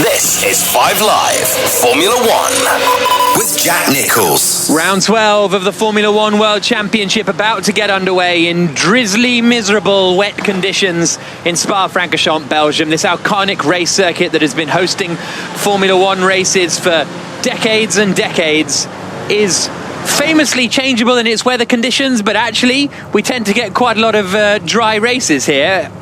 This is 5 Live Formula One with Jack Nicholls. Round 12 of the Formula One World Championship about to get underway in drizzly, miserable, wet conditions in Spa-Francorchamps, Belgium. This iconic race circuit that has been hosting Formula One races for decades and decades is famously changeable in its weather conditions, but actually we tend to get quite a lot of dry races here,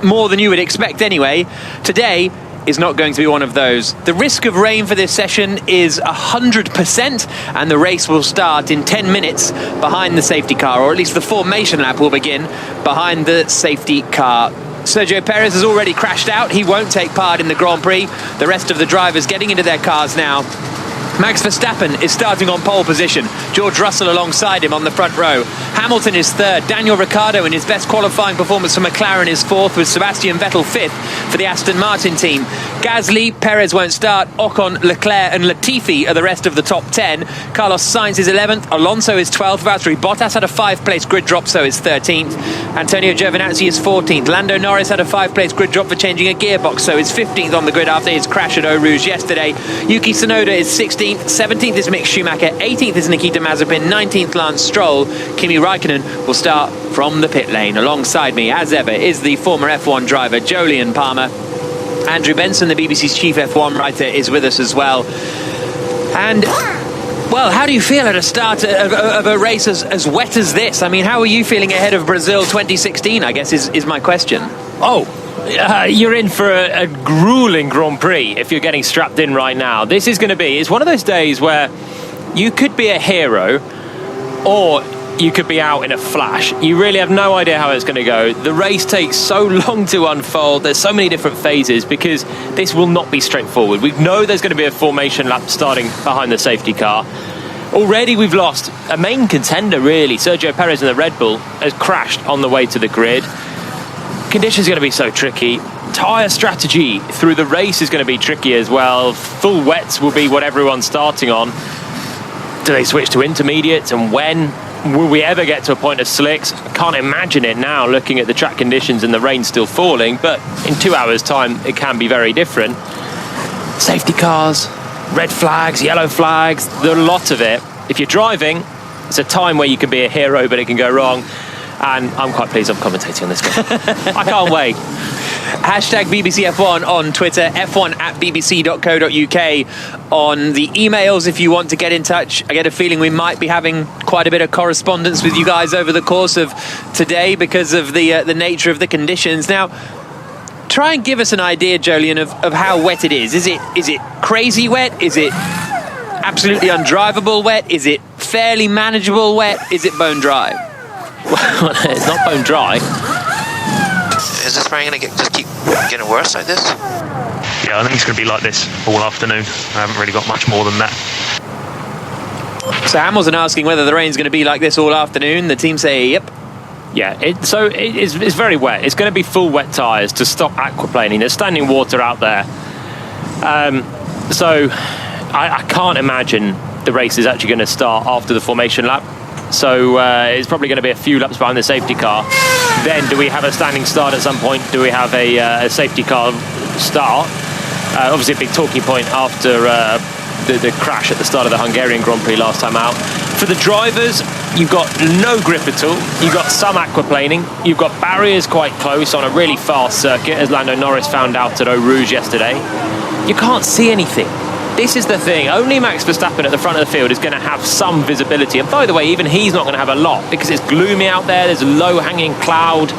more than you would expect anyway. Today is not going to be one of those. The risk of rain for this session is 100%, and the race will start in 10 minutes behind the safety car, or at least the formation lap will begin behind the safety car. Sergio Perez has already crashed out. He won't take part in the Grand Prix. The rest of the drivers getting into their cars now. Max Verstappen is starting on pole position. George Russell alongside him on the front row. Hamilton is third. Daniel Ricciardo in his best qualifying performance for McLaren is fourth, with Sebastian Vettel fifth for the Aston Martin team. Gasly, Perez won't start. Ocon, Leclerc and Latifi are the rest of the top 10. Carlos Sainz is 11th. Alonso is 12th. Valtteri Bottas had a 5-place grid drop, so is 13th. Antonio Giovinazzi is 14th. Lando Norris had a 5-place grid drop for changing a gearbox, so is 15th on the grid after his crash at Eau Rouge yesterday. Yuki Tsunoda is 16th. 17th is Mick Schumacher, 18th is Nikita Mazepin, 19th Lance Stroll. Kimi Raikkonen will start from the pit lane. Alongside me, as ever, is the former F1 driver Jolyon Palmer. Andrew Benson, the BBC's chief F1 writer, is with us as well. And, well, how do you feel at a start of a race as wet as this? I mean, how are you feeling ahead of Brazil 2016, I guess, is my question. You're in for a grueling Grand Prix if you're getting strapped in right now. This is going to be, it's one of those days where you could be a hero or you could be out in a flash. You really have no idea how it's going to go. The race takes so long to unfold. There's so many different phases because this will not be straightforward. We know there's going to be a formation lap starting behind the safety car. Already we've lost a main contender, really. Sergio Perez in the Red Bull has crashed on the way to the grid. Conditions are going to be so tricky. Tyre strategy through the race is going to be tricky as well. Full wets will be what everyone's starting on. Do they switch to intermediates, and when? Will we ever get to a point of slicks? I can't imagine it now, looking at the track conditions and the rain still falling, but in 2 hours' time it can be very different. Safety cars, red flags, yellow flags, the lot of it. If you're driving, it's a time where you can be a hero, but it can go wrong. And I'm quite pleased I'm commentating on this one. I can't wait. Hashtag BBC F1 on Twitter, f1@bbc.co.uk on the emails if you want to get in touch. I get a feeling we might be having quite a bit of correspondence with you guys over the course of today because of the nature of the conditions. Now, try and give us an idea, Jolyon, of how wet it is. Is it crazy wet? Is it absolutely undrivable wet? Is it fairly manageable wet? Is it bone dry? Well, it's not bone dry. Is this rain going to just keep getting worse like this? Yeah, I think it's going to be like this all afternoon. I haven't really got much more than that. So Hamilton asking whether the rain's going to be like this all afternoon. The team say yep. Yeah, it's very wet. It's going to be full wet tyres to stop aquaplaning. There's standing water out there. So I can't imagine the race is actually going to start after the formation lap. So it's probably going to be a few laps behind the safety car. Then do we have a standing start at some point? Do we have a safety car start? Obviously a big talking point after the crash at the start of the Hungarian Grand Prix last time out. For the drivers, you've got no grip at all. You've got some aquaplaning. You've got barriers quite close on a really fast circuit, as Lando Norris found out at Eau Rouge yesterday. You can't see anything. This is the thing. Only Max Verstappen at the front of the field is going to have some visibility. And by the way, even he's not going to have a lot because it's gloomy out there. There's a low-hanging cloud.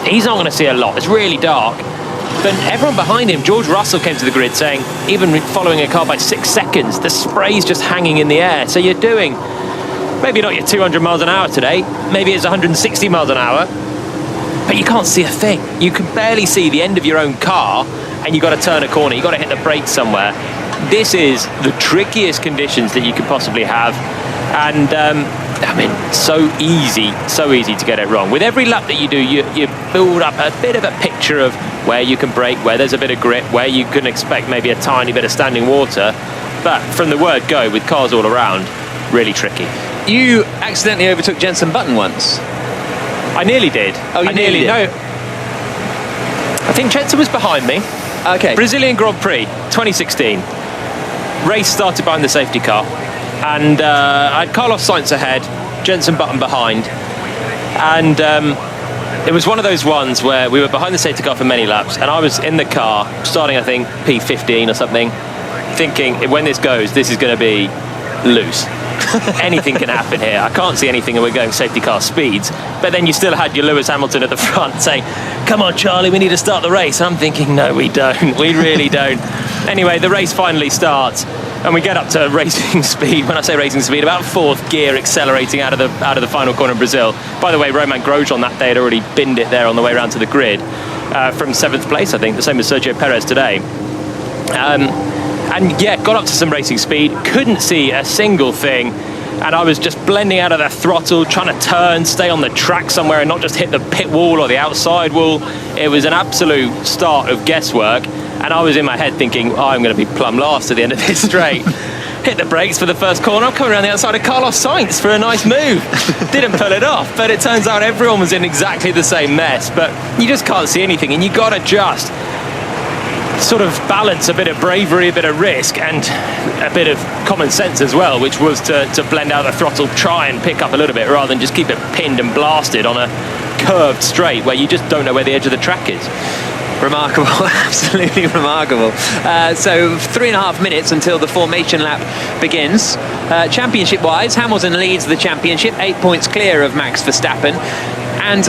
He's not going to see a lot. It's really dark. But everyone behind him, George Russell came to the grid saying, even following a car by 6 seconds, the spray's just hanging in the air. So you're doing maybe not your 200 miles an hour today. Maybe it's 160 miles an hour. But you can't see a thing. You can barely see the end of your own car, and you've got to turn a corner. You've got to hit the brakes somewhere. This is the trickiest conditions that you could possibly have, and I mean, so easy to get it wrong. With every lap that you do, you build up a bit of a picture of where you can brake, where there's a bit of grip, where you can expect maybe a tiny bit of standing water, but from the word go, with cars all around, really tricky. You accidentally overtook Jenson Button once. I nearly did. Oh, you nearly did? No. I think Jenson was behind me. Okay. Brazilian Grand Prix 2016. Race started behind the safety car, and I had Carlos Sainz ahead, Jenson Button behind, and it was one of those ones where we were behind the safety car for many laps, and I was in the car starting, I think, P15 or something, thinking when this goes, this is going to be loose. Anything can happen here. I can't see anything, and we're going safety car speeds. But then you still had your Lewis Hamilton at the front saying, "Come on, Charlie, we need to start the race." I'm thinking, no, we don't. We really don't. Anyway, the race finally starts, and we get up to racing speed. When I say racing speed, about fourth gear, accelerating out of the final corner in Brazil. By the way, Romain Grosjean that day had already binned it there on the way around to the grid from 7th place, I think, the same as Sergio Perez today. And yeah, got up to some racing speed, couldn't see a single thing, and I was just blending out of the throttle, trying to turn, stay on the track somewhere and not just hit the pit wall or the outside wall. It was an absolute start of guesswork, and I was in my head thinking, oh, I'm going to be plumb last at the end of this straight. Hit the brakes for the first corner, I'm coming around the outside of Carlos Sainz for a nice move. Didn't pull it off, but it turns out everyone was in exactly the same mess, but you just can't see anything, and you got to just sort of balance a bit of bravery, a bit of risk, and a bit of common sense as well, which was to blend out the throttle, try and pick up a little bit rather than just keep it pinned and blasted on a curved straight where you just don't know where the edge of the track is. Remarkable, absolutely remarkable. So 3.5 minutes until the formation lap begins. Championship-wise, Hamilton leads the championship, 8 points clear of Max Verstappen. And,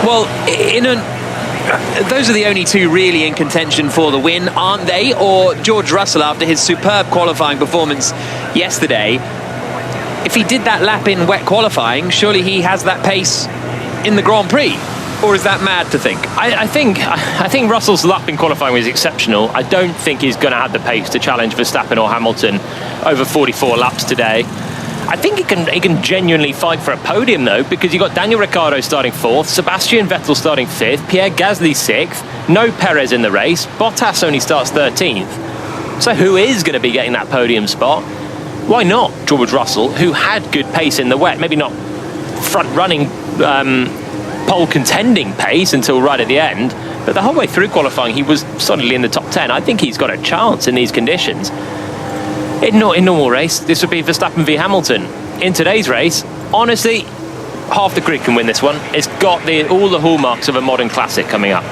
well, those are the only two really in contention for the win, aren't they? Or George Russell, after his superb qualifying performance yesterday, if he did that lap in wet qualifying, surely he has that pace in the Grand Prix. Or is that mad to think? I think Russell's lap in qualifying was exceptional. I don't think he's going to have the pace to challenge Verstappen or Hamilton over 44 laps today. I think he can genuinely fight for a podium, though, because you've got Daniel Ricciardo starting 4th, Sebastian Vettel starting 5th, Pierre Gasly 6th, no Perez in the race, Bottas only starts 13th. So who is going to be getting that podium spot? Why not George Russell, who had good pace in the wet, maybe not front-running pole contending pace until right at the end, but the whole way through qualifying he was solidly in the top 10. I think he's got a chance in these conditions. In normal race, this would be Verstappen v Hamilton. In today's race, honestly, half the grid can win this one. It's got all the hallmarks of a modern classic coming up.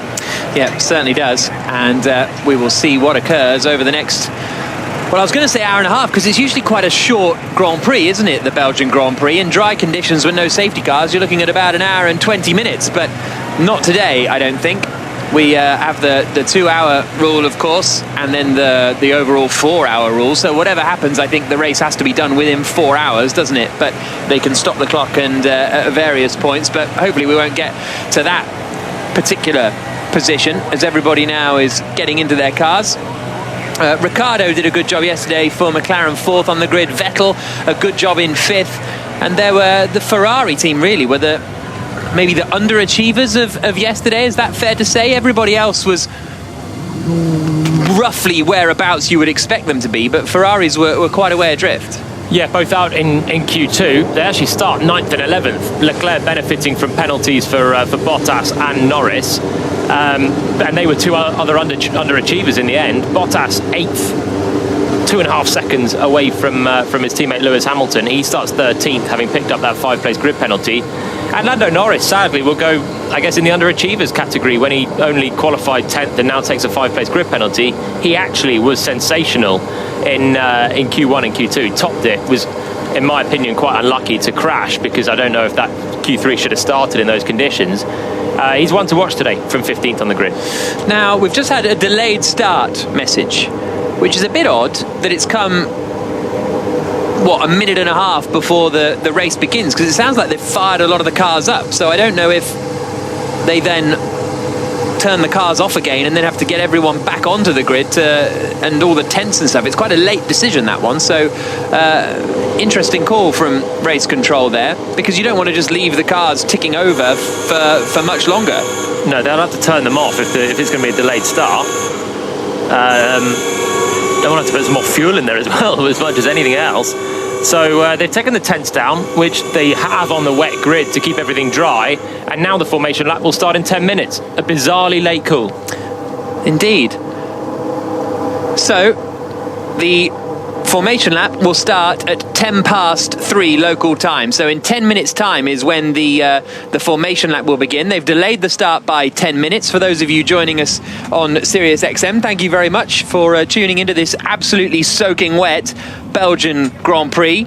Yeah, certainly does. And we will see what occurs over the next, well, I was going to say hour and a half, because it's usually quite a short Grand Prix, isn't it, the Belgian Grand Prix? In dry conditions with no safety cars, you're looking at about an hour and 20 minutes, but not today, I don't think. We have the 2-hour rule, of course, and then the overall 4-hour rule. So whatever happens, I think the race has to be done within 4 hours, doesn't it? But they can stop the clock and at various points. But hopefully we won't get to that particular position, as everybody now is getting into their cars. Ricciardo did a good job yesterday for McLaren, 4th on the grid. Vettel, a good job in 5th. And there were the Ferrari team, really, were maybe the underachievers of yesterday. Is that fair to say? Everybody else was roughly whereabouts you would expect them to be, but Ferraris were quite a way adrift. Yeah, both out in Q2. They actually start 9th and 11th. Leclerc benefiting from penalties for Bottas and Norris. And they were two other underachievers in the end. Bottas 8th. 2.5 seconds away from his teammate Lewis Hamilton. He starts 13th, having picked up that 5th-place grid penalty. And Lando Norris, sadly, will go, I guess, in the underachievers category when he only qualified 10th and now takes a 5th-place grid penalty. He actually was sensational in Q1 and Q2. Topped it, was, in my opinion, quite unlucky to crash, because I don't know if that Q3 should have started in those conditions. He's one to watch today from 15th on the grid. Now, we've just had a delayed start message, which is a bit odd that it's come, a minute and a half before the race begins, because it sounds like they've fired a lot of the cars up. So I don't know if they then turn the cars off again and then have to get everyone back onto the grid and all the tents and stuff. It's quite a late decision, that one. So interesting call from race control there, because you don't want to just leave the cars ticking over for much longer. No, they'll have to turn them off if it's going to be a delayed start. They want to put some more fuel in there as well, as much as anything else. So they've taken the tents down, which they have on the wet grid to keep everything dry, and now the formation lap will start in 10 minutes. A bizarrely late call. Indeed. So, the formation lap will start at 3:10 local time. So in 10 minutes time is when the formation lap will begin. They've delayed the start by 10 minutes. For those of you joining us on Sirius XM, thank you very much for tuning into this absolutely soaking wet Belgian Grand Prix.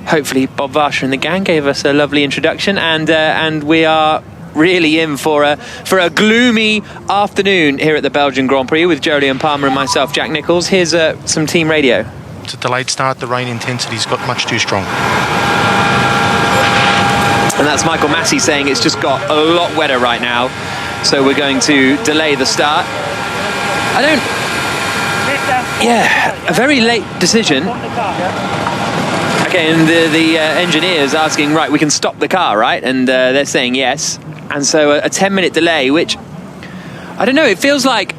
Hopefully Bob Varsha and the gang gave us a lovely introduction, and we are really in for a gloomy afternoon here at the Belgian Grand Prix with Jolyon Palmer and myself, Jack Nicholls. Here's some team radio. It's a delayed start. The rain intensity's got much too strong. And that's Michael Massey saying it's just got a lot wetter right now, so we're going to delay the start. A very late decision. Okay, and the engineer's asking, right, we can stop the car, right? And they're saying yes. And so a 10-minute delay, which, I don't know, it feels like,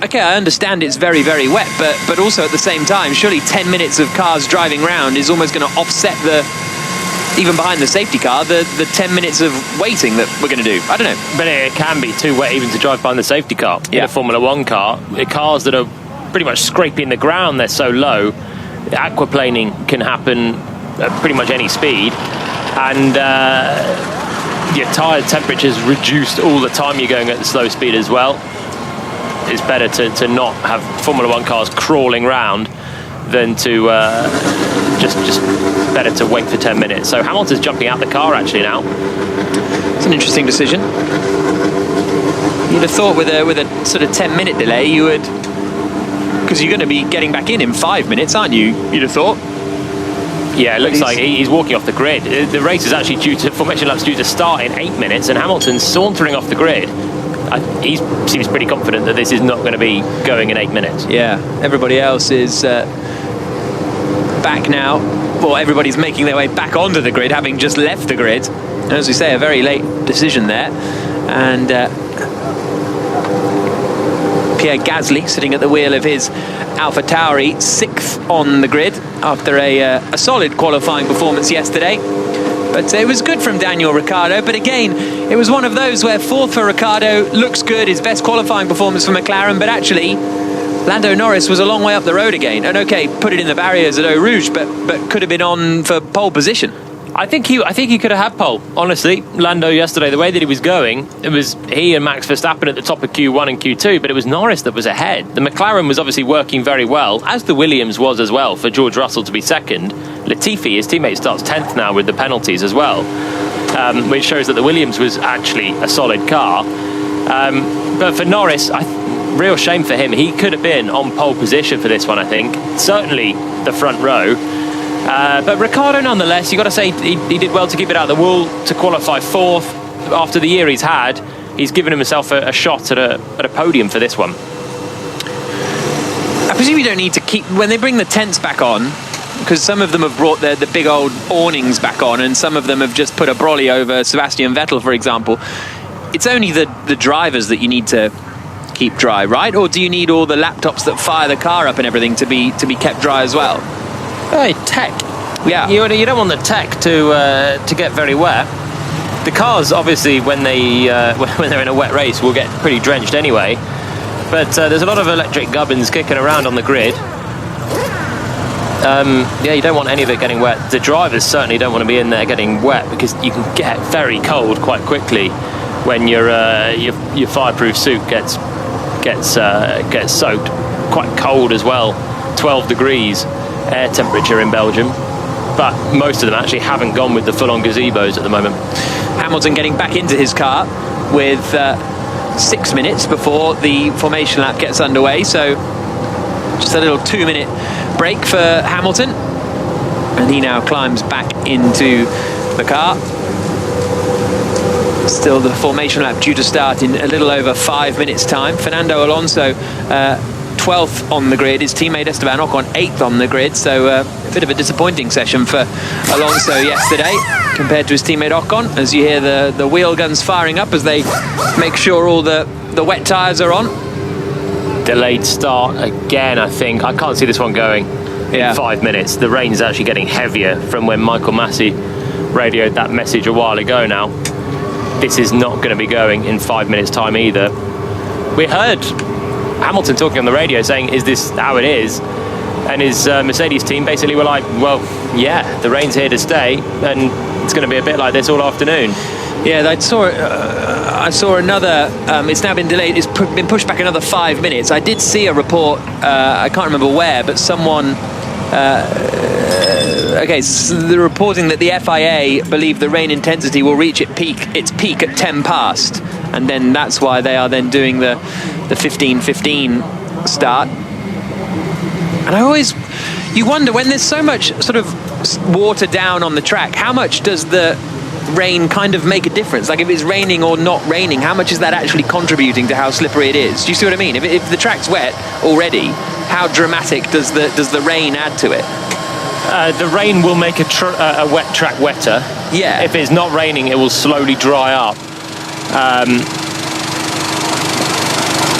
okay, I understand it's very, very wet, but also at the same time, surely 10 minutes of cars driving around is almost going to offset even behind the safety car, the 10 minutes of waiting that we're going to do. I don't know. But it can be too wet even to drive behind the safety car. Yeah. In a Formula One car, the cars that are pretty much scraping the ground, they're so low, aquaplaning can happen at pretty much any speed. And your tyre temperature's reduced all the time you're going at the slow speed as well. It's better to not have Formula One cars crawling round than to just better to wait for 10 minutes. So Hamilton's jumping out the car actually now. It's an interesting decision. You'd have thought with a sort of 10-minute delay you would, because you're going to be getting back in 5 minutes, aren't you? You'd have thought. Yeah, it looks like he's walking off the grid. The race is actually formation lap's due to start in 8 minutes, and Hamilton's sauntering off the grid. He seems pretty confident that this is not going to be going in 8 minutes. Yeah, everybody else is back now. Well, everybody's making their way back onto the grid, having just left the grid. And as we say, a very late decision there. And Pierre Gasly sitting at the wheel of his Alpha Tauri, 6th on the grid after a solid qualifying performance yesterday. But it was good from Daniel Ricciardo. But again, it was one of those where 4th for Ricciardo looks good, his best qualifying performance for McLaren. But actually, Lando Norris was a long way up the road again. And okay, put it in the barriers at Eau Rouge, but could have been on for pole position. I think he could have had pole, honestly. Lando yesterday, the way that he was going, it was he and Max Verstappen at the top of Q1 and Q2, but it was Norris that was ahead. The McLaren was obviously working very well, as the Williams was as well, for George Russell to be second. Latifi, his teammate, starts 10th now with the penalties as well, which shows that the Williams was actually a solid car. But for Norris, real shame for him. He could have been on pole position for this one, I think. Certainly the front row. But Ricciardo, nonetheless, you've got to say he did well to keep it out of the wool, to qualify 4th. After the year he's had, he's given himself a shot at a podium for this one. I presume you don't need to keep, when they bring the tents back on, because some of them have brought the big old awnings back on, and some of them have just put a brolly over Sebastian Vettel, for example. It's only the drivers that you need to keep dry, right? Or do you need all the laptops that fire the car up and everything to be kept dry as well? Tech. Yeah. You don't want the tech to get very wet. The cars, obviously, when they're in a wet race, will get pretty drenched anyway. But there's a lot of electric gubbins kicking around on the grid. You don't want any of it getting wet. The drivers certainly don't want to be in there getting wet, because you can get very cold quite quickly when your fireproof suit gets soaked. Quite cold as well. 12 degrees air temperature in Belgium. But most of them actually haven't gone with the full-on gazebos at the moment. Hamilton getting back into his car with 6 minutes before the formation lap gets underway. So just a little 2-minute break for Hamilton. And he now climbs back into the car. Still the formation lap due to start in a little over 5 minutes' time. Fernando Alonso 12th on the grid. His teammate Esteban Ocon 8th on the grid. So a bit of a disappointing session for Alonso yesterday compared to his teammate Ocon, as you hear the wheel guns firing up as they make sure all the wet tyres are on. Delayed start again, I think. I can't see this one going in 5 minutes. The rain's actually getting heavier from when Michael Massey radioed that message a while ago now. This is not going to be going in 5 minutes' time either. We heard Hamilton talking on the radio saying, is this how it is? And his Mercedes team basically were like, well, yeah, the rain's here to stay, and it's going to be a bit like this all afternoon. Yeah, I saw another, it's now been delayed, it's been pushed back another 5 minutes. I did see a report, I can't remember where, but someone, so they're reporting that the FIA believe the rain intensity will reach its peak at 10 past, and then that's why they are then doing the 15:15 start. And you wonder, when there's so much sort of water down on the track, how much does the rain kind of make a difference? Like, if it's raining or not raining, how much is that actually contributing to how slippery it is? Do you see what I mean? If the track's wet already, how dramatic does the rain add to it? The rain will make a wet track wetter. Yeah. If it's not raining, it will slowly dry up.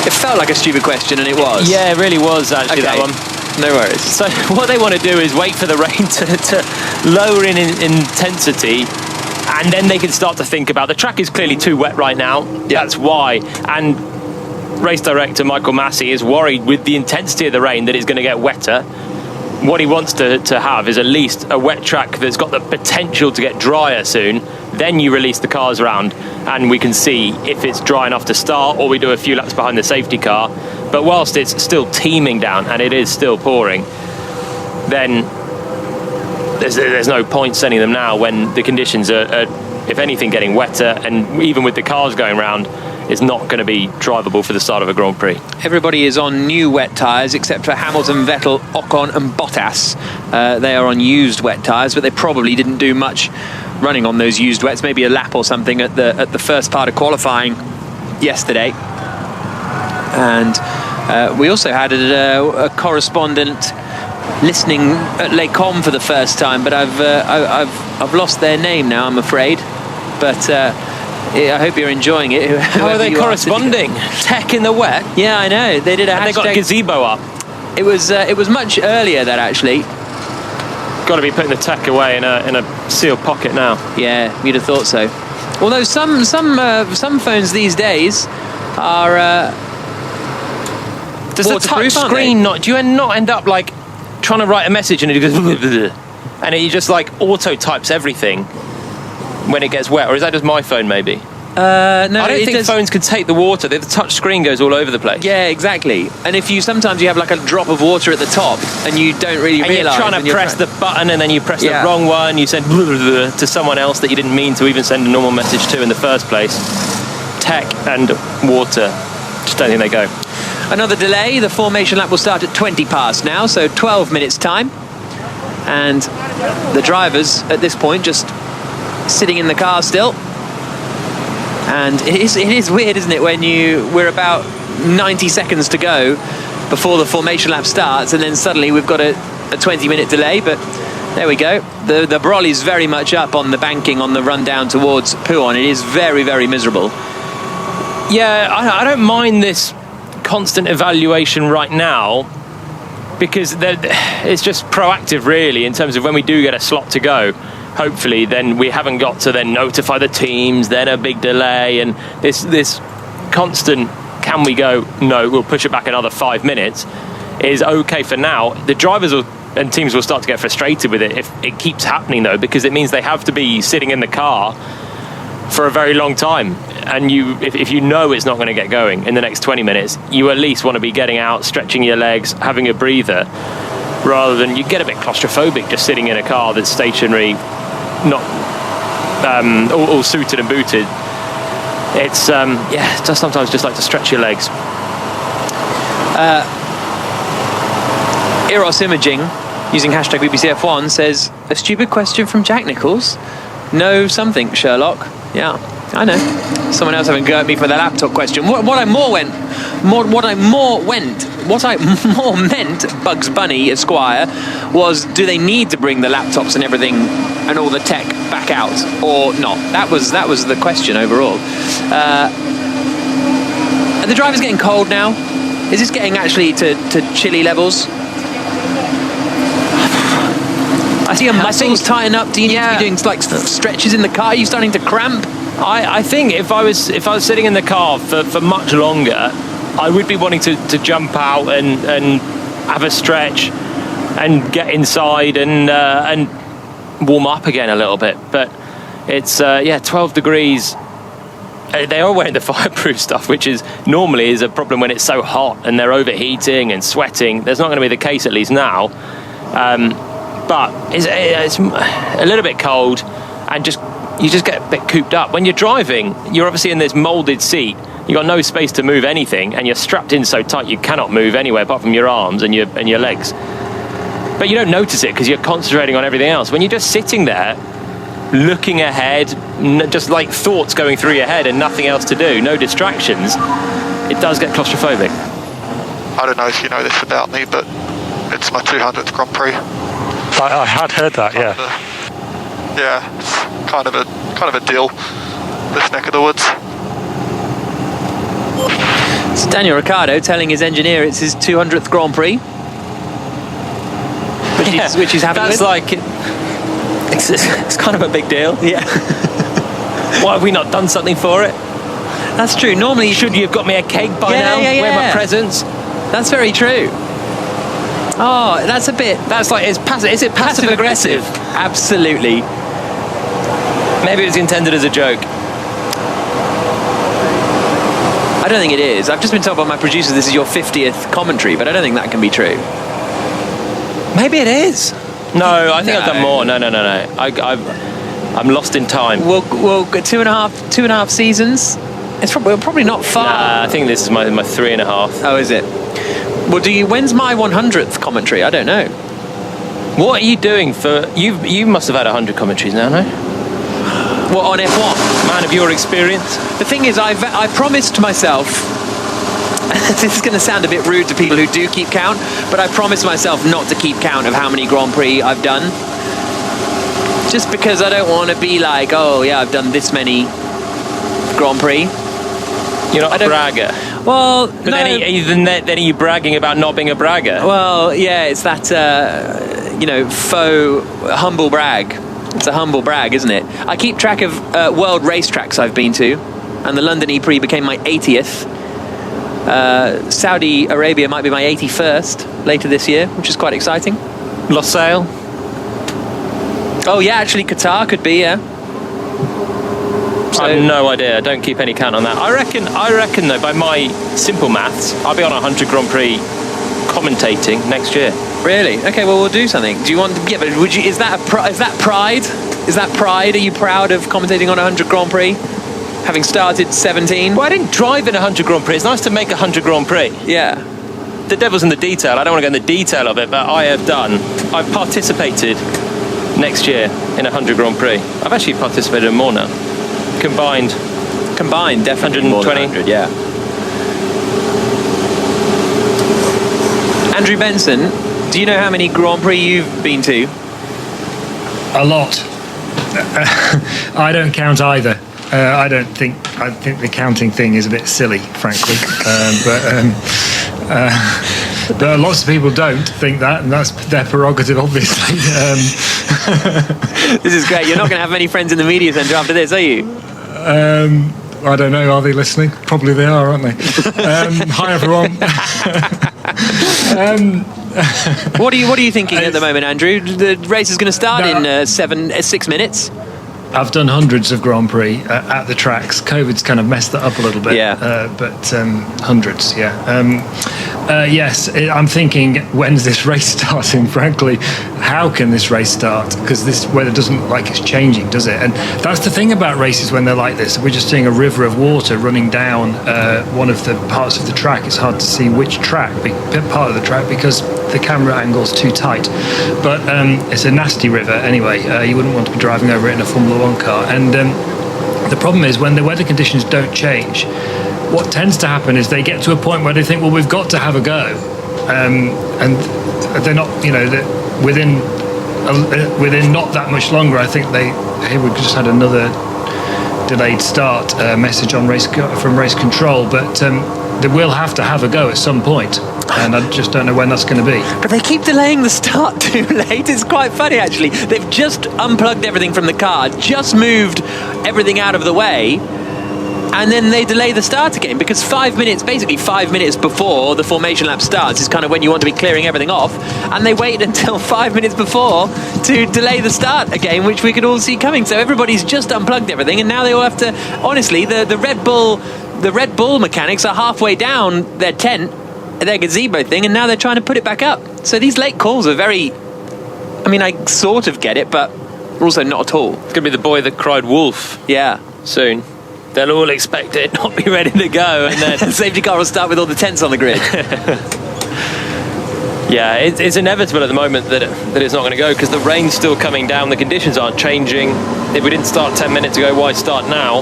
It felt like a stupid question, and it was. Yeah, it really was, actually, that one. No worries. So what they want to do is wait for the rain to lower in intensity, and then they can start to think about, the track is clearly too wet right now. Yeah. That's why. And race director Michael Massey is worried with the intensity of the rain that it's going to get wetter. What he wants to have is at least a wet track that's got the potential to get drier soon. Then you release the cars around, and we can see if it's dry enough to start, or we do a few laps behind the safety car. But whilst it's still teeming down and it is still pouring, then there's no point sending them now when the conditions are, if anything, getting wetter, and even with the cars going around, it's not going to be drivable for the start of a Grand Prix. Everybody is on new wet tyres except for Hamilton, Vettel, Ocon and Bottas. They are on used wet tyres, but they probably didn't do much running on those used wets, maybe a lap or something at the first part of qualifying yesterday. And we also had a correspondent listening at Les Combes for the first time, but I've lost their name now, I'm afraid. But I hope you're enjoying it. How are they corresponding? Tech in the wet? Yeah, I know. They did a hashtag. They got a gazebo up. It was much earlier, that, actually. Got to be putting the tech away in a sealed pocket now. Yeah, you'd have thought so. Although some phones these days are does the touch screen not? Do you not end up like trying to write a message and it goes and it just like auto types everything when it gets wet? Or is that just my phone, maybe? No, I don't think phones can take the water. The touch screen goes all over the place. Yeah, exactly. And if sometimes you have like a drop of water at the top and you don't really realise. You're trying to press the button and then you press the wrong one. You send to someone else that you didn't mean to even send a normal message to in the first place. Tech and water, just don't think they go. Another delay. The formation lap will start at 20 past now, so 12 minutes time. And the drivers at this point just sitting in the car still. And it is weird, isn't it, when we're about 90 seconds to go before the formation lap starts, and then suddenly we've got a 20-minute delay. But there we go. The Brolly's very much up on the banking on the run down towards Pouhon. It is very, very miserable. Yeah, I don't mind this constant evaluation right now, because it's just proactive, really, in terms of when we do get a slot to go. Hopefully, then we haven't got to then notify the teams, then a big delay, and this constant, can we go? No, we'll push it back another 5 minutes, is okay for now. The drivers and teams will start to get frustrated with it if it keeps happening, though, because it means they have to be sitting in the car for a very long time. And if you know it's not going to get going in the next 20 minutes, you at least want to be getting out, stretching your legs, having a breather, rather than you get a bit claustrophobic just sitting in a car that's stationary, not all suited and booted. It's just sometimes just like to stretch your legs. Eros Imaging, using hashtag BBCF1, says, a stupid question from Jack Nicholls. No something, Sherlock. Yeah, I know. Someone else having a go at me for the laptop question. What I more meant, Bugs Bunny Esquire, was, do they need to bring the laptops and everything and all the tech back out or not? That was the question overall. Are the drivers getting cold now? Is this getting actually to chilly levels? I see your muscles tighten up. Do you need to be doing like stretches in the car? Are you starting to cramp? I think if I was sitting in the car for much longer, I would be wanting to jump out and have a stretch and get inside and warm up again a little bit. But it's 12 degrees. They are wearing the fireproof stuff, which is normally a problem when it's so hot and they're overheating and sweating. That's not going to be the case, at least now. But it's a little bit cold, and you just get a bit cooped up. When you're driving, you're obviously in this moulded seat. You've got no space to move anything, and you're strapped in so tight you cannot move anywhere apart from your arms and your legs. But you don't notice it because you're concentrating on everything else. When you're just sitting there, looking ahead, just like thoughts going through your head and nothing else to do, no distractions, it does get claustrophobic. I don't know if you know this about me, but it's my 200th Grand Prix. I had heard that, yeah. It's kind of a deal, this neck of the woods. It's Daniel Ricciardo telling his engineer it's his 200th Grand Prix, which he's happy with. That's like it's kind of a big deal. Yeah. Why have we not done something for it? That's true. Normally, should you have got me a cake by now? Where are my presents? That's very true. Oh, that's a bit. That's like, is it passive aggressive? Absolutely. Maybe it was intended as a joke. I don't think it is. I've just been told by my producer this is your 50th commentary, but I don't think that can be true. Maybe it is. No, I think I've done more. No. I'm lost in time. Well, two and a half seasons. It's probably not far. Nah, I think this is my 3.5. Oh, is it? Well, when's my 100th commentary? I don't know. What are you doing for... You must have had 100 commentaries now, no? What, on F1? Man of your experience? The thing is, I promised myself... this is going to sound a bit rude to people who do keep count, but I promised myself not to keep count of how many Grand Prix I've done. Just because I don't want to be like, oh, yeah, I've done this many Grand Prix. You're not a bragger. Well, but no. Then are you bragging about not being a bragger? Well, yeah, it's that, faux humble brag. It's a humble brag, isn't it? I keep track of world racetracks I've been to, and the London E-Prix became my 80th. Saudi Arabia might be my 81st later this year, which is quite exciting. Losail? Oh, yeah, actually, Qatar could be, yeah. So, I have no idea. I don't keep any count on that. I reckon, though, by my simple maths, I'll be on 100 Grand Prix commentating next year. Really? Okay, well, we'll do something. Do you want... Yeah, but would you... Is that pride? Is that pride? Are you proud of commentating on 100 Grand Prix? Having started 17? Well, I didn't drive in 100 Grand Prix. It's nice to make 100 Grand Prix. Yeah. The devil's in the detail. I don't want to go in the detail of it, but I've participated next year in 100 Grand Prix. I've actually participated in more now. Combined, definitely 120. Yeah. Andrew Benson, do you know how many Grand Prix you've been to? A lot. I don't count either. I think the counting thing is a bit silly, frankly. But lots of people don't think that, and that's their prerogative, obviously. This is great. You're not going to have many friends in the media centre after this, are you? I don't know. Are they listening? Probably they are, aren't they? Hi, everyone. What are you thinking at the moment, Andrew? The race is going to start in 6 minutes. I've done hundreds of Grand Prix at the tracks. COVID's kind of messed that up a little bit. Yeah. But hundreds, yeah. Yes, I'm thinking, when's this race starting, frankly? How can this race start? Because this weather doesn't look like it's changing, does it? And that's the thing about races when they're like this. We're just seeing a river of water running down one of the parts of the track. It's hard to see which part of the track because the camera angle's too tight. But it's a nasty river anyway. You wouldn't want to be driving over it in a Formula One car. And the problem is when the weather conditions don't change, what tends to happen is they get to a point where they think, well, we've got to have a go. And they're not, within not that much longer, I think we just had another delayed start message on from race control, but they will have to have a go at some point, and I just don't know when that's going to be. But they keep delaying the start too late. It's quite funny, actually. They've just unplugged everything from the car, just moved everything out of the way, and then they delay the start again, because 5 minutes, basically 5 minutes before the formation lap starts is kind of when you want to be clearing everything off, and they wait until 5 minutes before to delay the start again, which we could all see coming. So everybody's just unplugged everything, and now they all have to, honestly, the Red Bull mechanics are halfway down their tent, their gazebo thing, and now they're trying to put it back up. So these late calls are very, I mean, I sort of get it, but also not at all. It's going to be the boy that cried wolf. Yeah. Soon. They'll all expect it, not be ready to go, and then safety car will start with all the tents on the grid. Yeah, it's inevitable at the moment that it's not going to go, because the rain's still coming down, the conditions aren't changing. If we didn't start 10 minutes ago, why start now?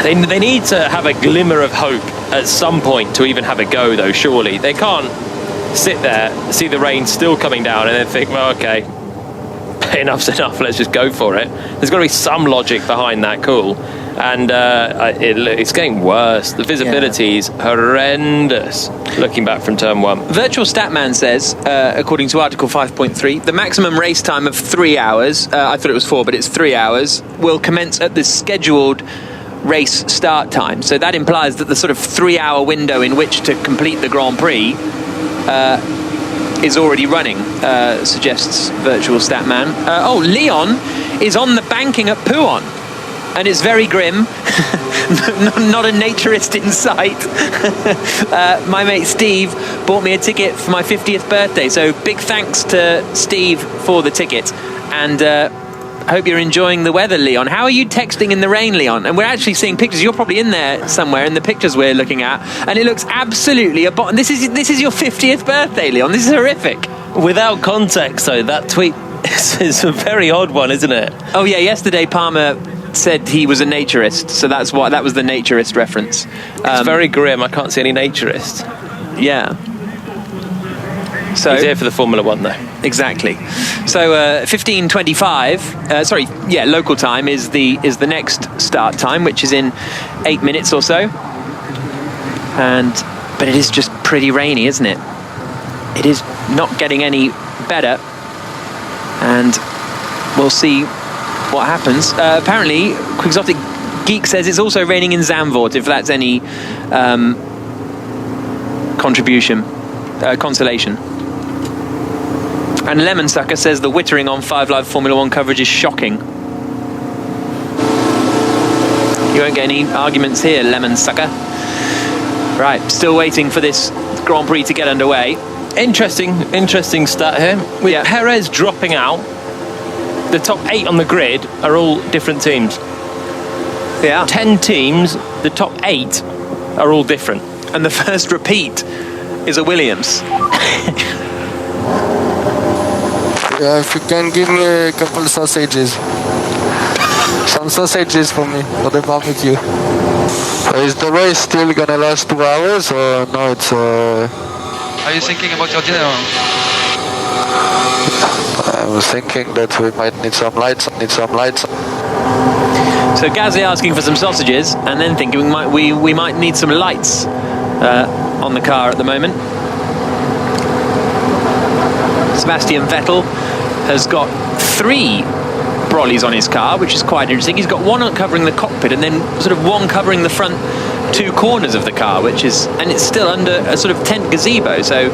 They need to have a glimmer of hope at some point to even have a go, though, surely. They can't sit there, see the rain still coming down, and then think, well, okay, enough's enough, let's just go for it. There's got to be some logic behind that call. And it's getting worse. The visibility is horrendous looking back from turn 1. Virtual Statman says, according to Article 5.3, the maximum race time of 3 hours, I thought it was 4, but it's 3 hours, will commence at the scheduled race start time. So that implies that the sort of 3-hour window in which to complete the Grand Prix is already running, suggests Virtual Statman. Leon is on the banking at Pouhon, and it's very grim. Not a naturist in sight. My mate Steve bought me a ticket for my 50th birthday, so big thanks to Steve for the ticket. And I hope you're enjoying the weather, Leon. How are you texting in the rain, Leon? And we're actually seeing pictures. You're probably in there somewhere in the pictures we're looking at, and it looks absolutely this is your 50th birthday, Leon. This is horrific. Without context, though, that tweet is a very odd one, isn't it? Oh yeah, yesterday Palmer said he was a naturist, so that was the naturist reference. It's very grim. I can't see any naturist. Yeah. So he's here for the Formula 1, though. Exactly. So 15:25. Local time is the next start time, which is in 8 minutes or so. But it is just pretty rainy, isn't it? It is not getting any better, and we'll see what happens. Apparently, Quixotic Geek says it's also raining in Zandvoort, if that's any consolation. And Lemon Sucker says the wittering on 5 Live Formula 1 coverage is shocking. You won't get any arguments here, Lemon Sucker. Right, still waiting for this Grand Prix to get underway. Interesting stat here. With Perez dropping out, the top 8 on the grid are all different teams. Yeah. 10 teams, the top 8 are all different. And the first repeat is a Williams. If you can give me a couple of sausages. Some sausages for me, for the barbecue. Is the race still gonna last 2 hours, or no, it's... Are you thinking about your dinner? I was thinking that we might need some lights. So Gasly asking for some sausages, and then thinking we might need some lights on the car at the moment. Sebastian Vettel has got 3 brollies on his car, which is quite interesting. He's got one covering the cockpit, and then sort of one covering the front 2 corners of the car, and it's still under a sort of tent gazebo. So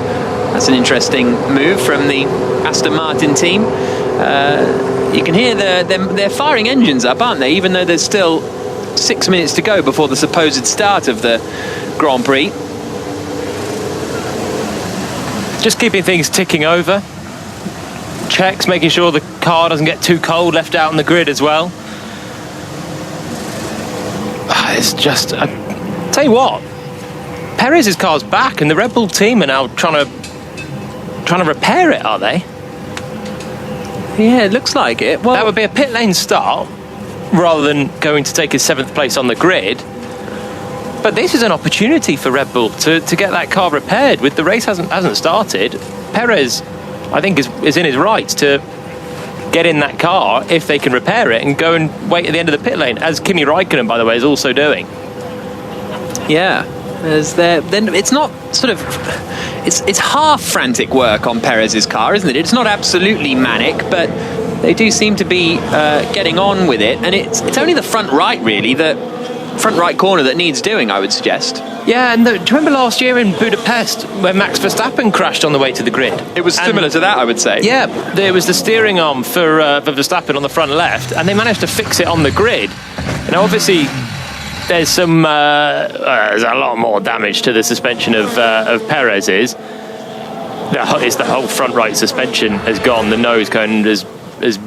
that's an interesting move from the Aston Martin team. You can hear they're firing engines up, aren't they? Even though there's still 6 minutes to go before the supposed start of the Grand Prix. Just keeping things ticking over. Checks, making sure the car doesn't get too cold, left out on the grid as well. It's just... tell you what, Perez's car's back, and the Red Bull team are now trying to repair it, are they? Yeah, it looks like it. Well, that would be a pit lane start rather than going to take his 7th place on the grid. But this is an opportunity for Red Bull to get that car repaired. With the race hasn't started, Perez, I think, is in his rights to get in that car if they can repair it and go and wait at the end of the pit lane, as Kimi Räikkönen, by the way, is also doing. Yeah, then it's not sort of... It's half frantic work on Perez's car, isn't it? It's not absolutely manic, but they do seem to be getting on with it, and it's only the front right, really, the front right corner that needs doing, I would suggest. Yeah, and do you remember last year in Budapest when Max Verstappen crashed on the way to the grid? It was similar to that, I would say. Yeah, there was the steering arm for Verstappen on the front left, and they managed to fix it on the grid. Now, obviously, there's a lot more damage to the suspension of Perez's. It's the whole front right suspension has gone. The nose cone has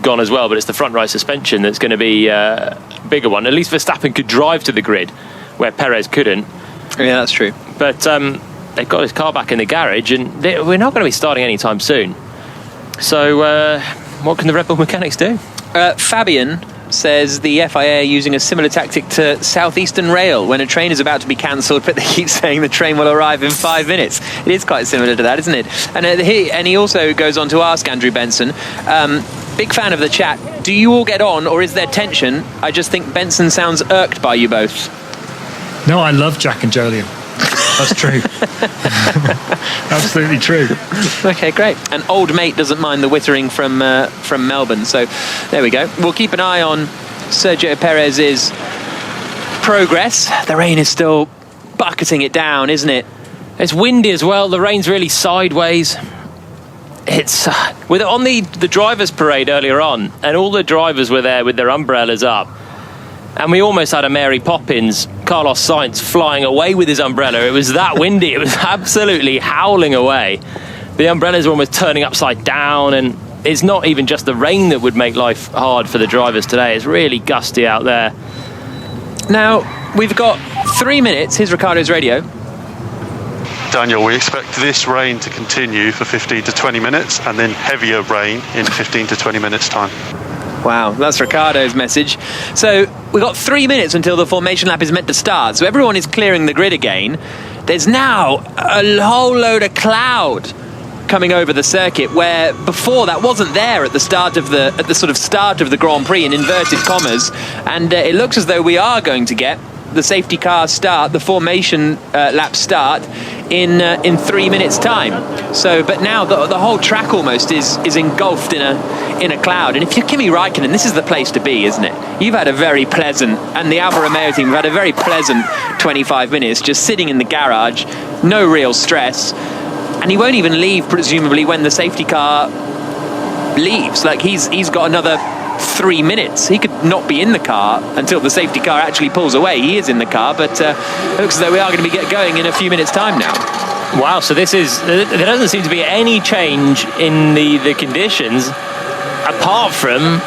gone as well, but it's the front right suspension that's going to be a bigger one. At least Verstappen could drive to the grid, where Perez couldn't. Yeah, that's true. But they've got his car back in the garage, and we're not going to be starting anytime soon. So what can the Red Bull mechanics do? Fabian says the FIA are using a similar tactic to Southeastern Rail when a train is about to be cancelled, but they keep saying the train will arrive in 5 minutes. It is quite similar to that, isn't it? And he also goes on to ask Andrew Benson, big fan of the chat, do you all get on or is there tension? I just think Benson sounds irked by you both. No, I love Jack and Jolyon. That's true. Absolutely true. Okay, great. An old mate doesn't mind the whittering from Melbourne. So there we go. We'll keep an eye on Sergio Perez's progress. The rain is still bucketing it down, isn't it? It's windy as well. The rain's really sideways. It's on the drivers' parade earlier on, and all the drivers were there with their umbrellas up. And we almost had a Mary Poppins, Carlos Sainz flying away with his umbrella. It was that windy. It was absolutely howling away. The umbrellas were almost turning upside down, and it's not even just the rain that would make life hard for the drivers today. It's really gusty out there. Now, we've got 3 minutes. Here's Ricardo's radio. Daniel, we expect this rain to continue for 15 to 20 minutes and then heavier rain in 15 to 20 minutes time. Wow, that's Ricardo's message. So we've got 3 minutes until the formation lap is meant to start. So everyone is clearing the grid again. There's now a whole load of cloud coming over the circuit, where before that wasn't there at the start of the sort of start of the Grand Prix, in inverted commas. And it looks as though we are going to get the safety car start, the formation lap start in 3 minutes time. So, but now the whole track almost is engulfed in a cloud. And if you're Kimi Räikkönen, this is the place to be, isn't it? You've had a very pleasant, and the Alfa Romeo team have had a very pleasant 25 minutes just sitting in the garage, no real stress. And he won't even leave, presumably, when the safety car leaves. Like, he's got another 3 minutes. He could not be in the car until the safety car actually pulls away. He is in the car, but it looks as though we are going to be going in a few minutes' time now. Wow, so there doesn't seem to be any change in the conditions, apart from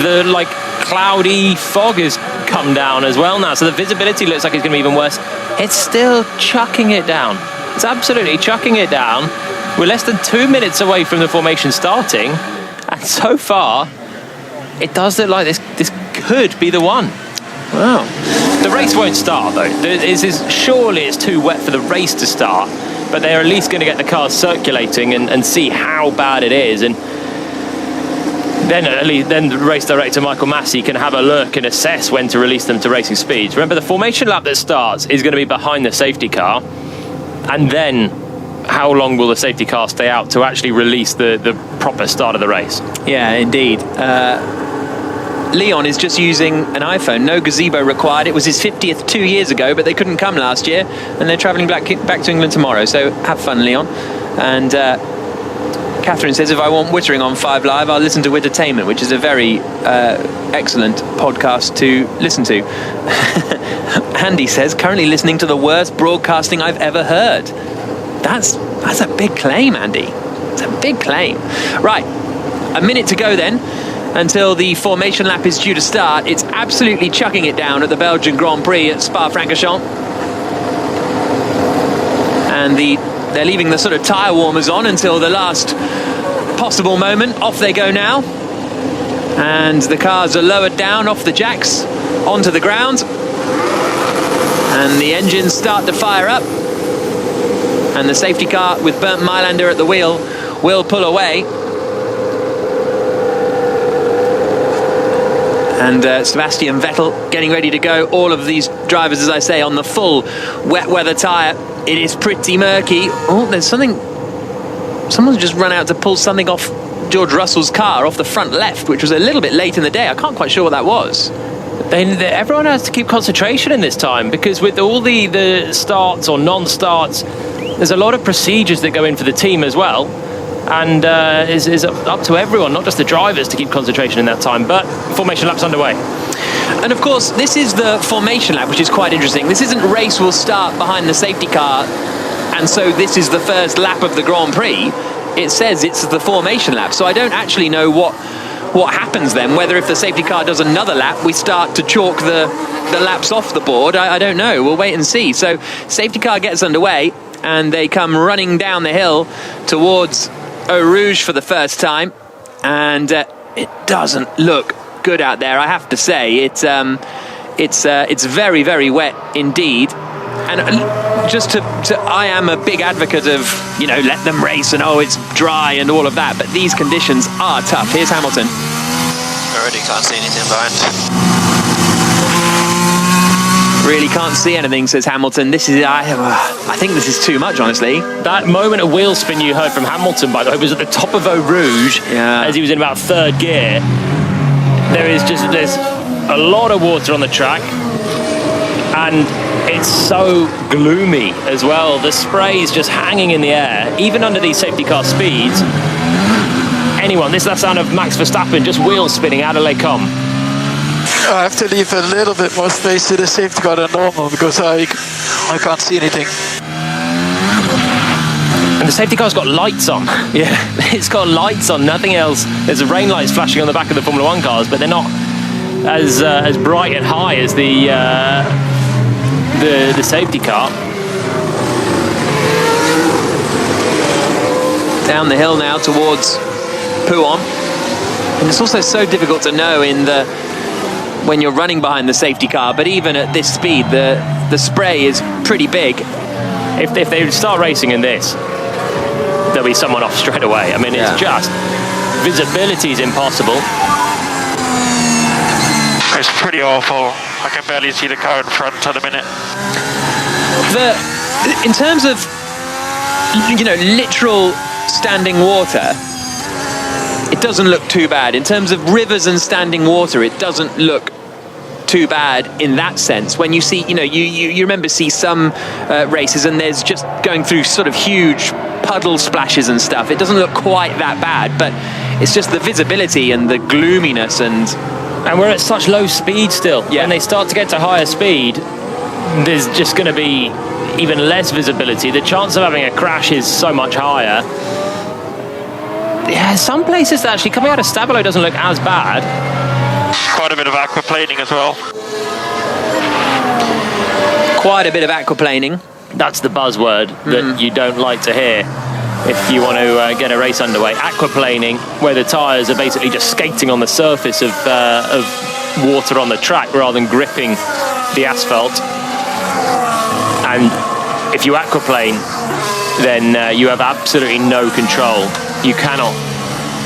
the cloudy fog has come down as well now. So the visibility looks like it's going to be even worse. It's still chucking it down. It's absolutely chucking it down. We're less than 2 minutes away from the formation starting, and so far it does look like this could be the one. Wow. The race won't start, though. Surely it's too wet for the race to start, but they're at least going to get the cars circulating and see how bad it is, and then the race director Michael Massey can have a look and assess when to release them to racing speeds. Remember, the formation lap that starts is going to be behind the safety car, and then how long will the safety car stay out to actually release the proper start of the race? Yeah, indeed. Leon is just using an iPhone, no gazebo required. It was his 50th 2 years ago, but they couldn't come last year, and they're travelling back to England tomorrow. So have fun, Leon. And Catherine says, if I want Wittering on 5 Live, I'll listen to Wittertainment, which is a very excellent podcast to listen to. Andy says, currently listening to the worst broadcasting I've ever heard. That's a big claim, Andy. It's a big claim. Right, a minute to go then until the formation lap is due to start. It's absolutely chucking it down at the Belgian Grand Prix at Spa-Francorchamps. And they're leaving the sort of tyre warmers on until the last possible moment. Off they go now. And the cars are lowered down off the jacks onto the ground. And the engines start to fire up. And the safety car with Bernd Mailander at the wheel will pull away. And Sebastian Vettel getting ready to go. All of these drivers, as I say, on the full wet weather tyre. It is pretty murky. Oh, there's something. Someone's just run out to pull something off George Russell's car off the front left, which was a little bit late in the day. I can't quite sure what that was. Everyone has to keep concentration in this time, because with all the starts or non-starts, there's a lot of procedures that go in for the team as well, and is up to everyone, not just the drivers, to keep concentration in that time. But formation lap's underway. And of course, this is the formation lap, which is quite interesting. This isn't race will start behind the safety car, and so this is the first lap of the Grand Prix. It says it's the formation lap, so I don't actually know what happens then, whether if the safety car does another lap, we start to chalk the laps off the board. I don't know. We'll wait and see. So safety car gets underway, and they come running down the hill towards Eau Rouge for the first time, and it doesn't look good out there, I have to say. It's very, very wet indeed. And just I am a big advocate of, let them race and it's dry and all of that, but these conditions are tough. Here's Hamilton. Already can't see anything behind. Really can't see anything, says Hamilton. This is, I think this is too much, honestly. That moment of wheel spin you heard from Hamilton, by the way, was at the top of Eau Rouge, as he was in about third gear. There's a lot of water on the track, and it's so gloomy as well. The spray is just hanging in the air, even under these safety car speeds. This is the sound of Max Verstappen just wheel spinning out of Les Combes. I have to leave a little bit more space to the safety car than normal, because I can't see anything. And the safety car's got lights on. Yeah, it's got lights on, nothing else. There's rain lights flashing on the back of the Formula 1 cars, but they're not as bright and high as the safety car. Down the hill now towards Pouhon. And it's also so difficult to know when you're running behind the safety car, but even at this speed, the spray is pretty big. If they start racing in this, there'll be someone off straight away. It's just, visibility is impossible. It's pretty awful. I can barely see the car in front at the minute. In terms of, literal standing water, it doesn't look too bad. In terms of rivers and standing water, it doesn't look too bad in that sense. When you see, you remember see some races and there's just going through sort of huge puddle splashes and stuff. It doesn't look quite that bad, but it's just the visibility and the gloominess and we're at such low speed still. Yeah. When they start to get to higher speed, there's just going to be even less visibility. The chance of having a crash is so much higher. Yeah, some places actually coming out of Stabilo doesn't look as bad. Quite a bit of aquaplaning as well. Quite a bit of aquaplaning. That's the buzzword that you don't like to hear if you want to get a race underway. Aquaplaning, where the tyres are basically just skating on the surface of water on the track rather than gripping the asphalt. And if you aquaplane, then you have absolutely no control. You cannot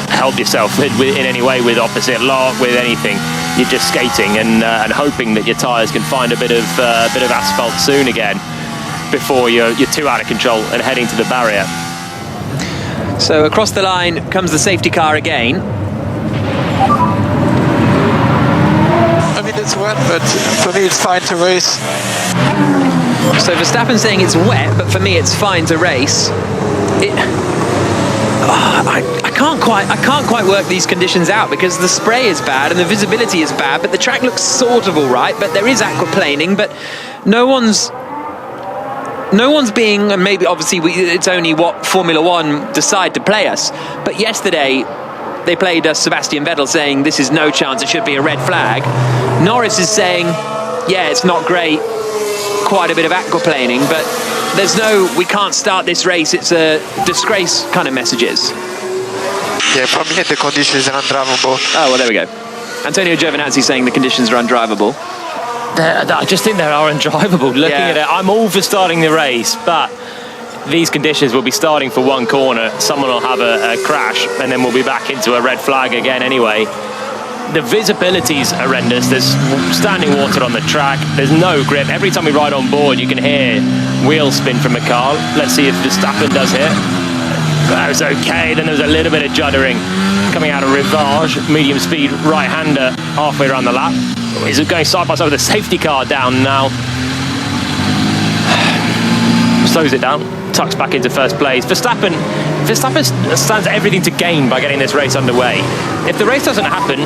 help yourself in any way with opposite lock, with anything. You're just skating and hoping that your tyres can find a bit of asphalt soon again before you're too out of control and heading to the barrier. So across the line comes the safety car again. It's wet, but for me it's fine to race. So Verstappen's saying it's wet, but for me it's fine to race. I can't quite work these conditions out, because the spray is bad and the visibility is bad, but the track looks sort of all right. But there is aquaplaning, but no one's being, and maybe obviously it's only what Formula One decide to play us. But yesterday they played us Sebastian Vettel saying this is no chance, it should be a red flag. Norris is saying, yeah, it's not great, quite a bit of aquaplaning, but we can't start this race, it's a disgrace kind of messages. Yeah, for me the conditions are undrivable. Oh, well, there we go. Antonio Giovinazzi saying the conditions are undrivable. I just think they are undrivable. Looking at it, I'm all for starting the race, but these conditions will be starting for one corner. Someone will have a crash, and then we'll be back into a red flag again anyway. The visibility's horrendous. There's standing water on the track. There's no grip. Every time we ride on board, you can hear wheel spin from a car. Let's see if Verstappen does hit. That was okay. Then there was a little bit of juddering coming out of Rivage, medium speed right-hander halfway around the lap. He's going side by side with a safety car down now. Slows it down, tucks back into first place. Verstappen stands everything to gain by getting this race underway. If the race doesn't happen...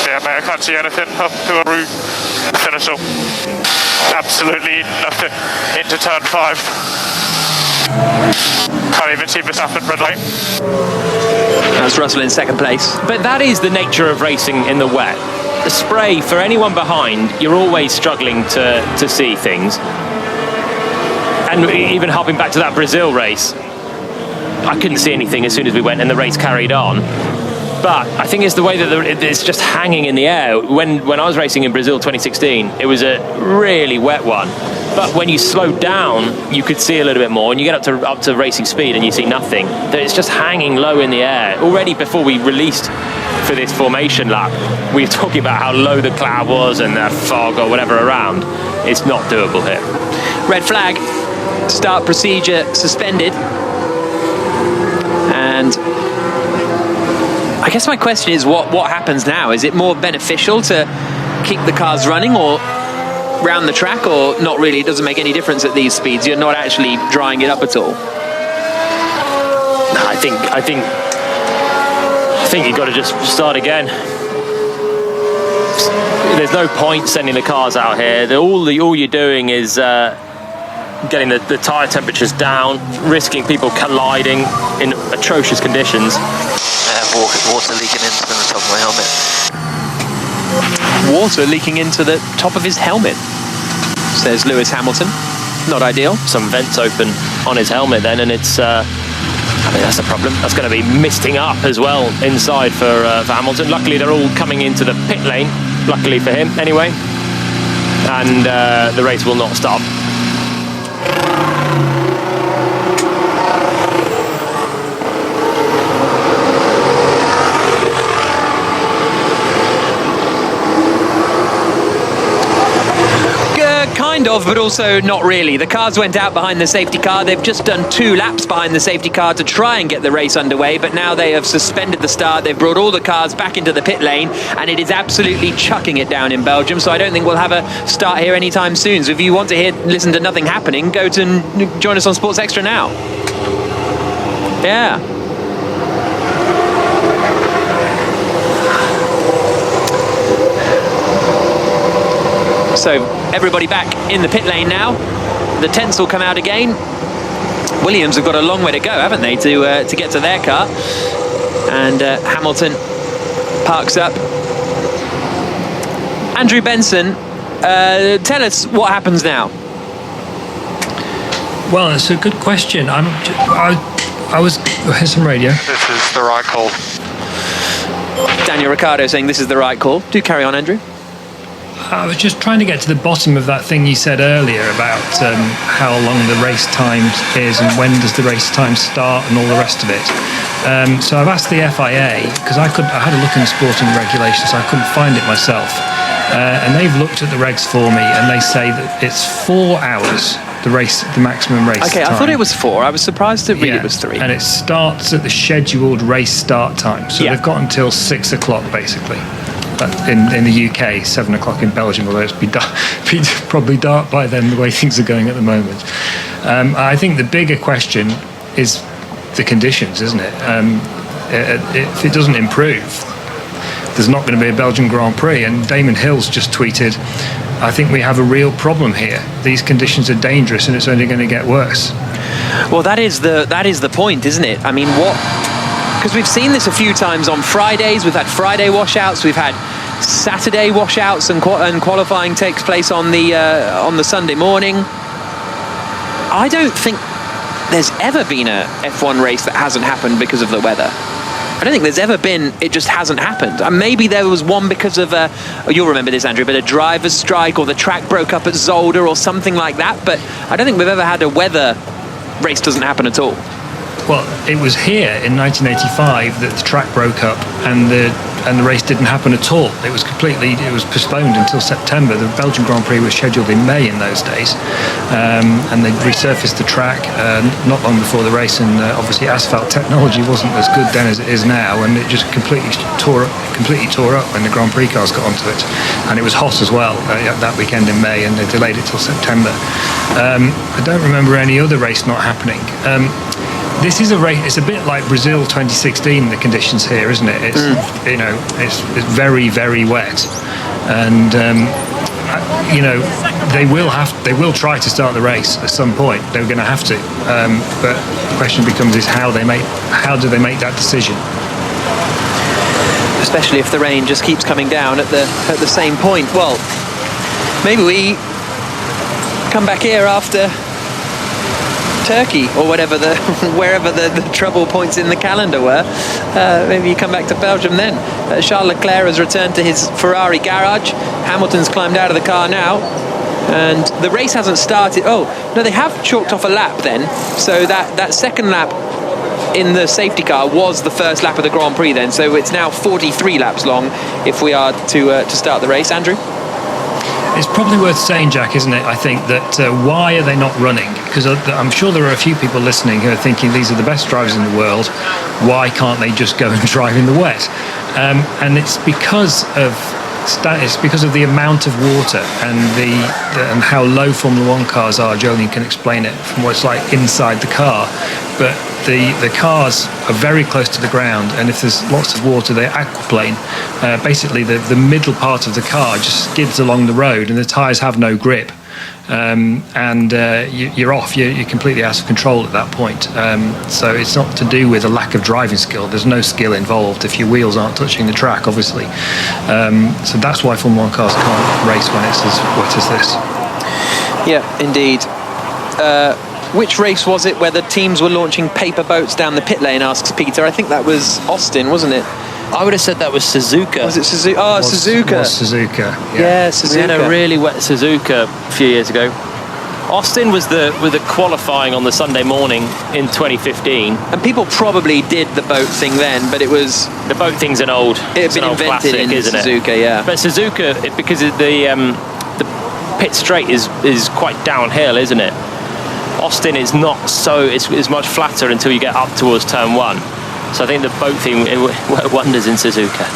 yeah, mate, I can't see anything up to a route finish up. Absolutely nothing into turn 5. Can't even see Verstappen red light. That's Russell in second place. But that is the nature of racing in the wet. The spray, for anyone behind, you're always struggling to see things. And even hopping back to that Brazil race, I couldn't see anything as soon as we went and the race carried on. But I think it's the way that it's just hanging in the air. When I was racing in Brazil 2016, it was a really wet one. But when you slow down, you could see a little bit more, and you get up to racing speed and you see nothing. It's just hanging low in the air. Already before we released for this formation lap, we were talking about how low the cloud was and the fog or whatever around. It's not doable here. Red flag, start procedure suspended. And I guess my question is, what happens now? Is it more beneficial to keep the cars running or round the track, or not really? It doesn't make any difference at these speeds. You're not actually drying it up at all. No, I think you've got to just start again. There's no point sending the cars out here. All you're doing is getting the tyre temperatures down, risking people colliding in atrocious conditions. Water leaking into the top of my helmet. Water leaking into the top of his helmet, says Lewis Hamilton. Not ideal. Some vents open on his helmet then, and it's I mean, that's a problem. That's going to be misting up as well inside for Hamilton. Luckily they're all coming into the pit lane, luckily for him anyway, and the race will not stop. Kind of, but also not really. The cars went out behind the safety car. They've just done 2 laps behind the safety car to try and get the race underway, but now they have suspended the start. They've brought all the cars back into the pit lane, and it is absolutely chucking it down in Belgium, so I don't think we'll have a start here anytime soon. So if you want to listen to nothing happening, go to join us on Sports Extra now. Yeah. So everybody back in the pit lane now. The tents will come out again. Williams have got a long way to go, haven't they, to get to their car. And Hamilton parks up. Andrew Benson, tell us what happens now. Well, it's a good question. I was... Here's some radio. This is the right call. Daniel Ricciardo saying this is the right call. Do carry on, Andrew. I was just trying to get to the bottom of that thing you said earlier about how long the race time is and when does the race time start and all the rest of it. So I've asked the FIA, because I had a look in the sporting regulations, so I couldn't find it myself. And they've looked at the regs for me, and they say that it's 4 hours, the maximum race time. Okay, I thought it was 4. I was surprised to read it was 3. And it starts at the scheduled race start time. So they've got until 6 o'clock, basically. In the UK, 7 o'clock in Belgium, although it's be probably dark by then, the way things are going at the moment. I think the bigger question is the conditions, isn't it? If it doesn't improve, there's not going to be a Belgian Grand Prix. And Damon Hill's just tweeted, I think we have a real problem here. These conditions are dangerous and it's only going to get worse. Well, that is the point, isn't it? I mean, because we've seen this a few times on Fridays. We've had Friday washouts. We've had Saturday washouts, and qualifying takes place on the Sunday morning. I don't think there's ever been a F1 race that hasn't happened because of the weather. I don't think there's ever been, it just hasn't happened. And maybe there was one because of you'll remember this, Andrew, but a driver's strike, or the track broke up at Zolder or something like that. But I don't think we've ever had a weather race doesn't happen at all. Well, it was here in 1985 that the track broke up and the race didn't happen at all. It was postponed until September. The Belgian Grand Prix was scheduled in May in those days, and they resurfaced the track not long before the race. And obviously, asphalt technology wasn't as good then as it is now, and it just completely tore up when the Grand Prix cars got onto it. And it was hot as well that weekend in May, and they delayed it till September. I don't remember any other race not happening. This is a race. It's a bit like Brazil 2016. The conditions here, isn't it? It's it's very, very wet, and they will try to start the race at some point. They're going to have to. But the question becomes is how do they make that decision? Especially if the rain just keeps coming down at the same point. Well, maybe we come back here after Turkey or wherever the trouble points in the calendar were. Maybe you come back to Belgium then. Charles Leclerc has returned to his Ferrari garage. Hamilton's climbed out of the car now, and the race hasn't started. Oh no, they have chalked off a lap then, so that second lap in the safety car was the first lap of the Grand Prix then, so it's now 43 laps long if we are to start the race. Andrew? It's probably worth saying, Jack, isn't it? I think that why are they not running? Because I'm sure there are a few people listening who are thinking these are the best drivers in the world. Why can't they just go and drive in the wet? And it's because of the amount of water and how low Formula One cars are. Jolyon can explain it from what it's like inside the car. But the cars are very close to the ground, and if there's lots of water, they aquaplane. Basically, the middle part of the car just skids along the road, and the tyres have no grip. You're off. You're completely out of control at that point. So it's not to do with a lack of driving skill. There's no skill involved if your wheels aren't touching the track, obviously. So that's why Formula One cars can't race when it's as wet as this. Yeah, indeed. Which race was it where the teams were launching paper boats down the pit lane, asks Peter. I think that was Austin, wasn't it? I would have said that was Suzuka. Was it Suzuka? Oh, Suzuka. Was Suzuka. Yeah, Suzuka. We had a really wet Suzuka a few years ago. Austin was the qualifying on the Sunday morning in 2015. And people probably did the boat thing then, but it was... The boat thing's an old It had been invented classic, in isn't Suzuka, it? yeah. But Suzuka, because the pit straight is quite downhill, isn't it? Austin is not so... It's much flatter until you get up towards turn one. So I think the boat thing worked wonders in Suzuka.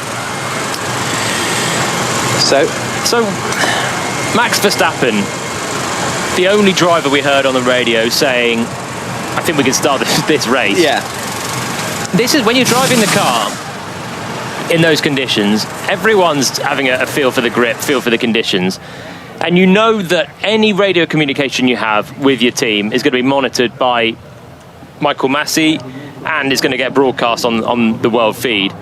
So Max Verstappen, the only driver we heard on the radio saying, I think we can start this race. Yeah. This is when you're driving the car in those conditions, everyone's having a feel for the grip, feel for the conditions. And you know that any radio communication you have with your team is going to be monitored by Michael Massey, and is going to get broadcast on the world feed.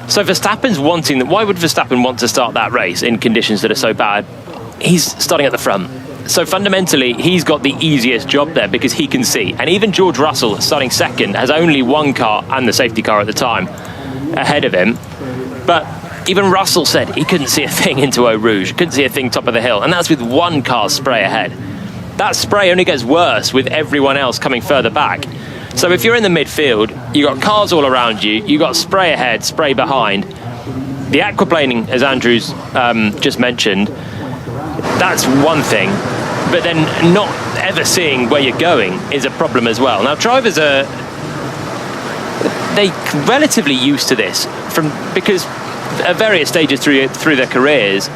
So Verstappen's wanting that. Why would Verstappen want to start that race in conditions that are so bad? He's starting at the front. So fundamentally, he's got the easiest job there because he can see. And even George Russell, starting second, has only one car and the safety car at the time ahead of him. But even Russell said he couldn't see a thing into Eau Rouge, couldn't see a thing top of the hill. And that's with one car spray ahead. That spray only gets worse with everyone else coming further back. So if you're in the midfield, you've got cars all around you, you've got spray ahead, spray behind. The aquaplaning, as Andrew's just mentioned, that's one thing. But then not ever seeing where you're going is a problem as well. Now, drivers they're relatively used to this because at various stages through their careers,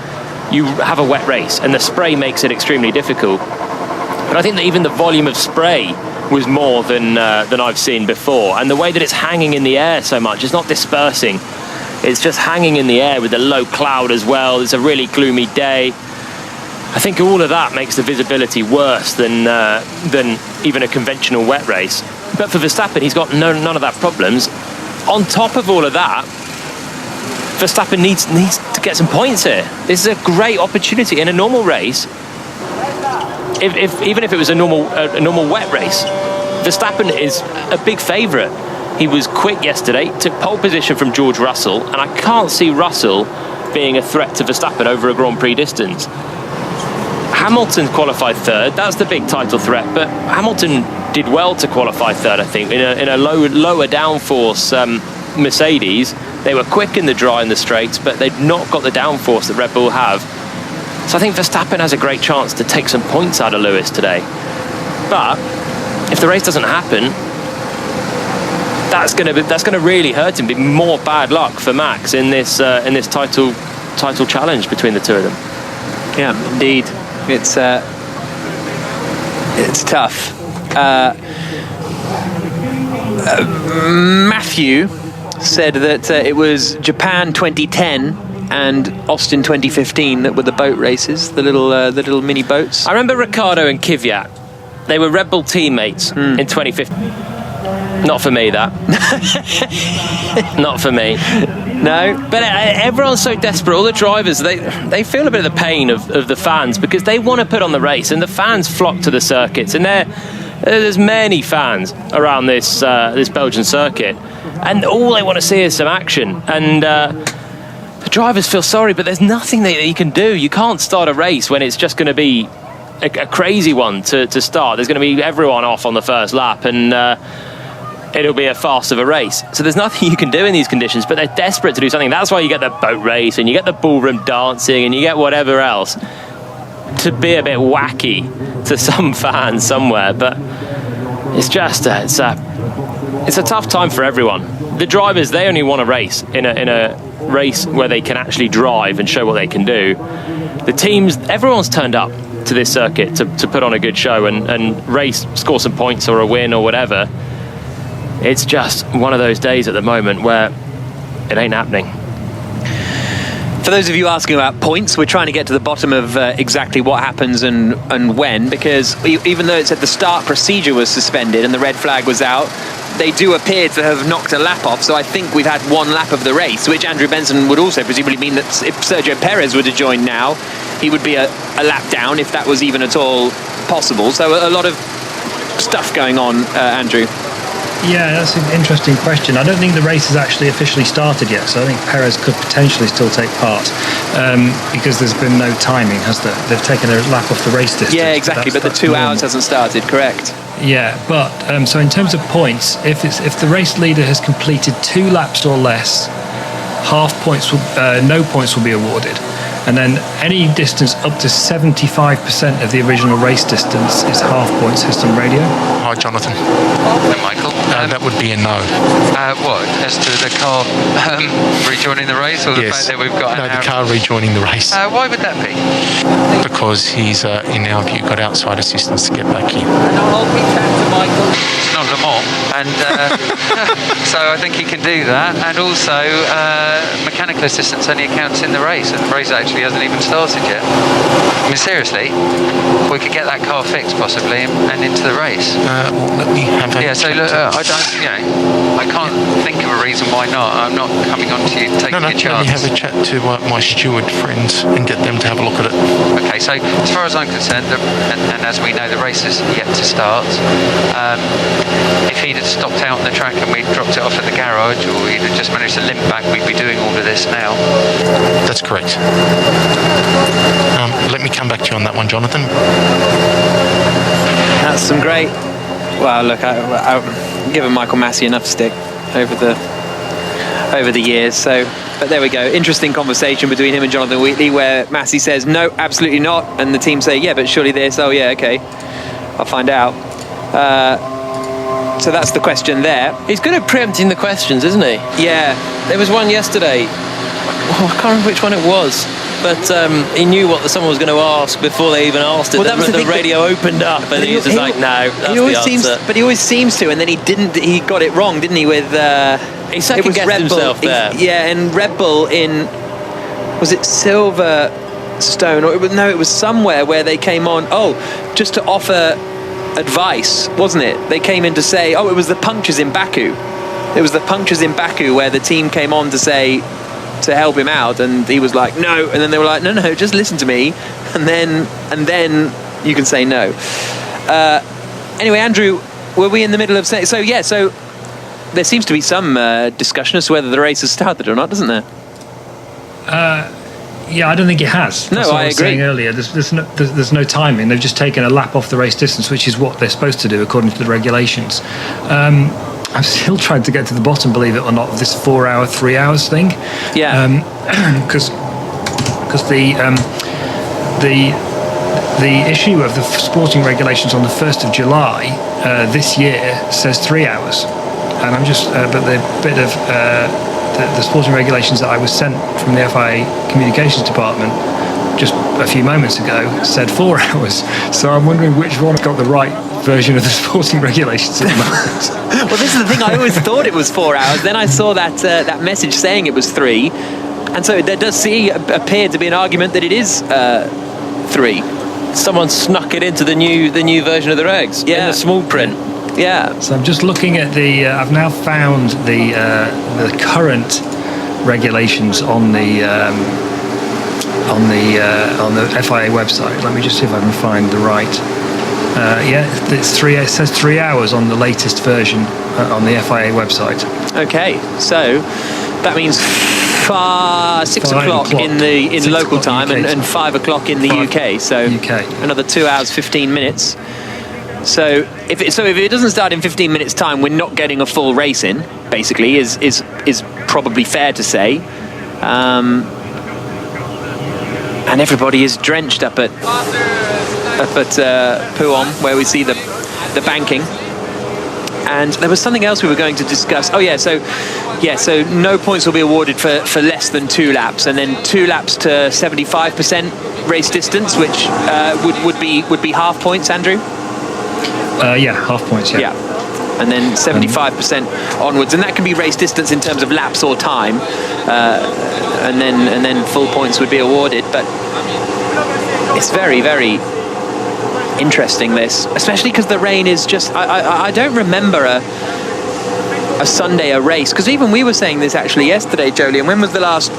you have a wet race and the spray makes it extremely difficult. But I think that even the volume of spray was more than I've seen before. And the way that it's hanging in the air so much, it's not dispersing. It's just hanging in the air with a low cloud as well. It's a really gloomy day. I think all of that makes the visibility worse than even a conventional wet race. But for Verstappen, he's got none of that problems. On top of all of that, Verstappen needs to get some points here. This is a great opportunity in a normal race. Even if it was a normal wet race, Verstappen is a big favourite. He was quick yesterday, took pole position from George Russell, and I can't see Russell being a threat to Verstappen over a Grand Prix distance. Hamilton qualified third, that's the big title threat, but Hamilton did well to qualify third, I think. In a lower downforce Mercedes, they were quick in the dry and the straights, but they'd not got the downforce that Red Bull have. So I think Verstappen has a great chance to take some points out of Lewis today. But if the race doesn't happen, that's going to really hurt him. Be more bad luck for Max in this title challenge between the two of them. Yeah, indeed. It's tough. Matthew said that it was Japan 2010 and Austin 2015 that were the boat races, the little mini boats. I remember Ricciardo and Kvyat. They were Red Bull teammates in 2015. Not for me, that. Not for me. No. But everyone's so desperate. All the drivers, they feel a bit of the pain of the fans because they want to put on the race, and the fans flock to the circuits. And there's many fans around this Belgian circuit, and all they want to see is some action. And the drivers feel sorry, but there's nothing that you can do. You can't start a race when it's just going to be a crazy one to start. There's going to be everyone off on the first lap, and it'll be a fast of a race. So there's nothing you can do in these conditions, but they're desperate to do something. That's why you get the boat race, and you get the ballroom dancing, and you get whatever else to be a bit wacky to some fans somewhere. But it's just it's a tough time for everyone. The drivers, they only want to race in a race where they can actually drive and show what they can do. The teams, everyone's turned up to this circuit to put on a good show and race, score some points or a win or whatever. It's just one of those days at the moment where it ain't happening. For those of you asking about points, we're trying to get to the bottom of exactly what happens and when, because even though it said the start procedure was suspended and the red flag was out, they do appear to have knocked a lap off. So I think we've had one lap of the race, which Andrew Benson would also presumably mean that if Sergio Perez were to join now, he would be a lap down, if that was even at all possible. So a lot of stuff going on, Andrew. Yeah, that's an interesting question. I don't think the race has actually officially started yet, so I think Perez could potentially still take part because there's been no timing, has there? They've taken a lap off the race distance. Yeah, exactly, but the 2 hours hasn't started, correct? Yeah, but so in terms of points, if the race leader has completed 2 laps or less, no points will be awarded. And then any distance up to 75% of the original race distance is half points. System radio. Hi, Jonathan. Hey, Michael. That would be a no. What? As to the car rejoining the race, or the fact that we've got the car rejoining the race. Why would that be? Because he's, in our view, got outside assistance to get back in. It's not Le Mans, and so I think he can do that. And also, mechanical assistance only accounts in the race, and the race actually hasn't even started yet. I mean, seriously, we could get that car fixed possibly and into the race. Let me have a so look, I can't think of a reason why not. I'm not coming on to you taking a chance. Let me have a chat to my steward friends and get them to have a look at it. Okay, so as far as I'm concerned, and as we know, the race is yet to start. If he'd have stopped out on the track and we'd dropped it off at the garage, or he'd have just managed to limp back, we'd be doing all of this now. That's correct. Let me come back to you on that one, Jonathan. That's some great. Well, look, I've given Michael Massey enough stick over the years. So, but there we go. Interesting conversation between him and Jonathan Wheatley, where Massey says no, absolutely not, and the team say yeah, but surely this. Oh yeah, okay, I'll find out. So that's the question there. He's good at preempting the questions, isn't he? Yeah. There was one yesterday. I can't remember which one it was. But he knew what someone was going to ask before they even asked it. Well, that was the radio opened up, and he was just like, "No, that's the answer." But he always seems to, and then he didn't. He got it wrong, didn't he? With he second-guessed himself there. Yeah, and Red Bull was it Silverstone or it was somewhere where they came on. Oh, just to offer advice, wasn't it? They came in to say, it was the punctures in Baku. It was the punctures in Baku where the team came on to say, to help him out, and he was like no, and then they were like no, just listen to me, and then you can say no. Anyway, Andrew, were we in the middle of saying so there seems to be some discussion as to whether the race has started or not, doesn't there? Yeah, I don't think it has. That's No, what I was agree. saying earlier. There's no timing. They've just taken a lap off the race distance, which is what they're supposed to do according to the regulations. I'm still trying to get to the bottom, believe it or not, of this 4 hour, 3 hours thing. Yeah. Because the issue of the sporting regulations on the 1st of July this year says 3 hours, and I'm just but the bit of the sporting regulations that I was sent from the FIA communications department just a few moments ago said 4 hours. So I'm wondering which one got the right version of the sporting regulations at the moment. Well, this is the thing. I always thought it was 4 hours. Then I saw that message saying it was 3, and so there does appear to be an argument that it is 3. Someone snuck it into the new version of the regs in the small print. Yeah. So I'm just looking at I've now found the current regulations on the FIA website. Let me just see if I can find the right. It says 3 hours on the latest version on the FIA website. Okay, so that means 6 o'clock in local time and 5 o'clock in the UK. So another 2 hours 15 minutes. So if it doesn't start in 15 minutes time, we're not getting a full race in. Basically, is probably fair to say. And everybody is drenched up at Pouhon, where we see the banking. And there was something else we were going to discuss. Oh yeah, so no points will be awarded for less than 2 laps, and then 2 laps to 75% race distance, which would be half points, Andrew. Half points. Yeah. And then 75% onwards, and that can be race distance in terms of laps or time, and then full points would be awarded. But it's very, very interesting, this, especially because the rain is just. I don't remember a Sunday a race, because even we were saying this actually yesterday, Jolyon. When was the last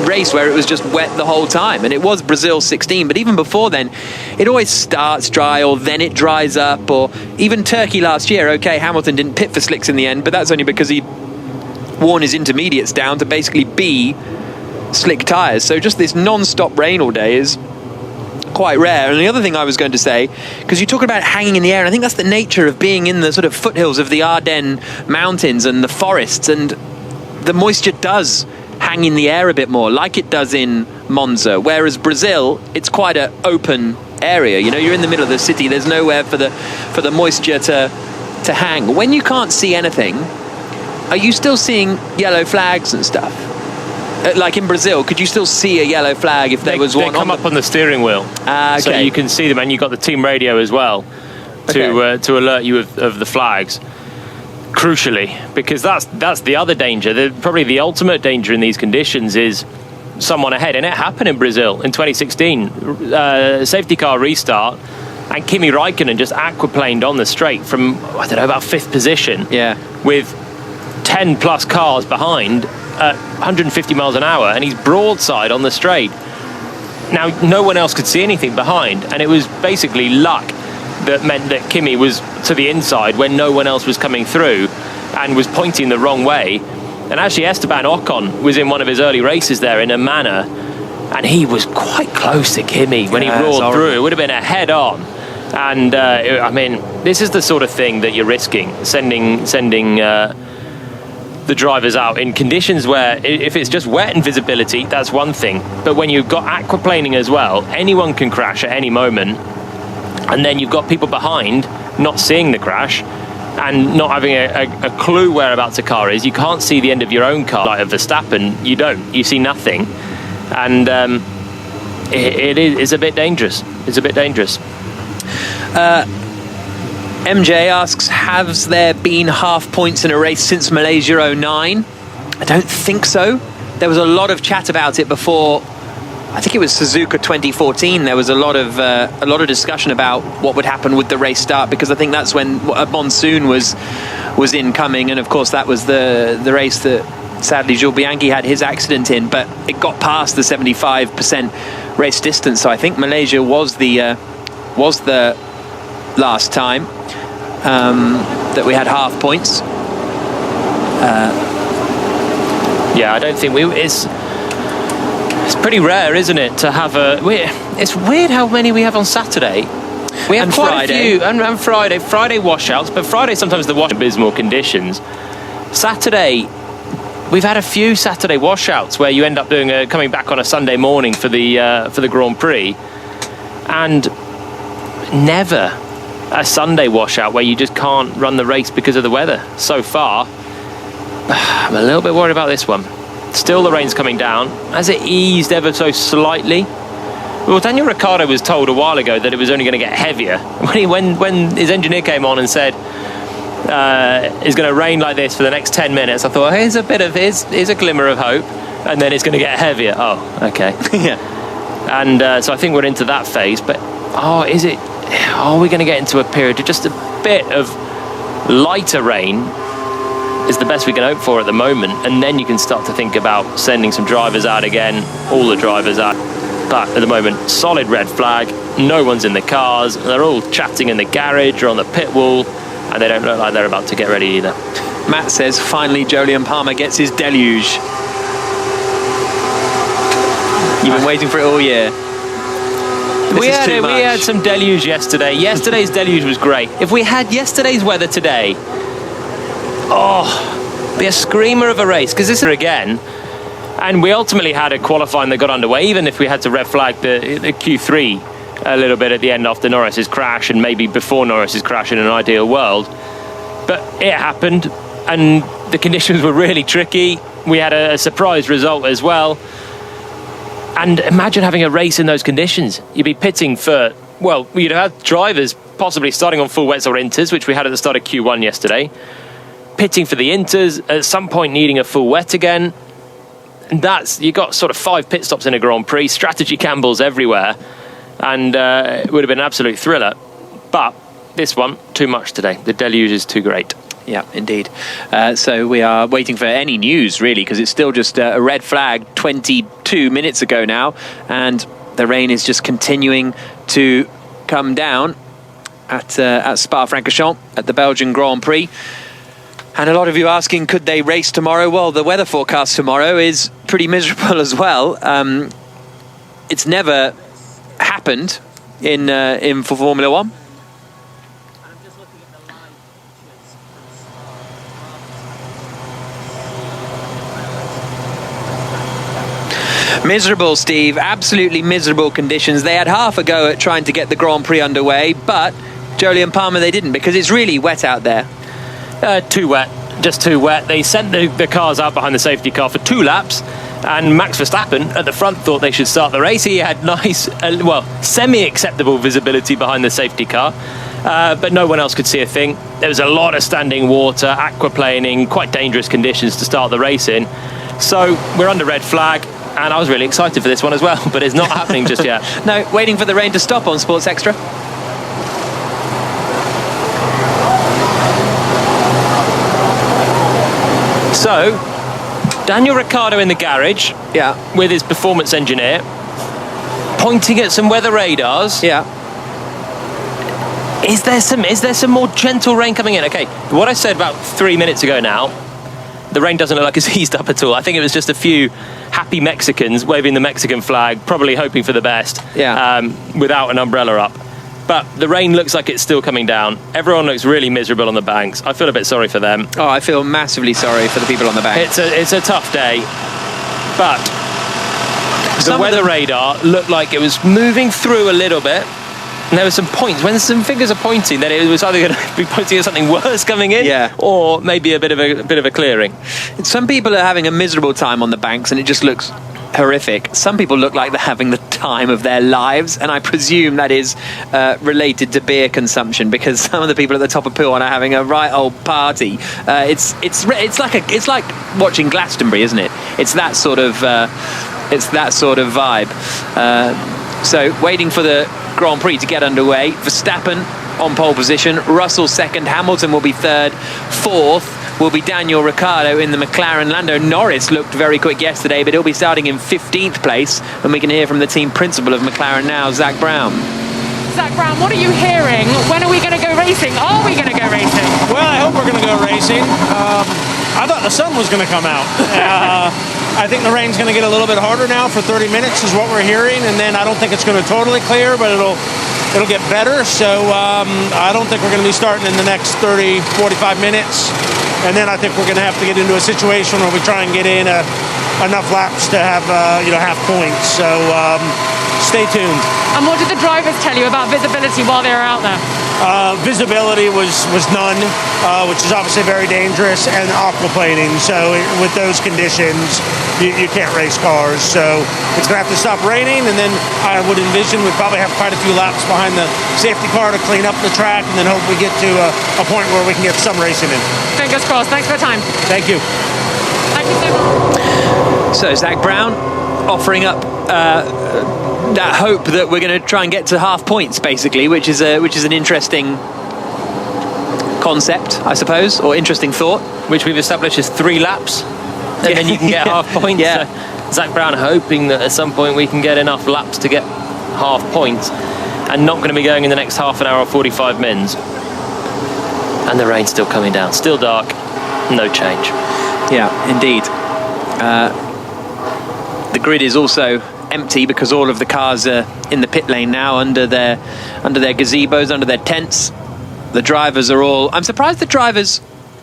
race where it was just wet the whole time? And it was Brazil 16, but even before then it always starts dry, or then it dries up. Or even Turkey last year, okay, Hamilton didn't pit for slicks in the end, but that's only because he'd worn his intermediates down to basically be slick tyres. So just this non-stop rain all day is quite rare. And the other thing I was going to say, because you talk about hanging in the air, and I think that's the nature of being in the sort of foothills of the Ardennes mountains and the forests, and the moisture does hang in the air a bit more, like it does in Monza. Whereas Brazil, it's quite an open area. You know, you're in the middle of the city. There's nowhere for the moisture to hang. When you can't see anything, are you still seeing yellow flags and stuff? Like in Brazil, could you still see a yellow flag if there was one? They come up on the steering wheel, so you can see them, and you've got the team radio as well to alert you of the flags. Crucially, because that's the other danger. Probably the ultimate danger in these conditions is someone ahead, and it happened in Brazil in 2016. Safety car restart, and Kimi Räikkönen just aquaplaned on the straight from about 5th position. Yeah, with 10 plus cars behind at 150 miles an hour, and he's broadside on the straight. Now, no one else could see anything behind, and it was basically luck that meant that Kimi was to the inside when no one else was coming through and was pointing the wrong way. And actually Esteban Ocon was in one of his early races there in a manor, and he was quite close to Kimi when he roared through. It would have been a head-on. And I mean, this is the sort of thing that you're risking, sending the drivers out in conditions where if it's just wet and visibility, that's one thing. But when you've got aquaplaning as well, anyone can crash at any moment. And then you've got people behind not seeing the crash and not having a clue whereabouts a car is. You can't see the end of your own car. Like of Verstappen, you don't. You see nothing. And it's a bit dangerous. It's a bit dangerous. MJ asks, has there been half points in a race since Malaysia 09? I don't think so. There was a lot of chat about it before. I think it was Suzuka 2014. There was a lot of discussion about what would happen with the race start, because I think that's when a monsoon was incoming, and of course that was the race that sadly Jules Bianchi had his accident in. But it got past the 75% race distance, so I think Malaysia was the last time that we had half points. Yeah, I don't think it's Pretty rare, isn't it, to have a... It's weird how many we have on Saturday. We have quite a few, and Friday washouts, but Friday sometimes the abysmal conditions. Saturday, we've had a few Saturday washouts where you end up coming back on a Sunday morning for the Grand Prix, and never a Sunday washout where you just can't run the race because of the weather. So far, I'm a little bit worried about this one. Still the rain's coming down. Has it eased ever so slightly? Well, Daniel Ricciardo was told a while ago that it was only going to get heavier. When his engineer came on and said it's going to rain like this for the next 10 minutes, I thought, here's a glimmer of hope, and then it's going to get heavier. Oh, okay. Yeah. And so I think we're into that phase. But are we going to get into a period of just a bit of lighter rain? Is the best we can hope for at the moment, and then you can start to think about sending some drivers out again, all the drivers out. But at the moment, solid red flag, no one's in the cars, they're all chatting in the garage or on the pit wall, and they don't look like they're about to get ready either. Matt says finally Jolyon Palmer gets his deluge. You've been waiting for it all year. We had some deluge yesterday. Yesterday's deluge was great. If we had yesterday's weather today, be a screamer of a race, because this is again. And we ultimately had a qualifying that got underway, even if we had to red flag the Q3 a little bit at the end after Norris's crash, and maybe before Norris's crash in an ideal world. But it happened, and the conditions were really tricky. We had a surprise result as well. And imagine having a race in those conditions. You'd be pitting for, well, you'd have drivers possibly starting on full wets or inters, which we had at the start of Q1 yesterday, pitting for the inters, at some point needing a full wet again. And you got sort of 5 pit stops in a Grand Prix, strategy gambles everywhere, and it would have been an absolute thriller. But this one, too much today. The deluge is too great. Yeah, indeed. So we are waiting for any news, really, because it's still just a red flag 22 minutes ago now, and the rain is just continuing to come down at Spa-Francorchamps at the Belgian Grand Prix. And a lot of you asking, could they race tomorrow? Well, the weather forecast tomorrow is pretty miserable as well. It's never happened for Formula One. Miserable, Steve. Absolutely miserable conditions. They had half a go at trying to get the Grand Prix underway, but Jolyon Palmer, they didn't, because it's really wet out there. Too wet, just too wet. They sent the cars out behind the safety car for 2 laps, and Max Verstappen at the front thought they should start the race. He had nice, semi-acceptable visibility behind the safety car, but no one else could see a thing. There was a lot of standing water, aquaplaning, quite dangerous conditions to start the race in. So we're under red flag, and I was really excited for this one as well, but it's not happening just yet. No, waiting for the rain to stop on Sports Extra. So, Daniel Ricciardo in the garage, with his performance engineer, pointing at some weather radars. Yeah. Is there some more gentle rain coming in? Okay, what I said about 3 minutes ago now, the rain doesn't look like it's eased up at all. I think it was just a few happy Mexicans waving the Mexican flag, probably hoping for the best, without an umbrella up. But the rain looks like it's still coming down. Everyone looks really miserable on the banks. I feel a bit sorry for them. Oh, I feel massively sorry for the people on the banks. It's a tough day, but the weather radar looked like it was moving through a little bit. And there were some points. When some fingers are pointing, then it was either going to be pointing at something worse coming in, or maybe a bit of a clearing. Some people are having a miserable time on the banks, and it just looks horrific. Some people look like they're having the time of their lives, and I presume that is related to beer consumption, because some of the people at the top of Pillon are having a right old party. It's like watching Glastonbury, isn't it? It's that sort of vibe. So waiting for the Grand Prix to get underway. Verstappen on pole position, Russell second, Hamilton will be third, fourth will be Daniel Ricciardo in the McLaren. Lando Norris looked very quick yesterday, but he'll be starting in 15th place, and we can hear from the team principal of McLaren now, Zach Brown. Zach Brown, what are you hearing? When are we going to go racing? Are we going to go racing? Well, I hope we're going to go racing. I thought the sun was going to come out. I think the rain's going to get a little bit harder now for 30 minutes is what we're hearing, and then I don't think it's going to totally clear, but it'll get better. So I don't think we're going to be starting in the next 30, 45 minutes, and then I think we're going to have to get into a situation where we try and get in enough laps to have half points. So stay tuned. And what did the drivers tell you about visibility while they were out there? Visibility was none, which is obviously very dangerous, and aquaplaning. So with those conditions, you can't race cars. So it's going to have to stop raining, and then I would envision we'd probably have quite a few laps behind the safety car to clean up the track, and then hope we get to a point where we can get some racing in. Fingers crossed. Thanks for your time. Thank you. Thank you so much. So Zach Brown offering up that hope that we're going to try and get to half points, basically, which is an interesting concept, I suppose, or interesting thought. Which we've established is 3 laps, and then you can get half points. Yeah. So Zach Brown hoping that at some point we can get enough laps to get half points, and not going to be going in the next half an hour or 45 minutes. And the rain's still coming down, still dark, no change. Yeah, indeed. The grid is also empty because all of the cars are in the pit lane now under their gazebos, under their tents. The drivers are all... I'm surprised the drivers...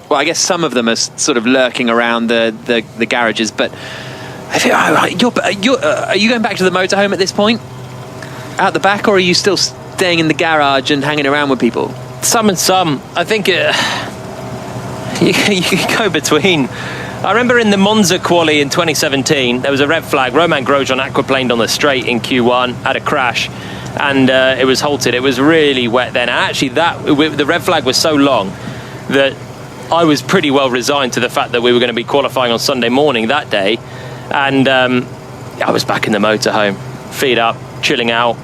Well, I guess some of them are sort of lurking around the garages, but... Are you going back to the motorhome at this point? Out the back, or are you still staying in the garage and hanging around with people? Some and some. I think you can go between... I remember in the Monza quali in 2017, there was a red flag. Romain Grosjean aquaplaned on the straight in Q1, had a crash, and it was halted. It was really wet then. And actually, the red flag was so long that I was pretty well resigned to the fact that we were going to be qualifying on Sunday morning that day. And I was back in the motorhome, feet up, chilling out.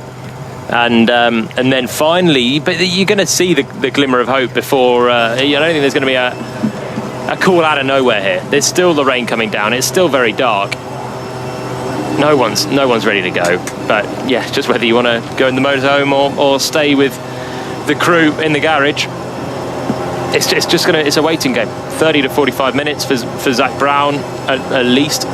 And then finally, but you're going to see the glimmer of hope before, I don't think there's going to be a call out of nowhere here. There's still the rain coming down. It's still very dark. No one's ready to go. But yeah, just whether you want to go in the motorhome or stay with the crew in the garage. It's a waiting game. 30 to 45 minutes for Zach Brown at least.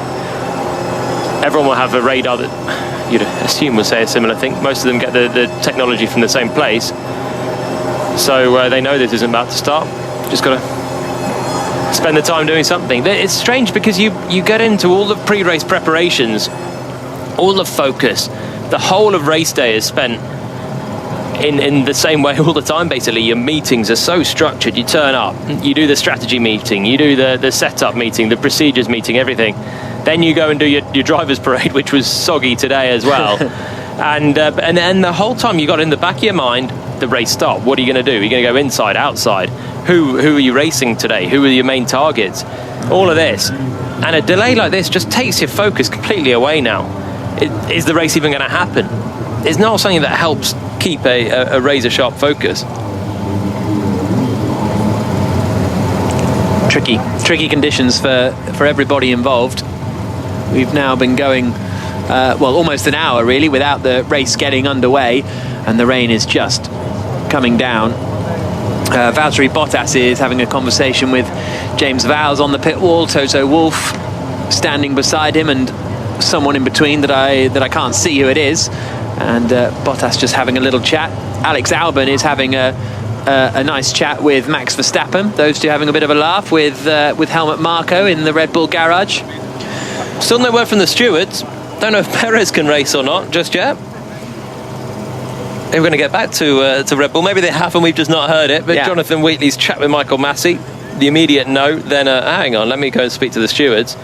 Everyone will have a radar that you'd assume will say a similar thing. Most of them get the technology from the same place. So they know this isn't about to start. Just got to spend the time doing something. It's strange because you get into all the pre-race preparations, all the focus, the whole of race day is spent in the same way all the time, basically. Your meetings are so structured. You turn up, you do the strategy meeting, you do the setup meeting, the procedures meeting, everything. Then you go and do your driver's parade, which was soggy today as well. and the whole time you got in the back of your mind the race start. What are you going to do? Are you going to go inside, outside? Who are you racing today? Who are your main targets? All of this. And a delay like this just takes your focus completely away now. Is the race even going to happen? It's not something that helps keep a razor-sharp focus. Tricky conditions for everybody involved. We've now been going, almost an hour, really, without the race getting underway, and the rain is just coming down. Valtteri Bottas is having a conversation with James Vowles on the pit wall. Toto Wolff standing beside him, and someone in between that I can't see who it is. And Bottas just having a little chat. Alex Albon is having a nice chat with Max Verstappen. Those two having a bit of a laugh with Helmut Marko in the Red Bull garage. Still no word from the stewards. Don't know if Perez can race or not just yet. They were going to get back to Red Bull. Maybe they have and we've just not heard it. But yeah. Jonathan Wheatley's chat with Michael Massey, the immediate no. Then hang on, let me go and speak to the stewards.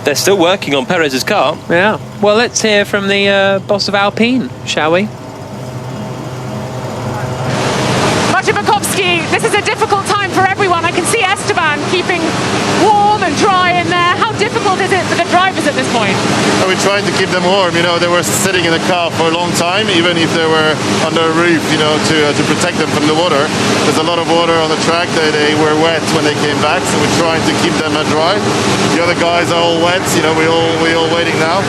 They're still working on Perez's car. Yeah. Well, let's hear from the boss of Alpine, shall we? Martin Bukowski, this is a difficult time for everyone. I can see Esteban keeping warm and dry in there. How difficult is it for the drivers at this point? We're trying to keep them warm. You know, they were sitting in the car for a long time, even if they were under a roof, you know, to protect them from the water. There's a lot of water on the track. They were wet when they came back, so we're trying to keep them dry. The other guys are all wet. You know, we're all waiting now.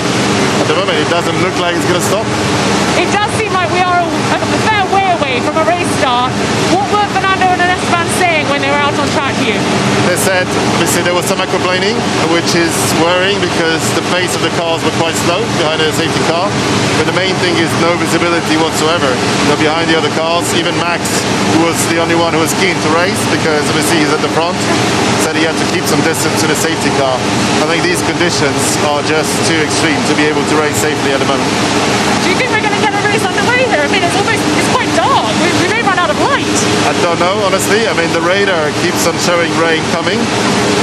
At the moment, it doesn't look like it's going to stop. It does seem like we are a fair way away from a race start. What were Fernando and Esteban saying when they were out on track for you? They said, obviously there was some aquaplaning, which is worrying because the pace of the cars were quite slow behind the safety car. But the main thing is no visibility whatsoever. Behind the other cars, even Max, who was the only one who was keen to race because obviously he's at the front, said he had to keep some distance to the safety car. I think these conditions are just too extreme to be able to race safely at the moment. Do you think we're going to get a race underway here? I mean, it's quite dark. We may run out of light. I don't know, honestly. I mean, the radar keeps on showing rain coming.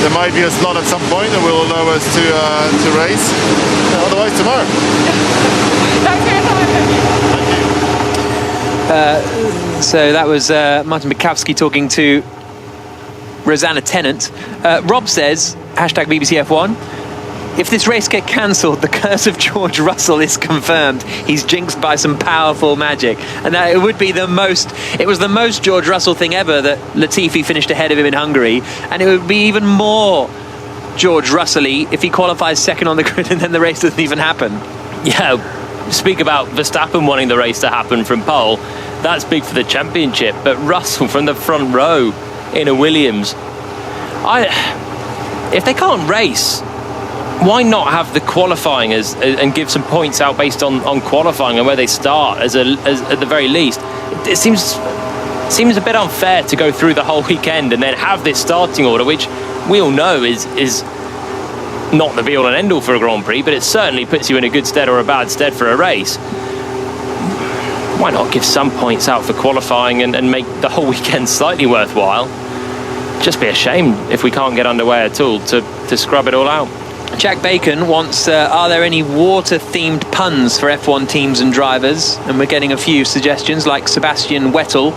There might be a slot at some point that will allow us to race. Otherwise, tomorrow. Thanks for your time. So that was Martin Bukowski talking to Rosanna Tennant. Rob says, hashtag BBC F1, if this race gets cancelled, the curse of George Russell is confirmed. He's jinxed by some powerful magic. And that it was the most George Russell thing ever that Latifi finished ahead of him in Hungary. And it would be even more George Russell-y if he qualifies second on the grid and then the race doesn't even happen. Yeah, speak about Verstappen wanting the race to happen from pole. That's big for the championship. But Russell from the front row in a Williams. If they can't race, why not have the qualifying and give some points out based on qualifying and where they start as at the very least? It seems a bit unfair to go through the whole weekend and then have this starting order, which we all know is not the be-all and end-all for a Grand Prix, but it certainly puts you in a good stead or a bad stead for a race. Why not give some points out for qualifying and make the whole weekend slightly worthwhile? Just be a shame if we can't get underway at all to scrub it all out. Jack Bacon wants, are there any water-themed puns for F1 teams and drivers? And we're getting a few suggestions, like Sebastian Vettel,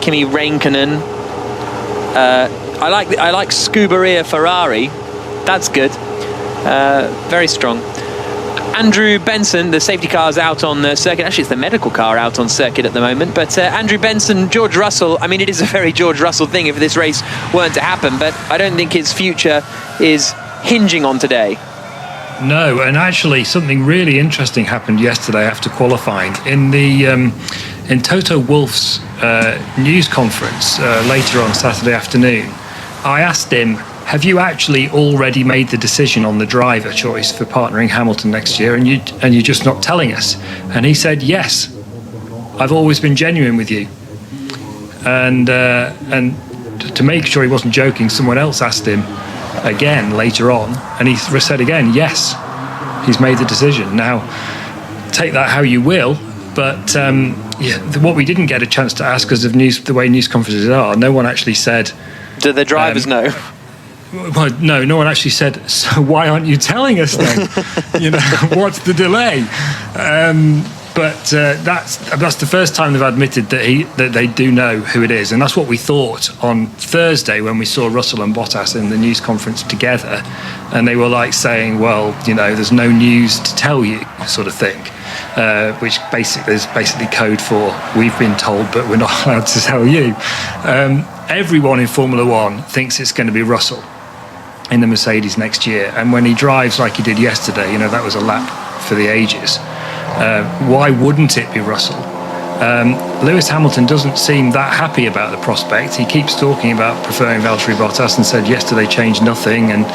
Kimi Räikkönen. I like Scuderia Ferrari. That's good. Very strong. Andrew Benson, the safety car's out on the circuit. Actually, it's the medical car out on circuit at the moment. But Andrew Benson, George Russell, I mean, it is a very George Russell thing if this race weren't to happen. But I don't think his future is hinging on today. No, and actually something really interesting happened yesterday after qualifying. In the in Toto Wolff's news conference later on Saturday afternoon, I asked him, have you actually already made the decision on the driver choice for partnering Hamilton next year, and you're just not telling us? And he said, yes, I've always been genuine with you. And to make sure he wasn't joking, someone else asked him again later on, and he said again, yes, he's made the decision. Now, take that how you will, but what we didn't get a chance to ask because of the way news conferences are, no one actually said, do the drivers know? Well, no one actually said, so why aren't you telling us then? What's the delay? But that's the first time they've admitted that they do know who it is, and that's what we thought on Thursday when we saw Russell and Bottas in the news conference together, and they were like saying, well, there's no news to tell you, sort of thing, which is basically code for we've been told but we're not allowed to tell you. Everyone in Formula One thinks it's going to be Russell in the Mercedes next year, and when he drives like he did yesterday, that was a lap for the ages. Why wouldn't it be Russell? Lewis Hamilton doesn't seem that happy about the prospect. He keeps talking about preferring Valtteri Bottas and said yesterday changed nothing, and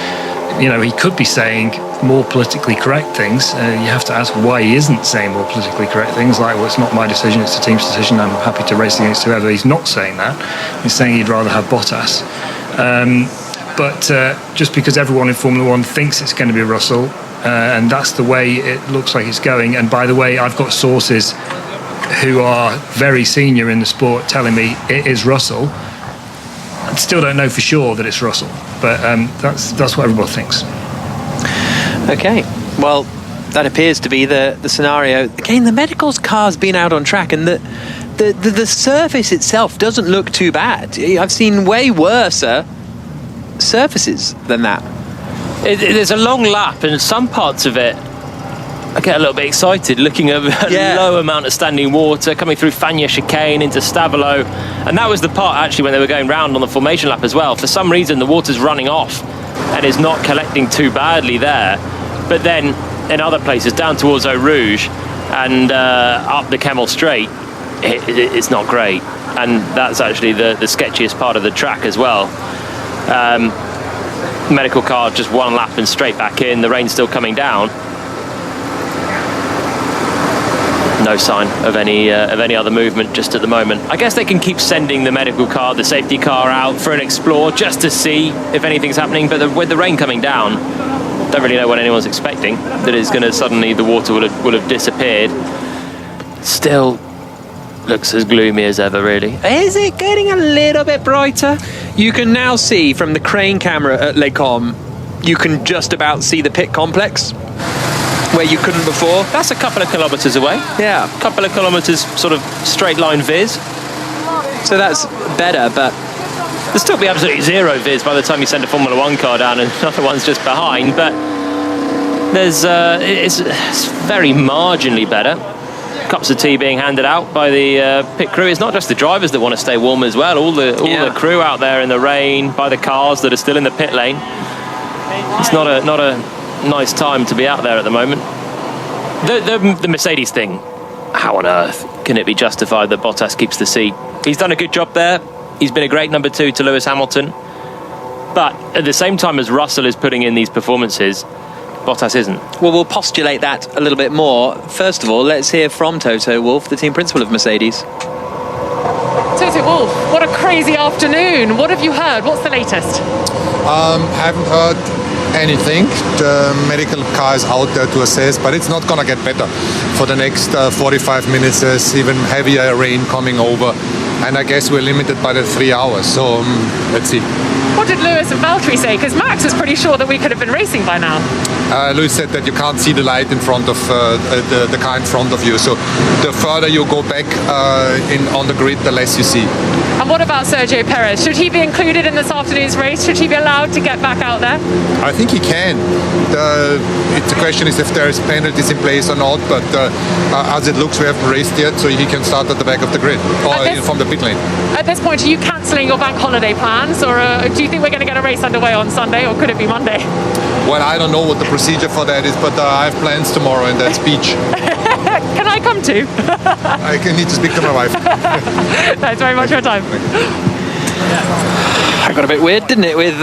he could be saying more politically correct things. You have to ask why he isn't saying more politically correct things, like, well, it's not my decision, it's the team's decision, I'm happy to race against whoever. He's not saying that. He's saying he'd rather have Bottas. But just because everyone in Formula One thinks it's going to be Russell, and that's the way it looks like it's going. And by the way, I've got sources who are very senior in the sport telling me it is Russell. I still don't know for sure that it's Russell, but that's what everyone thinks. Okay, well, that appears to be the scenario. Again, the medicals car's been out on track, and the surface itself doesn't look too bad. I've seen way worse surfaces than that. There's a long lap, and some parts of it I get a little bit excited looking at a low amount of standing water coming through Fagna chicane into Stavolo, and that was the part actually when they were going round on the formation lap as well. For some reason the water's running off and is not collecting too badly there, but then in other places down towards Eau Rouge and up the Kemmel Straight, it's not great. and that's actually the sketchiest part of the track as well. Medical car just one lap and straight back in. The rain's still coming down. No sign of any other movement just at the moment. I guess they can keep sending the medical car, the safety car out for an explore just to see if anything's happening. But with the rain coming down, don't really know what anyone's expecting. That it's going to suddenly the water will have disappeared. Still looks as gloomy as ever, really. Is it getting a little bit brighter? You can now see from the crane camera at Les Combes, you can just about see the pit complex where you couldn't before. That's a couple of kilometres away. Yeah. A couple of kilometres sort of straight line viz. So that's better, but there'll still be absolutely zero viz by the time you send a Formula 1 car down and another one's just behind, but there's it's very marginally better. Cups of tea being handed out by the pit crew. It's not just the drivers that want to stay warm as well. All the crew out there in the rain, by the cars that are still in the pit lane. It's not a nice time to be out there at the moment. The Mercedes thing, how on earth can it be justified that Bottas keeps the seat? He's done a good job there. He's been a great number 2 to Lewis Hamilton. But at the same time as Russell is putting in these performances, Bottas isn't. Well, we'll postulate that a little bit more. First of all, let's hear from Toto Wolff, the team principal of Mercedes. Toto Wolff, what a crazy afternoon. What have you heard? What's the latest? Haven't heard anything. The medical car is out there to assess, but it's not going to get better. For the next 45 minutes, there's even heavier rain coming over, and I guess we're limited by the 3 hours, so let's see. What did Lewis and Valtteri say? Because Max was pretty sure that we could have been racing by now. Lewis said that you can't see the light in front of the car in front of you, so the further you go back on the grid, the less you see. And what about Sergio Perez? Should he be included in this afternoon's race? Should he be allowed to get back out there? I think he can. The question is if there is penalties in place or not, but as it looks, we haven't raced yet, so he can start at the back of the grid or from the pit lane. At this point, are you cancelling your bank holiday plans, or do you think we're going to get a race underway on Sunday, or could it be Monday? Well, I don't know what the procedure for that is, but I have plans tomorrow in that speech. Can I come too? I need to speak to my wife. Thanks very much for your time. I got a bit weird, didn't it, with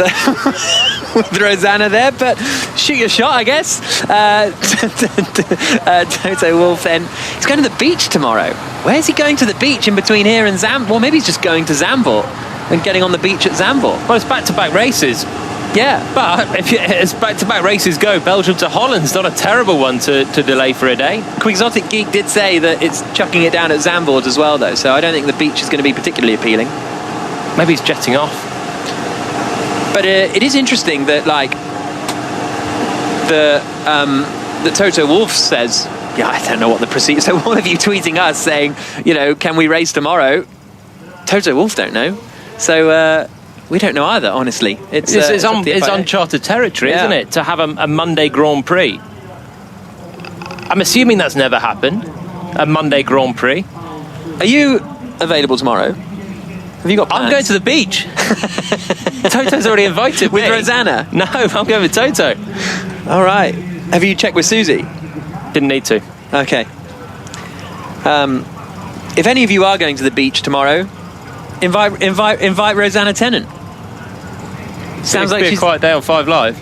Rosanna there, but shoot your shot, I guess. Toto Wolff then, he's going to the beach tomorrow. Where's he going to the beach in between here and Zandvoort? Well, maybe he's just going to Zandvoort and getting on the beach at Zandvoort. Well, it's back-to-back races. Yeah. But as back-to-back races go, Belgium to Holland's not a terrible one to delay for a day. Quixotic Geek did say that it's chucking it down at Zandvoort as well, though, so I don't think the beach is going to be particularly appealing. Maybe he's jetting off. But it is interesting that, like, the Toto Wolff says, yeah, I don't know what the procedure. So one of you tweeting us saying, you know, can we race tomorrow? Toto Wolff don't know. So we don't know either, honestly. It's uncharted territory, isn't it, to have a Monday Grand Prix? I'm assuming that's never happened, a Monday Grand Prix. Are you available tomorrow? Have you got plans? I'm going to the beach. Toto's already invited me. With Rosanna? No, I'm going with Toto. All right. Have you checked with Susie? Didn't need to. Okay. If any of you are going to the beach tomorrow, invite Rosanna Tennant. Sounds like she's a quiet day on 5 Live.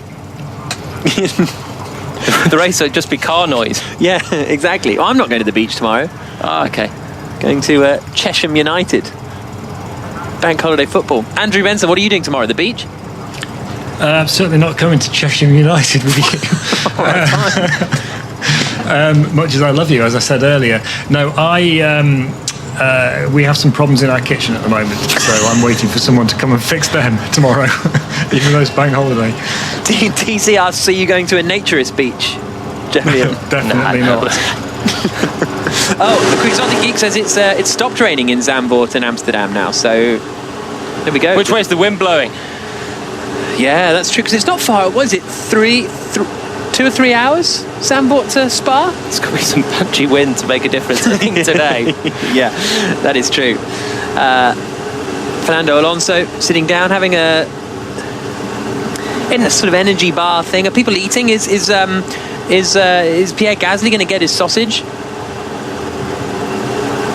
The race would just be car noise. Yeah, exactly. Well, I'm not going to the beach tomorrow. Oh, okay. Going to Chesham United. Bank holiday football. Andrew Benson, what are you doing tomorrow? The beach? I'm certainly not coming to Chesham United with you. Much as I love you, as I said earlier. No, we have some problems in our kitchen at the moment, so I'm waiting for someone to come and fix them tomorrow, even though it's bank holiday. TC asks, are you going to a naturist beach? Definitely not. Oh, the Quixotic Geek says it's stopped raining in Zandvoort and Amsterdam now, so there we go. Which way is the wind blowing? Yeah, that's true, because it's not far. What is it, 2 or 3 hours, Zandvoort to Spa? It's going to be some punchy wind to make a difference, I think, today. Yeah, that is true. Fernando Alonso sitting down, having in a sort of energy bar thing. Are people eating? Is Pierre Gasly going to get his sausage?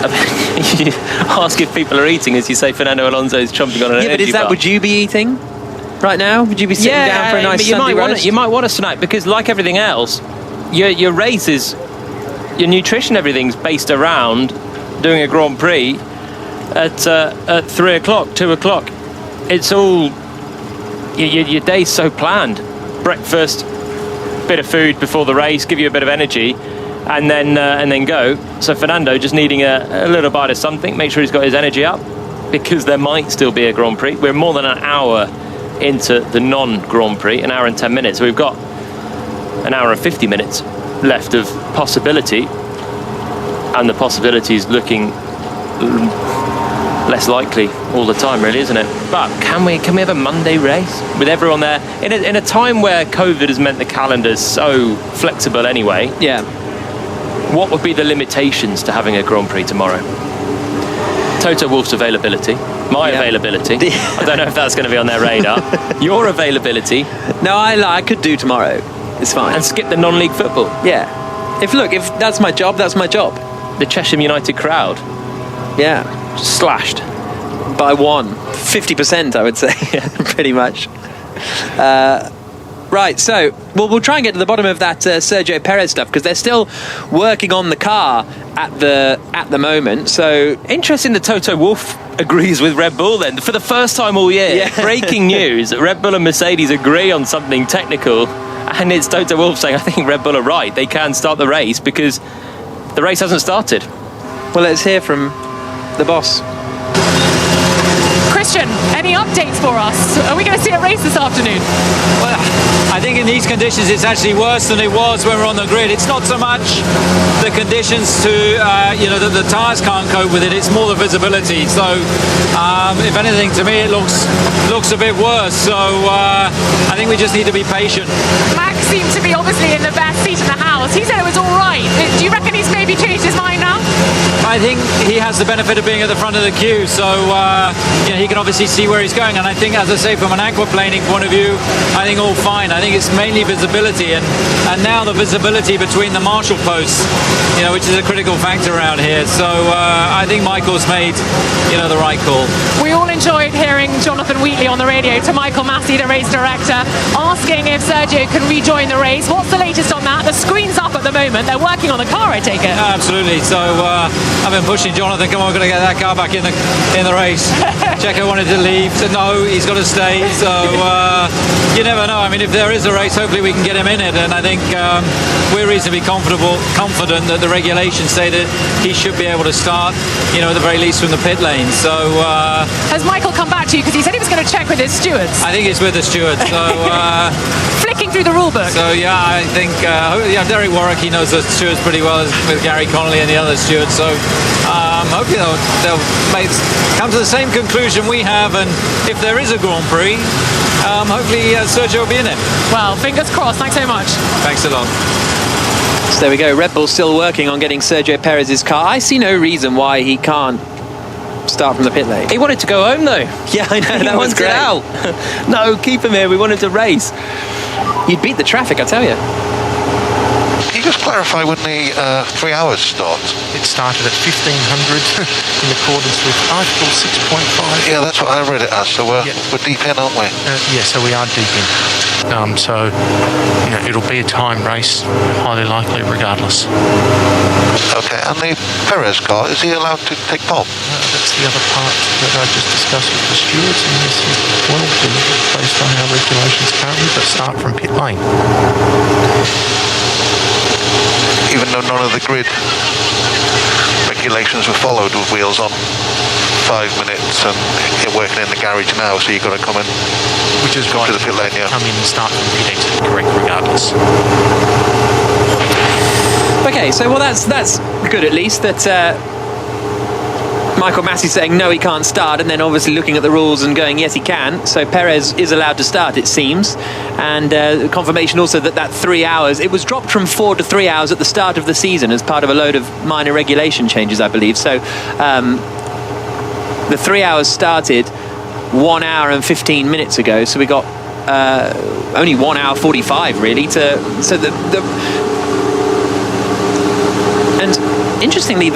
You ask if people are eating, as you say, Fernando Alonso's chomping on an energy bar. Would you be eating right now? Would you be sitting down for a nice Sunday roast? You might want a snack, because like everything else, your race is, your nutrition, everything's based around doing a Grand Prix at 3 o'clock, 2 o'clock. It's all, your day's so planned. Breakfast, bit of food before the race, give you a bit of energy, and then go. So Fernando just needing a little bite of something, make sure he's got his energy up, because there might still be a Grand Prix. We're more than an hour into the non-Grand Prix, an hour and 10 minutes. So we've got an hour and 50 minutes left of possibility, and the possibility is looking less likely all the time, really, isn't it? But can we have a Monday race with everyone there in a time where COVID has meant the calendar's so flexible anyway? Yeah. What would be the limitations to having a Grand Prix tomorrow? Toto Wolff's availability, my availability. I don't know if that's going to be on their radar. Your availability. No, I could do tomorrow. It's fine. And skip the non-league football. Yeah. If that's my job, that's my job. The Chesham United crowd. Yeah. Slashed. By 50%, I would say. Pretty much. Right, so we'll try and get to the bottom of that Sergio Perez stuff, because they're still working on the car at the moment. So interesting that Toto Wolff agrees with Red Bull then for the first time all year. Yeah. Breaking news: Red Bull and Mercedes agree on something technical, and it's Toto Wolff saying, "I think Red Bull are right. They can start the race because the race hasn't started." Well, let's hear from the boss. Christian, any updates for us? Are we going to see a race this afternoon? Well, I think in these conditions it's actually worse than it was when we're on the grid. It's not so much the conditions to, that the tyres can't cope with it. It's more the visibility. So, if anything, to me it looks a bit worse. So, I think we just need to be patient. Max seemed to be obviously in the best seat in the house. He said it was all right. Do you reckon he's maybe changed his mind now? I think he has the benefit of being at the front of the queue, so he can obviously see where he's going. And I think, as I say, from an aquaplaning point of view, I think all fine. I think it's mainly visibility, and now the visibility between the marshal posts, which is a critical factor around here. So I think Michael's made, the right call. We all enjoyed hearing Jonathan Wheatley on the radio to Michael Massey, the race director, asking if Sergio can rejoin the race. What's the latest on that? The screen's up at the moment. They're working on the car, I take it. Absolutely. So I've been pushing Jonathan. Come on, we're going to get that car back in the race. Checo wanted to leave. Said no, he's got to stay. So you never know. I mean, if there is a race, hopefully we can get him in it. And I think we're reasonably confident that the regulations say that he should be able to start, at the very least from the pit lane. So has Michael come back to you? Because he said he was going to check with his stewards. I think it's with the stewards. So flicking through the rule book. So I think Derek Warwick, he knows the stewards pretty well, with Gary Connolly and the other stewards. So hopefully they'll come to the same conclusion we have, and if there is a Grand Prix, hopefully Sergio will be in it. Well, fingers crossed. Thanks so much. Thanks a lot. So there we go. Red Bull still working on getting Sergio Perez's car. I see no reason why he can't start from the pit lane. He wanted to go home though. Yeah, I know. That was great. Out. No, keep him here. We wanted to race. You'd beat the traffic, I tell you. Can you just clarify when the 3 hours starts? It started at 1500 in accordance with Article 6.5. Yeah, that's what I read it as. So we're deep in, aren't we? Yeah, so we are deep in. So it'll be a time race, highly likely, regardless. Okay, and the Perez car, is he allowed to take pole? That's the other part that I just discussed with the stewards, and yes, he will do, based on our regulations currently, but start from pit lane. Even though none of the grid regulations were followed with wheels on 5 minutes and you're working in the garage now, so you've got to come in. Which is right, to the pit lane, yeah. Come in and start from pit exit, correct, regardless. Okay, so that's good at least that Michael Massey saying no, he can't start, and then obviously looking at the rules and going yes, he can. So Perez is allowed to start, it seems, and confirmation also that 3 hours, it was dropped from 4 to 3 hours at the start of the season as part of a load of minor regulation changes, I believe. So the 3 hours started 1 hour and 15 minutes ago, so we got only 1 hour 45 really and interestingly,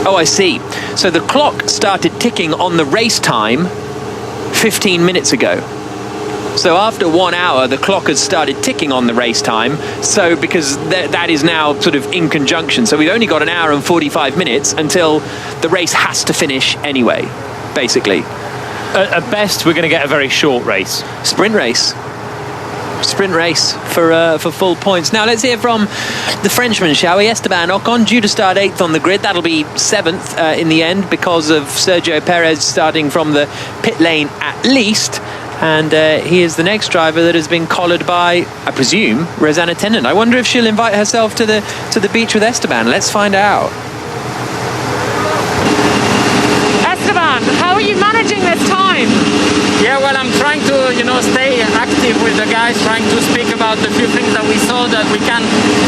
Oh, I see. So the clock started ticking on the race time 15 minutes ago. So after 1 hour, the clock has started ticking on the race time. So because that is now sort of in conjunction. So we've only got 1 hour and 45 minutes until the race has to finish anyway, basically. At best, we're going to get a very short race. Sprint race for full points. Now let's hear from the Frenchman, shall we? Esteban Ocon, due to start 8th on the grid. That'll be 7th in the end because of Sergio Perez starting from the pit lane at least. And he is the next driver that has been collared by, I presume, Rosanna Tennant. I wonder if she'll invite herself to the beach with Esteban. Let's find out. Esteban, how are you managing this time? Yeah, well, I'm trying to, stay active with the guys, trying to speak about the few things that we saw that we can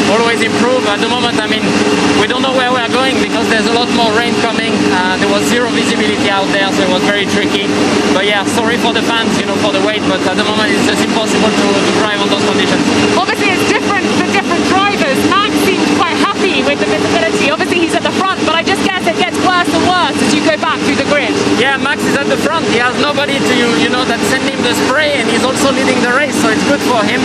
always improve. At the moment, we don't know where we're going because there's a lot more rain coming. There was zero visibility out there, so it was very tricky. But yeah, sorry for the fans, for the wait, but at the moment it's just impossible to drive on those conditions. Obviously, it's different for different drivers. Max seems quite happy with the visibility. Obviously, he's at the front, but I just guess it gets worse and worse as you go back through the grid. Yeah, Max is at the front. He has nobody to, that send him the spray, and he's also leading the race, so it's good for him.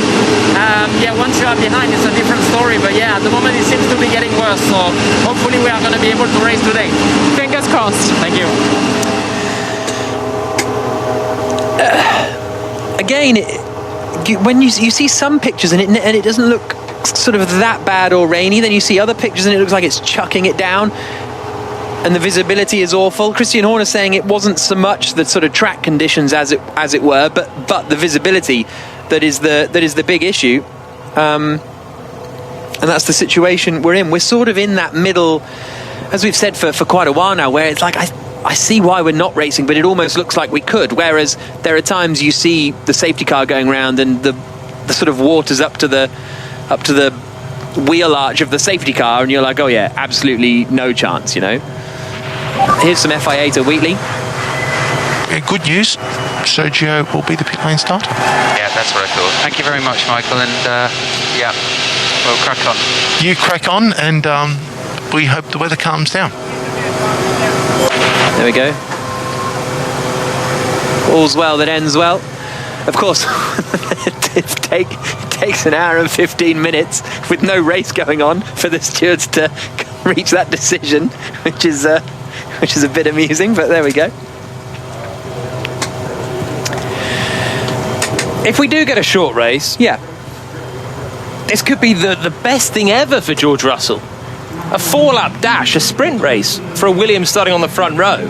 Yeah, once you are behind, it's a different story. But yeah, at the moment it seems to be getting worse. So hopefully we are going to be able to race today. Fingers crossed. Thank you. Again, when you see some pictures and it doesn't look sort of that bad or rainy, then you see other pictures and it looks like it's chucking it down. And the visibility is awful. Christian Horner saying it wasn't so much the sort of track conditions as it were, but the visibility that is the big issue. And that's the situation we're in. We're sort of in that middle, as we've said for quite a while now, where it's like I see why we're not racing, but it almost looks like we could. Whereas there are times you see the safety car going around and the sort of water's up to the wheel arch of the safety car, and you're like, oh yeah, absolutely no chance, Here's some FIA to Wheatley. Good news. Sergio will be the pit lane starter. Yeah, that's what I thought. Thank you very much, Michael. And yeah, we'll crack on. You crack on, and we hope the weather calms down. There we go. All's well that ends well. Of course, it takes 1 hour and 15 minutes with no race going on for the stewards to reach that decision, which is a bit amusing, but there we go. If we do get a short race, yeah, this could be the best thing ever for George Russell. A 4-lap dash, a sprint race for a Williams starting on the front row.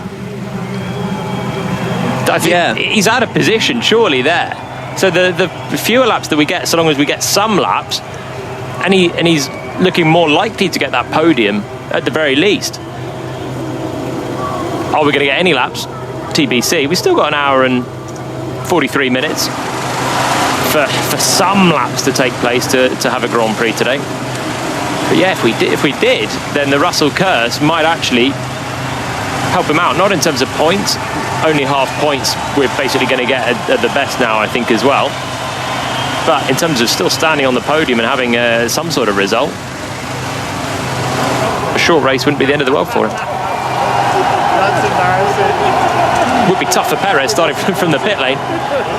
I think he's out of position, surely, there. So the fewer laps that we get, so long as we get some laps, and he's looking more likely to get that podium at the very least. Are we going to get any laps? TBC. We've still got 1 hour and 43 minutes for some laps to take place to have a Grand Prix today. But yeah, if we did, then the Russell curse might actually help him out. Not in terms of points, only half points we're basically going to get at the best now, I think, as well. But in terms of still standing on the podium and having some sort of result, a short race wouldn't be the end of the world for him. Would be tough for Perez starting from the pit lane,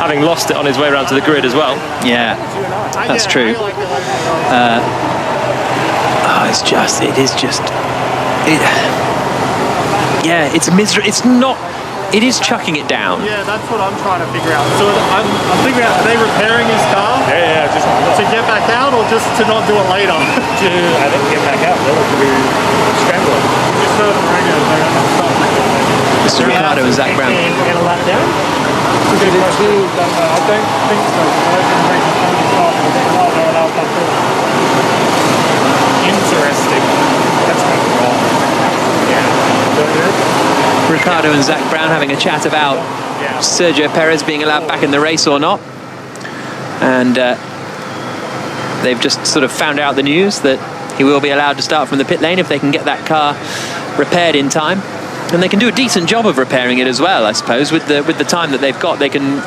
having lost it on his way around to the grid as well. Yeah, that's true. It is chucking it down. Yeah, that's what I'm trying to figure out. So I'm figuring out, are they repairing his car? Yeah, just to get back out or just to not do it later? I think get back out, to scramble it. Just throw the radio. Mr. Ricardo and Zach Brown. Get a lap down? I don't think so. I don't think interesting. That's kind of wrong. Yeah. Ricardo and Zach Brown having a chat about Sergio Perez being allowed back in the race or not. And they've just sort of found out the news that he will be allowed to start from the pit lane if they can get that car repaired in time. And they can do a decent job of repairing it as well, I suppose, with the time that they've got. They can,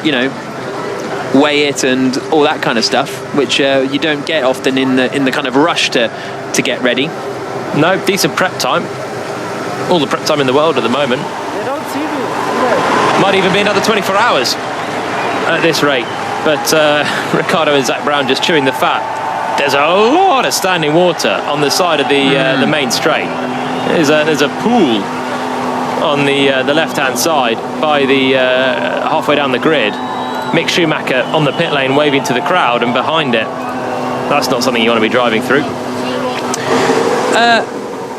weigh it and all that kind of stuff, which you don't get often in the kind of rush to get ready. No, decent prep time. all the prep time in the world at the moment. They don't see me. Might even be another 24 hours at this rate. But Ricardo and Zach Brown just chewing the fat. There's a lot of standing water on the side of the main straight. There's a pool on the left-hand side by the halfway down the grid. Mick Schumacher on the pit lane waving to the crowd, and behind it, that's not something you want to be driving through.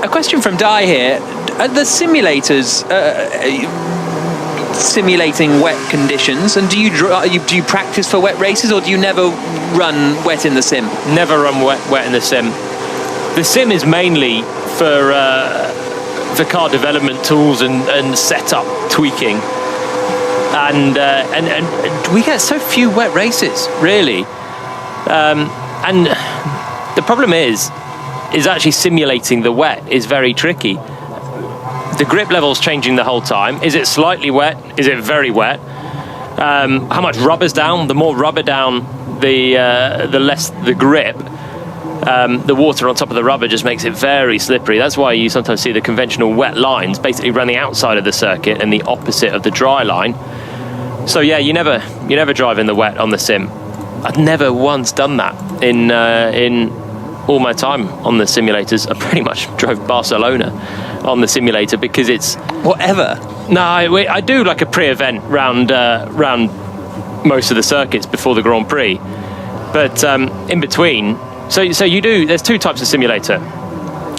A question from Di here. Are the simulators simulating wet conditions, and do you practice for wet races, or do you never run wet in the sim? Never run wet in the sim. The sim is mainly for car development tools and setup tweaking, and we get so few wet races, really. And the problem is actually simulating the wet is very tricky. The grip level's changing the whole time. Is it slightly wet? Is it very wet? How much rubber's down? The more rubber down, the less the grip. The water on top of the rubber just makes it very slippery. That's why you sometimes see the conventional wet lines basically running outside of the circuit and the opposite of the dry line. So yeah, you never drive in the wet on the sim. I've never once done that in all my time on the simulators. I pretty much drove Barcelona on the simulator because it's whatever. No, I do like a pre-event round most of the circuits before the Grand Prix, but in between. So you do. There's two types of simulator.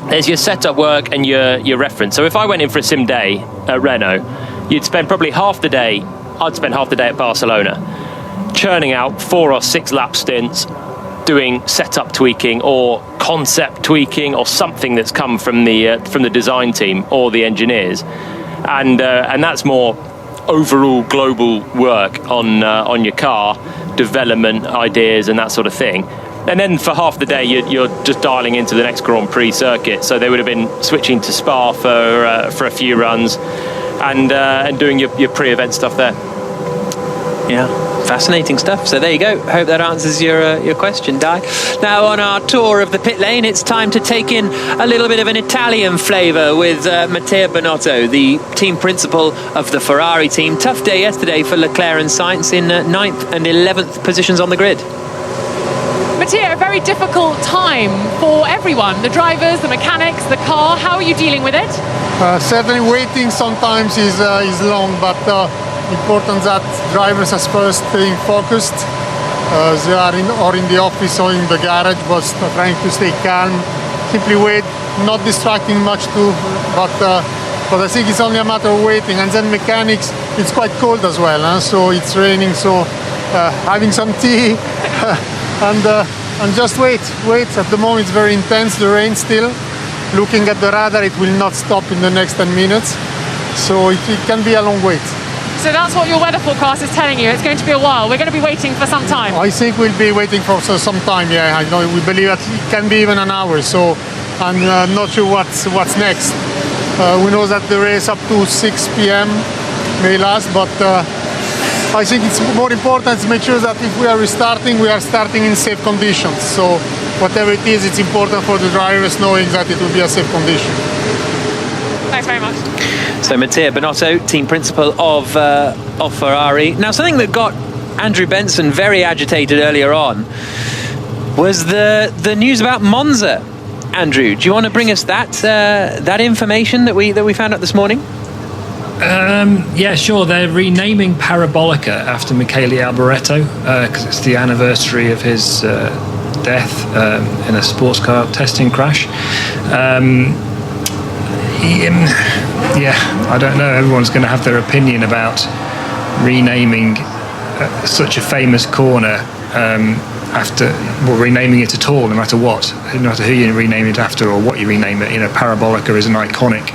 There's your setup work and your reference. So if I went in for a sim day at Renault, you'd spend probably half the day. I'd spend half the day at Barcelona, churning out 4 or 6 lap stints, doing setup tweaking or concept tweaking or something that's come from the design team or the engineers, and that's more overall global work on your car development ideas and that sort of thing. And then for half the day you're just dialing into the next Grand Prix circuit. So they would have been switching to Spa for a few runs and doing your pre-event stuff there. Yeah, fascinating stuff. So there you go. Hope that answers your question, Di. Now on our tour of the pit lane, it's time to take in a little bit of an Italian flavour with Matteo Binotto, the team principal of the Ferrari team. Tough day yesterday for Leclerc and Sainz in 9th and 11th positions on the grid. Matteo, a very difficult time for everyone, the drivers, the mechanics, the car. How are you dealing with it? Certainly waiting sometimes is long, but important that drivers are first staying focused. They are in the office or in the garage, but trying to stay calm. Simply wait, not distracting much too, but I think it's only a matter of waiting. And then mechanics, it's quite cold as well, so it's raining, so having some tea and just wait. At the moment it's very intense, the rain still. Looking at the radar, it will not stop in the next 10 minutes, so it can be a long wait. So that's what your weather forecast is telling you. It's going to be a while. We're going to be waiting for some time. I think we'll be waiting for some time. Yeah, I know. We believe that it can be even an hour. So I'm not sure what's next. We know that the race up to 6 p.m. may last, but I think it's more important to make sure that if we are restarting, we are starting in safe conditions. So whatever it is, it's important for the drivers knowing that it will be a safe condition. Thanks very much. So Matteo Binotto, team principal of Ferrari. Now, something that got Andrew Benson very agitated earlier on was the news about Monza. Andrew, do you want to bring us that information that we found out this morning? Yeah, sure. They're renaming Parabolica after Michele Alboreto because it's the anniversary of his death in a sports car testing crash. Yeah, I don't know. Everyone's going to have their opinion about renaming such a famous corner renaming it at all, no matter what, no matter who you rename it after or what you rename it. You know, Parabolica is an iconic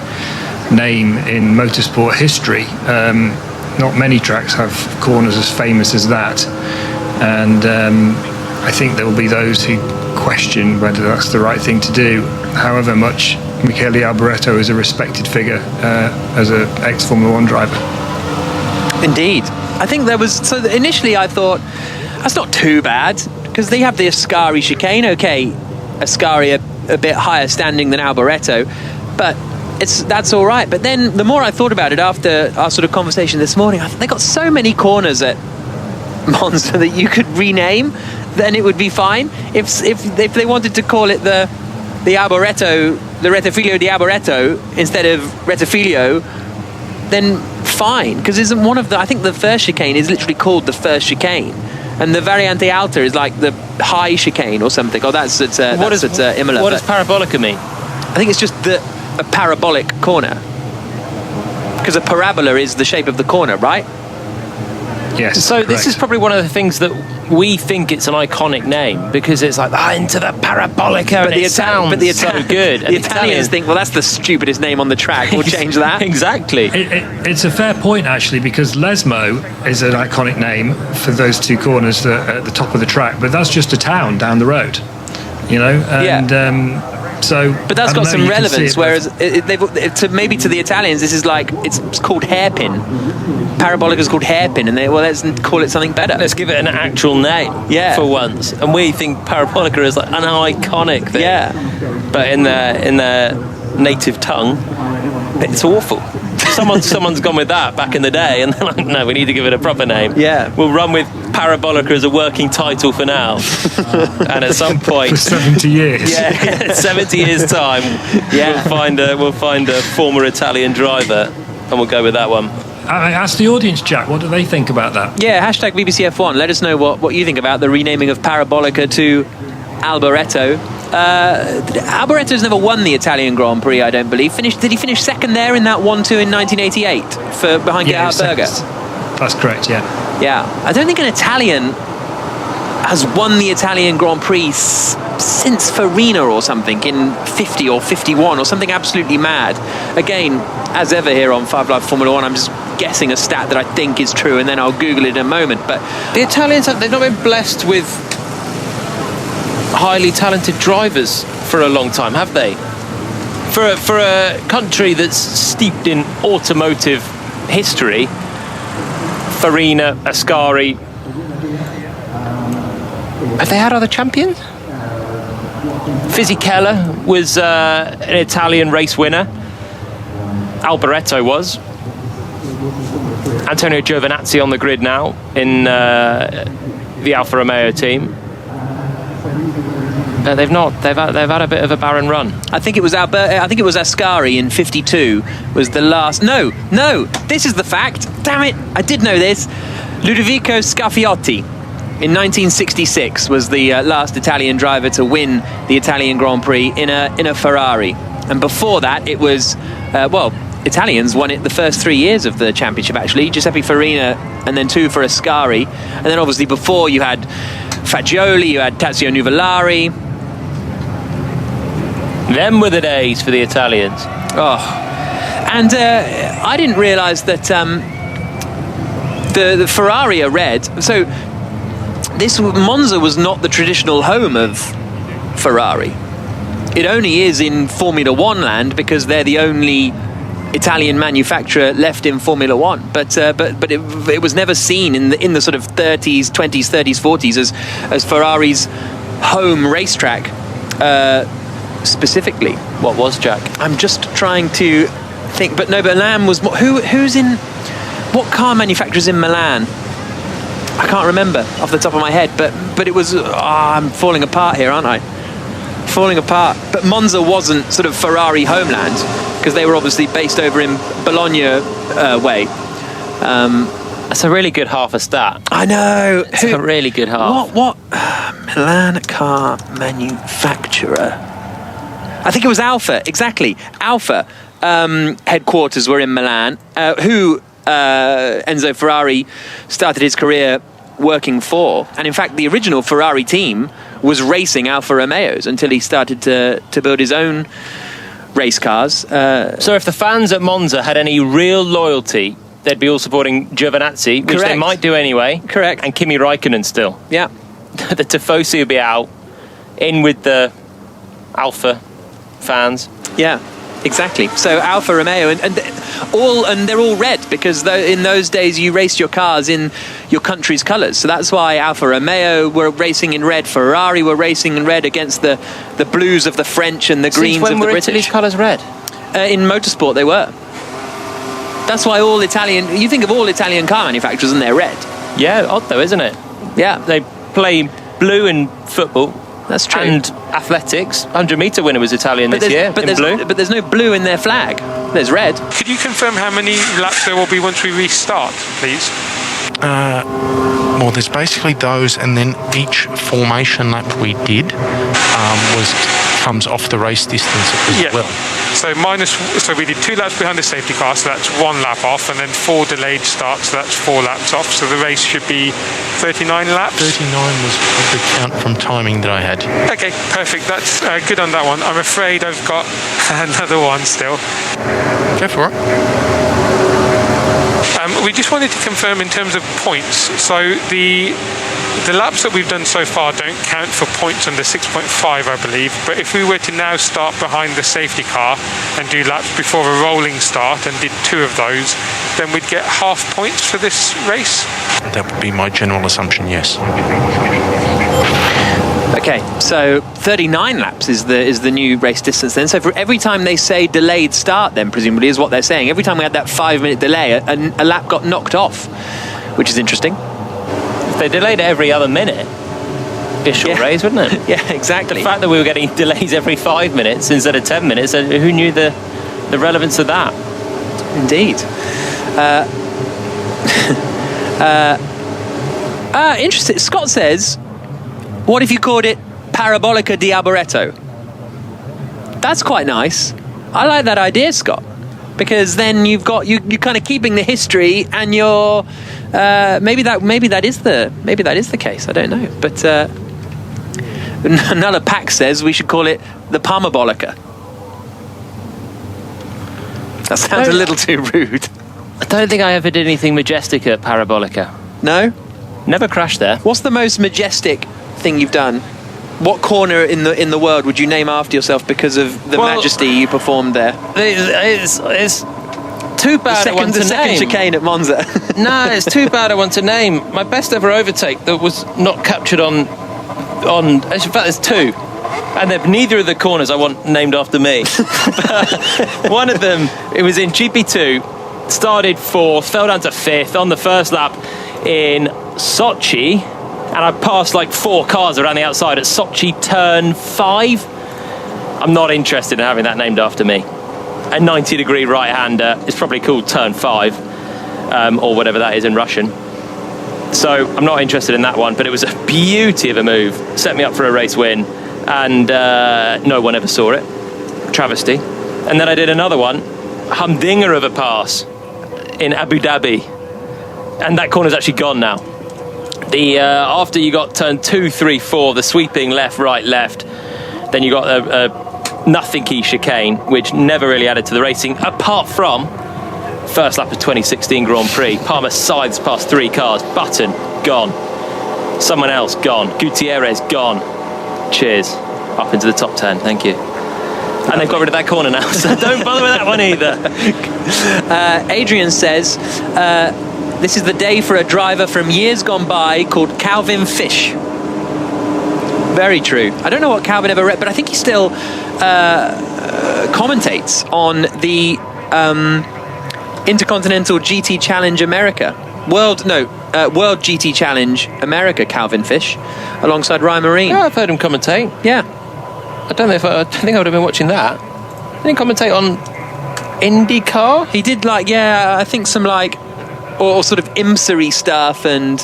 name in motorsport history. Not many tracks have corners as famous as that, and I think there will be those who question whether that's the right thing to do, however much Michele Alboreto is a respected figure as an ex-Formula 1 driver. Indeed. I think there was... So initially I thought, that's not too bad, because they have the Ascari chicane. Okay, Ascari a bit higher standing than Alboreto, but that's all right. But then the more I thought about it after our sort of conversation this morning, I think they got so many corners at Monza that you could rename, then it would be fine. If they wanted to call it the Arboreto, the Rettifilo di Arboreto instead of Rettifilo, then fine, because isn't one of the, I think the first chicane is literally called the first chicane, and the Variante Alta is like the high chicane or something. Oh, that's at Imola. What does parabolica mean? I think it's just a parabolic corner, because a parabola is the shape of the corner, right? Yes. So this is probably one of the things that we think it's an iconic name, because it's like into the parabolica, but it sounds so good. The Italians think, well, that's the stupidest name on the track. We'll change that. Exactly. It's a fair point, actually, because Lesmo is an iconic name for those two corners at the top of the track, but that's just a town down the road, you know. And, but that's got some relevance. Whereas maybe to the Italians, this is like it's called hairpin. Parabolica is called hairpin, and let's call it something better. Let's give it an actual name. For once. And we think parabolica is like an iconic thing. Yeah. But in their native tongue, it's awful. Someone's gone with that back in the day, and they're like, no, we need to give it a proper name. Yeah. We'll run with parabolica as a working title for now. And at some point, for 70 years. Yeah, 70 years time, we'll find a former Italian driver, and we'll go with that one. I asked the audience, Jack, what do they think about that? Yeah, hashtag BBC F1. Let us know what you think about the renaming of Parabolica to Alboreto. Alboreto's never won the Italian Grand Prix, I don't believe. Did he finish second there in that 1-2 in 1988 behind Gerhard Berger? That's correct, yeah. Yeah. I don't think an Italian has won the Italian Grand Prix since Farina or something in 50 or 51 or something absolutely mad. Again, as ever here on 5 Live Formula 1, I'm just guessing a stat that I think is true, and then I'll Google it in a moment. But the Italians, they've not been blessed with highly talented drivers for a long time, have they? For a country that's steeped in automotive history, Farina, Ascari, have they had other champions? Fisichella was an Italian race winner. Alboreto was. Antonio Giovinazzi on the grid now in the Alfa Romeo team. But they've not. They've had a bit of a barren run. I think it was Ascari in 52 was the last. No. This is the fact. Damn it! I did know this. Ludovico Scaffiotti in 1966 was the last Italian driver to win the Italian Grand Prix in a Ferrari. And before that, it was Italians won it the first 3 years of the championship. Actually, Giuseppe Farina, and then 2 for Ascari, and then obviously before you had Fagioli, you had Tazio Nuvolari. Them were the days for the Italians. Oh, and I didn't realise that the Ferrari are red. So Monza was not the traditional home of Ferrari. It only is in Formula One land because they're the only Italian manufacturer left in Formula One. But it was never seen in the sort of 20s, 30s, 40s as Ferrari's home racetrack. Specifically, what was, Jack? I'm just trying to think, but Milan was who's in what car manufacturers in Milan? I can't remember off the top of my head, but it was. I'm falling apart here, aren't I? Falling apart. But Monza wasn't sort of Ferrari homeland because they were obviously based over in Bologna way. That's a really good half a stat. I know. It's a really good half. What Milan car manufacturer? I think it was Alfa, exactly. Alfa headquarters were in Milan, who Enzo Ferrari started his career working for. And in fact, the original Ferrari team was racing Alfa Romeos until he started to build his own race cars. So if the fans at Monza had any real loyalty, they'd be all supporting Giovinazzi, which they might do anyway. Correct. And Kimi Räikkönen still. Yeah. The Tifosi would be out, in with the Alfa fans. Yeah, exactly. So Alfa Romeo and they're all red because in those days you raced your cars in your country's colours. So that's why Alfa Romeo were racing in red, Ferrari were racing in red against the blues of the French and the greens of the British. Italy's colours red? in motorsport they were. That's why you think of all Italian car manufacturers and they're red. Yeah, odd though, isn't it? Yeah. They play blue in football. That's true. And athletics. 100-metre winner was Italian this year in blue. But there's no blue in their flag. There's red. Could you confirm how many laps there will be once we restart, please? Well, there's basically those, and then each formation lap we did comes off the race distance as well. So we did 2 laps behind the safety car, so that's 1 lap off, and then 4 delayed starts, so that's 4 laps off. So the race should be 39 laps. 39 was the count from timing that I had. Okay, perfect. That's good on that one. I'm afraid I've got another one still. Go for it. We just wanted to confirm in terms of points. So the laps that we've done so far don't count for points under 6.5, I believe. But if we were to now start behind the safety car and do laps before a rolling start and did 2 of those, then we'd get half points for this race? That would be my general assumption, yes. Okay, so 39 laps is the new race distance then. So for every time they say delayed start then, presumably, is what they're saying. Every time we had that 5-minute delay, a lap got knocked off, which is interesting. If they delayed it every other minute, it'd be a short race, wouldn't it? Yeah, exactly. The fact that we were getting delays every 5 minutes instead of 10 minutes, who knew the relevance of that? Indeed. Interesting. Scott says, what if you called it Parabolica di Arboreto? That's quite nice. I like that idea, Scott, because then you're kind of keeping the history, and you're maybe that is the case. I don't know, but Nulla Pack says we should call it the Palmabolica. That sounds a little too rude. I don't think I ever did anything majestic at Parabolica. No? Never crashed there. What's the most majestic thing you've done? What corner in the world would you name after yourself because of the majesty you performed there? It's too bad I want to name. The second chicane at Monza. No, it's too bad I want to name. My best ever overtake that was not captured on. In fact, there's 2. And neither of the corners I want named after me. One of them, it was in GP2, started 4th, fell down to 5th on the first lap in Sochi, and I passed like 4 cars around the outside at Sochi turn 5. I'm not interested in having that named after me. A 90-degree right-hander is probably called turn 5, or whatever that is in Russian. So I'm not interested in that one, but it was a beauty of a move. Set me up for a race win, and no one ever saw it. Travesty. And then I did another one, humdinger of a pass in Abu Dhabi, and that corner's actually gone now. After you got turn 2, 3, 4, the sweeping left, right, left, then you got a nothing-key chicane, which never really added to the racing, apart from first lap of 2016 Grand Prix. Palmer sides past 3 cars. Button, gone. Someone else, gone. Gutierrez, gone. Cheers. Up into the top 10, thank you. And they've got rid of that corner now, so don't bother with that one either. Adrian says, this is the day for a driver from years gone by called Calvin Fish. Very true. I don't know what Calvin ever read, but I think he still commentates on the Intercontinental GT Challenge America. World GT Challenge America, Calvin Fish, alongside Ryan Marine. Yeah, I've heard him commentate. Yeah. I don't think I would have been watching that. Didn't he commentate on IndyCar? He did, I think some or sort of IMSA-y stuff and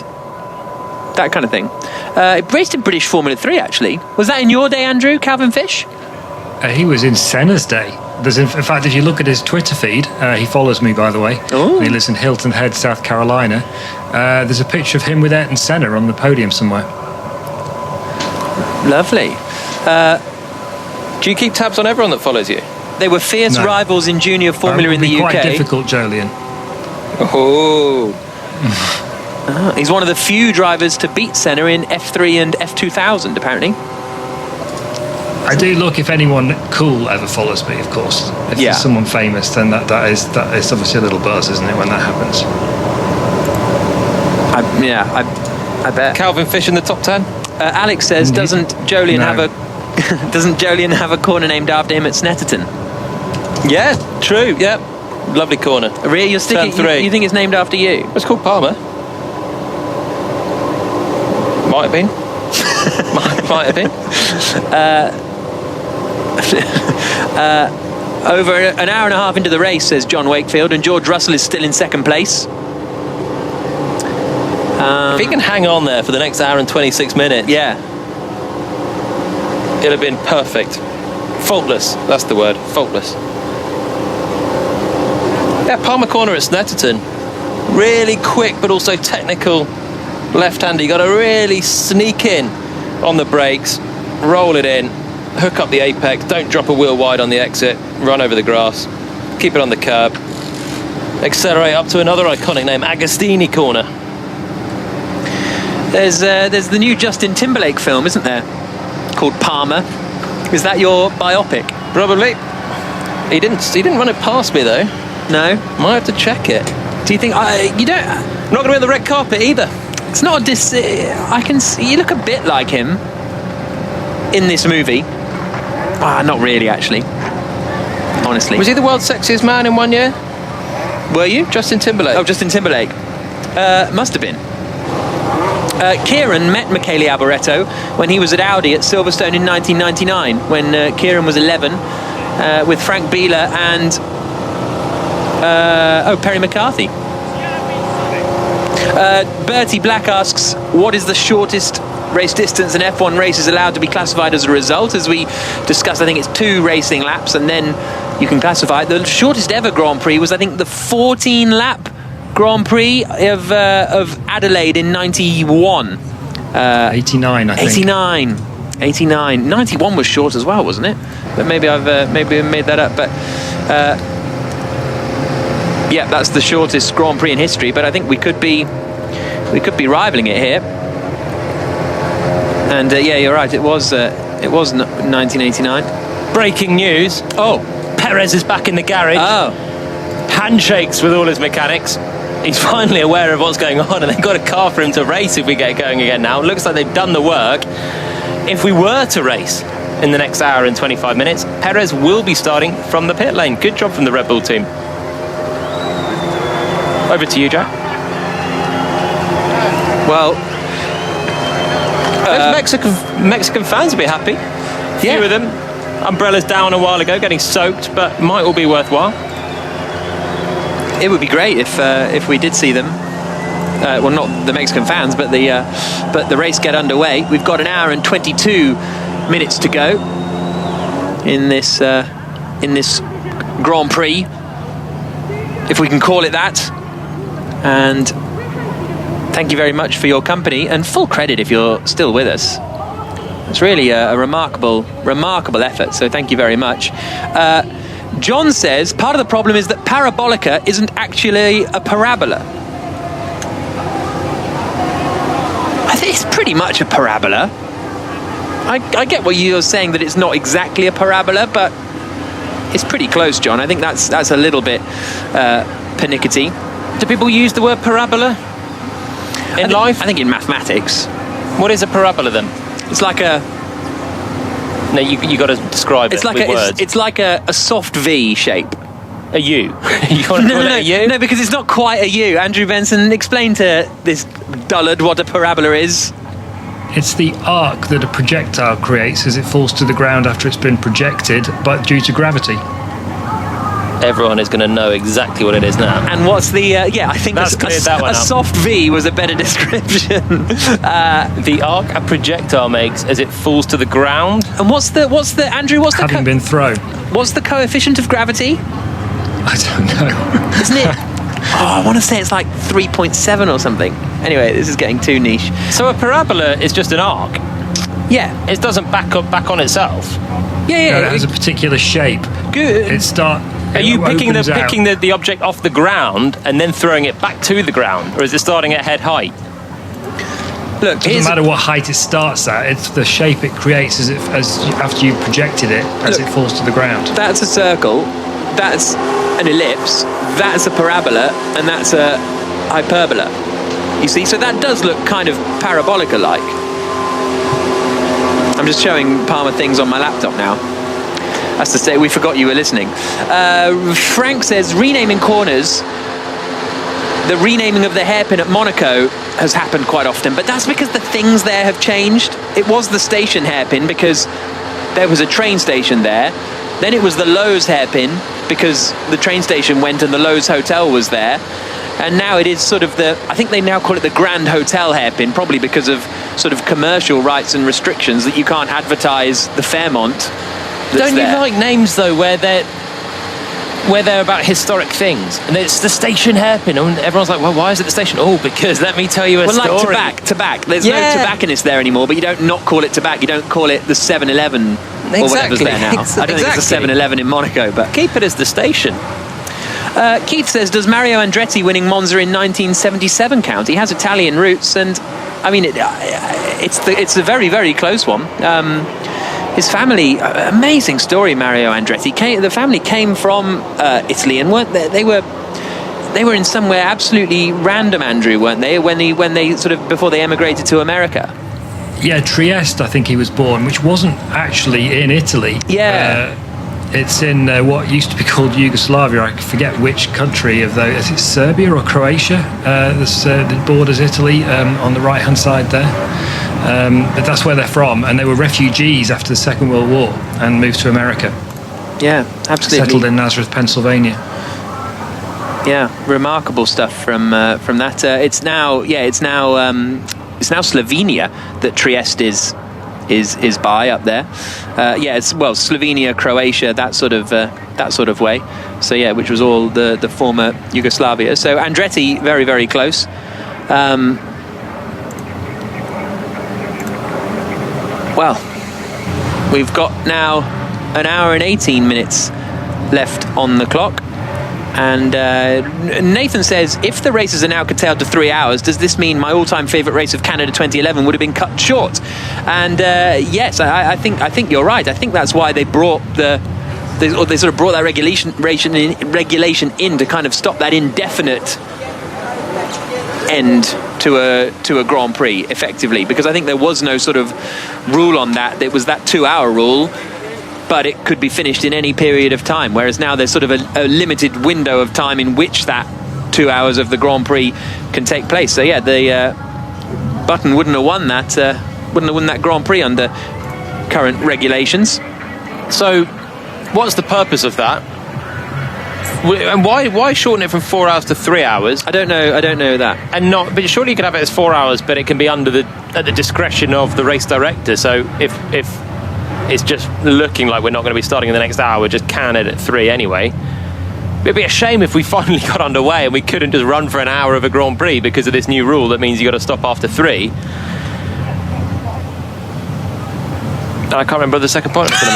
that kind of thing. He raced in British Formula 3, actually. Was that in your day, Andrew, Calvin Fish? He was in Senna's day. In fact, if you look at his Twitter feed, he follows me, by the way. He lives in Hilton Head, South Carolina. There's a picture of him with Ayrton Senna on the podium somewhere. Lovely. Do you keep tabs on everyone that follows you? They were fierce rivals in junior Formula in the UK. Quite difficult, Jolyon. Oh. He's one of the few drivers to beat Senna in F3 and F2000, apparently. I do look if anyone cool ever follows me, of course. If there's someone famous, then that is obviously a little buzz, isn't it, when that happens? I bet. Calvin Fish in the top 10. Alex says, doesn't Jolyon have a corner named after him at Snetterton? Yeah, true. Yeah, lovely corner. Really, you're sticking. You think it's named after you? It's called Palmer. Might have been. might have been. Over an hour and a half into the race, says John Wakefield, and George Russell is still in second place. If he can hang on there for the next hour and 26 minutes, yeah, it'll have been perfect. Faultless, that's the word, faultless. Yeah, Palmer corner at Snetterton. Really quick, but also technical left-hander. You got to really sneak in on the brakes, roll it in, hook up the apex, don't drop a wheel wide on the exit, run over the grass, keep it on the curb, accelerate up to another iconic name, Agostini corner. There's the new Justin Timberlake film, isn't there? Called Palmer. Is that your biopic? Probably. He didn't run it past me though. No. Might have to check it. Do you think you don't? I'm not going to be on the red carpet either. It's not a I can see you look a bit like him in this movie. Not really, actually. Honestly. Was he the world's sexiest man in 1 year? Were you? Justin Timberlake. Oh, Justin Timberlake. Must have been. Kieran met Michele Alboreto when he was at Audi at Silverstone in 1999, when Kieran was 11, with Frank Bieler and Perry McCarthy. Bertie Black asks, what is the shortest race distance an F1 race is allowed to be classified as a result? As we discussed, I think it's 2 racing laps, and then you can classify it. The shortest ever Grand Prix was, I think, the 14-lap Grand Prix of Adelaide in 91. 89, I think. 89. 91 was short as well, wasn't it? But maybe I've made that up. But yeah, that's the shortest Grand Prix in history. But I think we could be rivaling it here. And yeah, you're right. It was 1989. Breaking news. Oh, Perez is back in the garage. Oh, handshakes with all his mechanics. He's finally aware of what's going on, and they've got a car for him to race if we get going again now. It looks like they've done the work. If we were to race in the next hour and 25 minutes, Perez will be starting from the pit lane. Good job from the Red Bull team. Over to you, Jack. Well, Mexican fans will be happy. A few of them. Umbrellas down a while ago, getting soaked, but might all be worthwhile. It would be great if we did see them. Well, not the Mexican fans, but the race get underway. We've got an hour and 22 minutes to go in this Grand Prix, if we can call it that. And thank you very much for your company, and full credit if you're still with us. It's really a remarkable effort. So thank you very much. John says part of the problem is that parabolica isn't actually a parabola. I think it's pretty much a parabola. I get what you're saying, that it's not exactly a parabola, but it's pretty close, John. I think that's a little bit pernickety. Do people use the word parabola in life? I think in mathematics. What is a parabola then? It's like a... No, you got to describe it with words. It's like a soft V shape. A U? You want to call it a U? No, because it's not quite a U. Andrew Benson, explain to this dullard what a parabola is. It's the arc that a projectile creates as it falls to the ground after it's been projected, but due to gravity. Everyone is going to know exactly what it is now. And what's the... I think a soft V was a better description. The arc a projectile makes as it falls to the ground. And what's the Andrew, what's the... Having been thrown. What's the coefficient of gravity? I don't know. Isn't it? I want to say it's like 3.7 or something. Anyway, this is getting too niche. So a parabola is just an arc? Yeah. It doesn't back on itself? Yeah. No, it has a particular shape. Good. Are you picking the object off the ground and then throwing it back to the ground, or is it starting at head height? Look, it doesn't matter what height it starts at. It's the shape it creates as after you've projected it as it falls to the ground. That's a circle. That's an ellipse. That's a parabola, and that's a hyperbola. You see, so that does look kind of parabolica-like. I'm just showing Palmer things on my laptop now. That's to say, we forgot you were listening. Frank says, renaming corners. The renaming of the hairpin at Monaco has happened quite often, but that's because the things there have changed. It was the station hairpin because there was a train station there. Then it was the Lowe's hairpin because the train station went and the Lowe's hotel was there. And now it is sort of I think they now call it the Grand Hotel hairpin, probably because of sort of commercial rights and restrictions that you can't advertise the Fairmont. Don't you like names though where they're about historic things, and it's the station hairpin, and everyone's like, well, why is it the station? Oh, because let me tell you a story. Like Tabac. There's no tobacconist there anymore, but you don't not call it Tabac. You don't call it the 7-Eleven or whatever's there now. I don't think it's a 7-Eleven in Monaco, but keep it as the station. Keith says, does Mario Andretti winning Monza in 1977 count? He has Italian roots, and I mean, it's a very, very close one. His family, amazing story, Mario Andretti. The family came from Italy, and weren't they were in somewhere absolutely random, Andrew, weren't they? When they sort of before they emigrated to America. Yeah, Trieste, I think he was born, which wasn't actually in Italy. Yeah. It's in what used to be called Yugoslavia. I forget which country of those. Is it Serbia or Croatia? That borders Italy on the right-hand side there. But that's where they're from, and they were refugees after the Second World War and moved to America. Yeah, absolutely. Settled in Nazareth, Pennsylvania. Yeah, remarkable stuff from that. It's now Slovenia that Trieste is by up there. It's Slovenia, Croatia, that sort of way. So yeah, which was all the former Yugoslavia. So Andretti, very, very close. Well, we've got now an hour and 18 minutes left on the clock. And Nathan says, if the races are now curtailed to 3 hours, does this mean my all-time favourite race of Canada 2011 would have been cut short? And yes, I think you're right. I think that's why they brought they sort of brought that regulation in to kind of stop that indefinite end to a Grand Prix, effectively, because I think there was no sort of rule on that. It was that 2-hour rule, but it could be finished in any period of time, whereas now there's sort of a limited window of time in which that 2 hours of the Grand Prix can take place. So yeah, the Button wouldn't have won that Grand Prix under current regulations. So what's the purpose of that? And why shorten it from 4 hours to 3 hours? I don't know that. And but surely you could have it as 4 hours, but it can be at the discretion of the race director. So if it's just looking like we're not going to be starting in the next hour, just can it at 3 anyway. It'd be a shame if we finally got underway and we couldn't just run for an hour of a Grand Prix because of this new rule that means you got to stop after 3. And I can't remember the second point I was going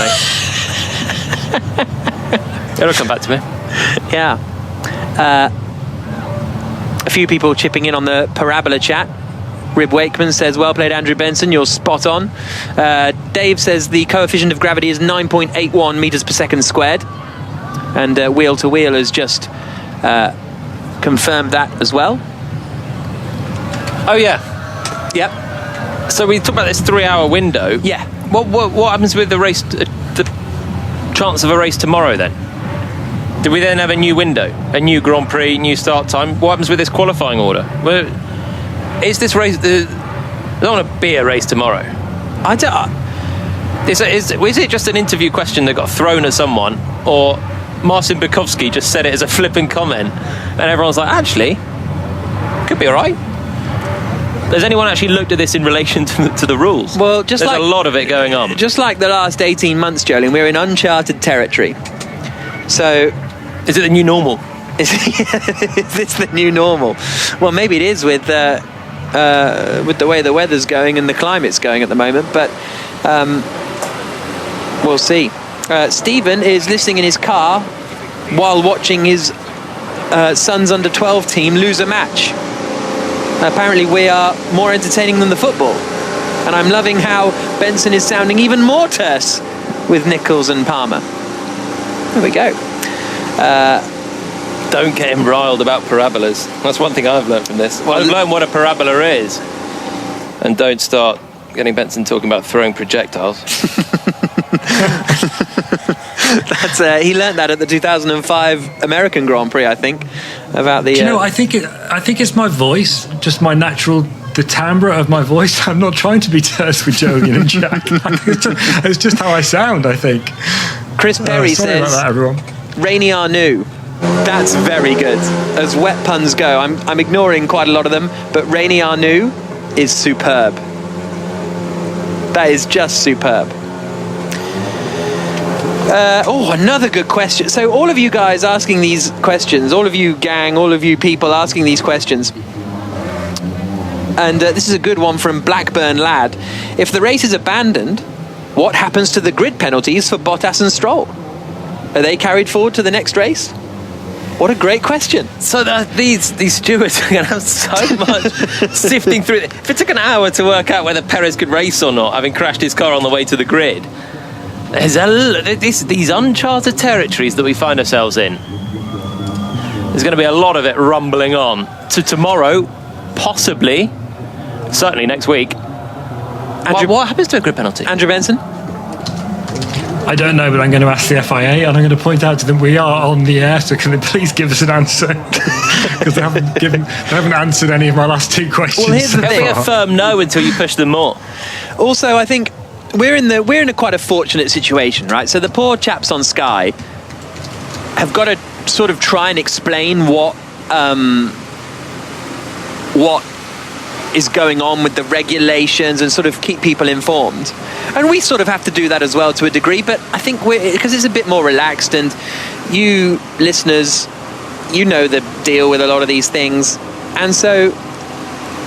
to make. It'll come back to me. Yeah. A few people chipping in on the Parabola chat. Rib Wakeman says, well played, Andrew Benson, you're spot on. Dave says the coefficient of gravity is 9.81 meters per second squared. And Wheel to Wheel has just confirmed that as well. Oh, yeah. Yep. So we talked about this 3 hour window. Yeah. What happens with the race, the chance of a race tomorrow then? Do we then have a new window, a new Grand Prix, new start time? What happens with this qualifying order? Is this race? There's not going to be a race tomorrow. I don't. Is it just an interview question that got thrown at someone, or Marcin Bukowski just said it as a flippant comment, and everyone's like, actually, could be all right? Has anyone actually looked at this in relation to the rules? Well, there's a lot of it going on. Just like the last 18 months, Jolyon, we're in uncharted territory. So, is it the new normal? Is this the new normal? Well, maybe it is with the way the weather's going and the climate's going at the moment, but we'll see. Stephen is listening in his car while watching his son's under-12 team lose a match. Apparently we are more entertaining than the football, and I'm loving how Benson is sounding even more terse with Nicholls and Palmer. There we go. Don't get him riled about parabolas. That's one thing I've learned from this. Well, I've learned what a parabola is. And don't start getting Benson talking about throwing projectiles. He learnt that at the 2005 American Grand Prix, I think. About the. Do you know, I think it's my voice, just my natural, the timbre of my voice. I'm not trying to be terse with Jolyon and Jack. It's just how I sound, I think. Chris Perry sorry says, about that, everyone. Rainy Arnoux. That's very good. As wet puns go, I'm ignoring quite a lot of them, but Rainy Arnoux is superb. That is just superb. Another good question. So all of you guys asking these questions, all of you gang, all of you people asking these questions. And this is a good one from Blackburn Lad. If the race is abandoned, what happens to the grid penalties for Bottas and Stroll? Are they carried forward to the next race? What a great question. So these stewards are going to have so much sifting through. If it took an hour to work out whether Perez could race or not, having crashed his car on the way to the grid, there's these uncharted territories that we find ourselves in. There's going to be a lot of it rumbling on. To tomorrow, possibly, certainly next week. Andrew, what happens to a grid penalty? Andrew Benson? I don't know, but I'm going to ask the FIA, and I'm going to point out to them we are on the air, so can they please give us an answer? Because they haven't answered any of my last two questions. Well, here's the thing: a firm no until you push them more. Also, I think we're in a quite a fortunate situation, right? So the poor chaps on Sky have got to sort of try and explain what is going on with the regulations and sort of keep people informed. And we sort of have to do that as well to a degree, but I think because it's a bit more relaxed, and you listeners, you know the deal with a lot of these things, and so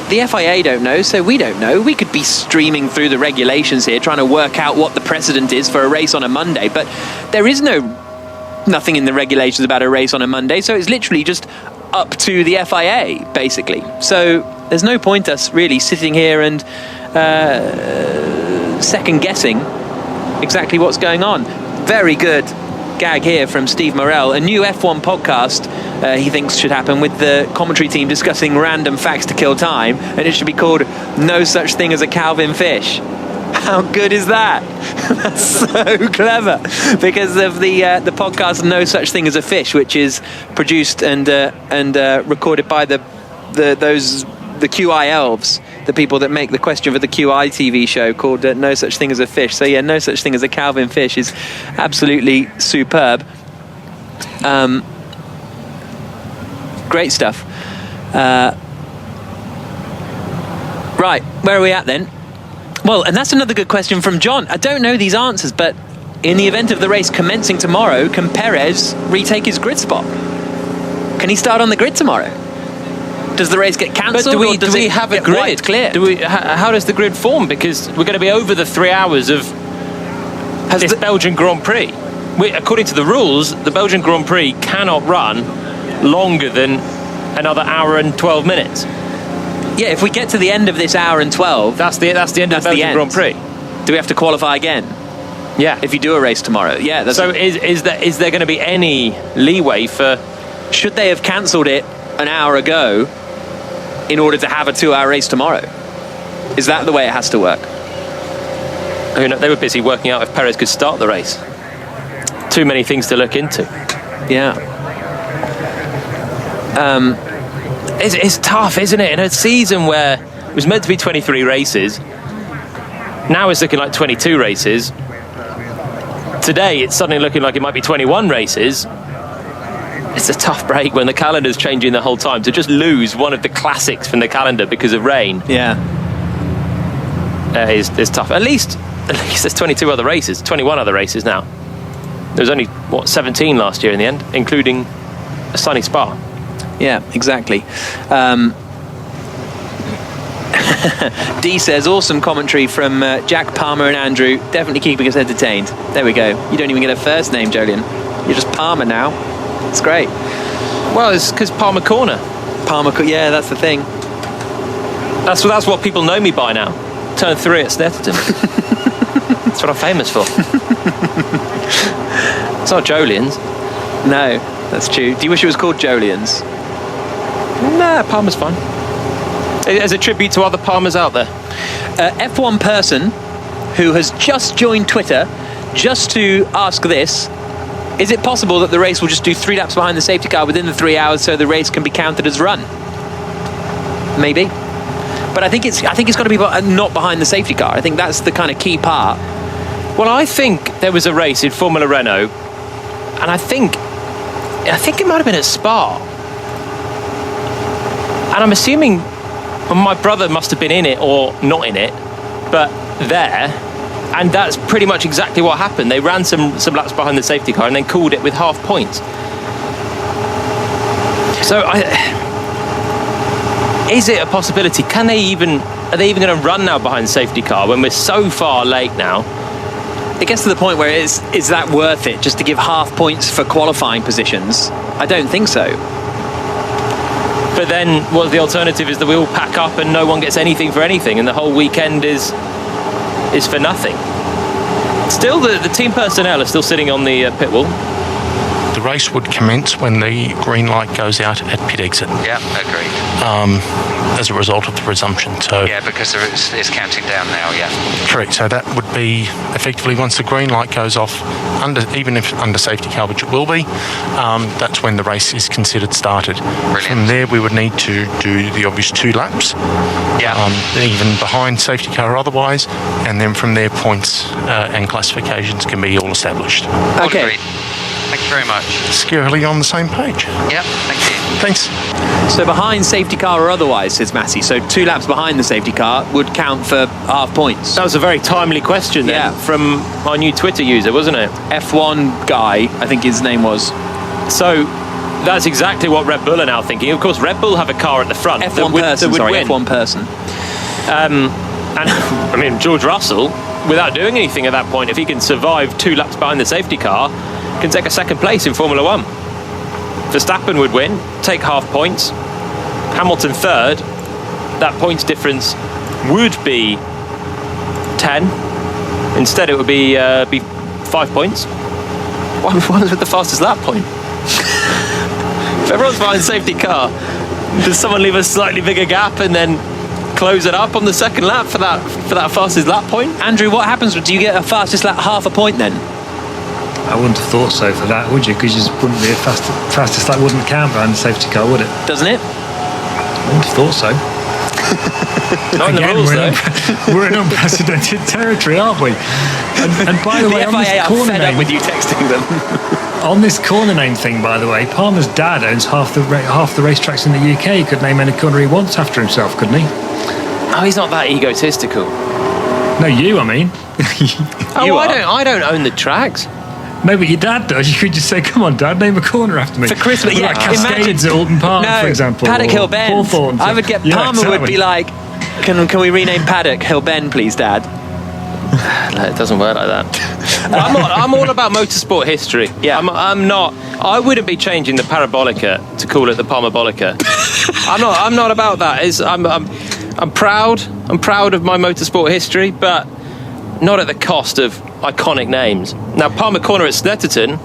the FIA don't know, so we don't know. We could be streaming through the regulations here trying to work out what the precedent is for a race on a Monday, but there is nothing in the regulations about a race on a Monday, so it's literally just up to the FIA basically. So there's no point us really sitting here and second guessing exactly what's going on. Very good gag here from Steve Morrell. A new F1 podcast he thinks should happen with the commentary team discussing random facts to kill time, and it should be called No Such Thing as a Calvin Fish. How good is that? That's so clever, because of the podcast No Such Thing as a Fish, which is produced and recorded by the QI elves, the people that make the question for the QI TV show called No Such Thing as a Fish. So yeah, No Such Thing as a Calvin Fish is absolutely superb. Great stuff. Right, where are we at then? Well, and that's another good question from John. I don't know these answers, but in the event of the race commencing tomorrow, can Perez retake his grid spot? Can he start on the grid tomorrow? Does the race get cancelled? But do we have a grid? Clear? How does the grid form? Because we're going to be over the 3 hours of this Belgian Grand Prix. According to the rules, the Belgian Grand Prix cannot run longer than another hour and 12 minutes. Yeah, if we get to the end of this hour and 12... That's the end of the Belgian Grand Prix. Do we have to qualify again? Yeah. If you do a race tomorrow. Yeah. So is there going to be any leeway for... Should they have cancelled it an hour ago in order to have a 2-hour race tomorrow? Is that the way it has to work? They were busy working out if Perez could start the race. Too many things to look into. Yeah. It's tough, isn't it? In a season where it was meant to be 23 races, now it's looking like 22 races. Today, it's suddenly looking like it might be 21 races. It's a tough break when the calendar's changing the whole time. To just lose one of the classics from the calendar because of rain, is tough. At least there's 22 other races, 21 other races now. There was only 17 last year in the end, including a sunny Spa. Yeah, exactly. D says, awesome commentary from Jack, Palmer and Andrew. Definitely keeping us entertained. There we go. You don't even get a first name, Jolyon. You're just Palmer now. It's great. Well, it's because Palmer Corner. Yeah, that's the thing. That's what people know me by now. Turn 3 at Snetterton. That's what I'm famous for. It's not Jolyon's. No, that's true. Do you wish it was called Jolyon's? Nah, Palmer's fine. As a tribute to other Palmers out there. F1 person who has just joined Twitter just to ask this, Is it possible that the race will just do 3 laps behind the safety car within the 3 hours so the race can be counted as run? Maybe. But I think it's got to be not behind the safety car. I think that's the kind of key part. Well, I think there was a race in Formula Renault, and I think it might have been at Spa. And I'm assuming my brother must have been in it or not in it, but there. And that's pretty much exactly what happened. They ran some laps behind the safety car and then called it with half points. So, is it a possibility? Are they even going to run now behind the safety car when we're so far late now? It gets to the point where is that worth it just to give half points for qualifying positions? I don't think so. But then what the alternative is that we all pack up and no one gets anything for anything and the whole weekend is for nothing. Still, the team personnel are still sitting on the pit wall. The race would commence when the green light goes out at pit exit. Yeah, agreed. As a result of the resumption. So yeah, because it's counting down now, yeah. Correct. So that would be effectively once the green light goes off, even if under safety car, which it will be, that's when the race is considered started. Brilliant. From there, we would need to do the obvious 2 laps, even behind safety car or otherwise, and then from there, points and classifications can be all established. Okay. Agreed. Thank you very much. Scarily on the same page. Yeah, thank you. Thanks. So behind safety car or otherwise, says Massey. So 2 laps behind the safety car would count for half points. That was a very timely question then from our new Twitter user, wasn't it? F1 guy, I think his name was. So that's exactly what Red Bull are now thinking. Of course, Red Bull have a car at the front. F1 person. And I mean, George Russell, without doing anything at that point, if he can survive 2 laps behind the safety car, can take a second place in Formula 1. Verstappen would win, take half points. Hamilton third. That points difference would be 10. Instead, it would be 5 points. What was with the fastest lap point? If everyone's behind safety car, does someone leave a slightly bigger gap and then close it up on the second lap for that fastest lap point? Andrew, what happens? Do you get a fastest lap half a point then? I wouldn't have thought so for that, would you? Because you just wouldn't be a fastest lap wouldn't count behind the safety car, would it? Doesn't it? I wouldn't have thought so. Not in the rules, though. We're in unprecedented territory, aren't we? And by the way, on this FIA corner are fed name, up with you texting them. on this corner name thing, by the way, Palmer's dad owns half the racetracks in the UK. He could name any corner he wants after himself, couldn't he? Oh, he's not that egotistical. No, you, I mean. I don't own the tracks. No, but your dad does. You could just say, come on, Dad, name a corner after me. For Christmas, like Cascades at Alton Park, for example. Paddock Hill Bend. Hawthorne. I would get, Palmer would be like, can we rename Paddock Hill Bend, please, Dad? No, it doesn't work like that. I'm all about motorsport history. Yeah. I'm not. I wouldn't be changing the Parabolica to call it the Palmerbolica. I'm not about that. I'm proud. I'm proud of my motorsport history, but not at the cost of iconic names. Now, Palmer Corner at Snetterton,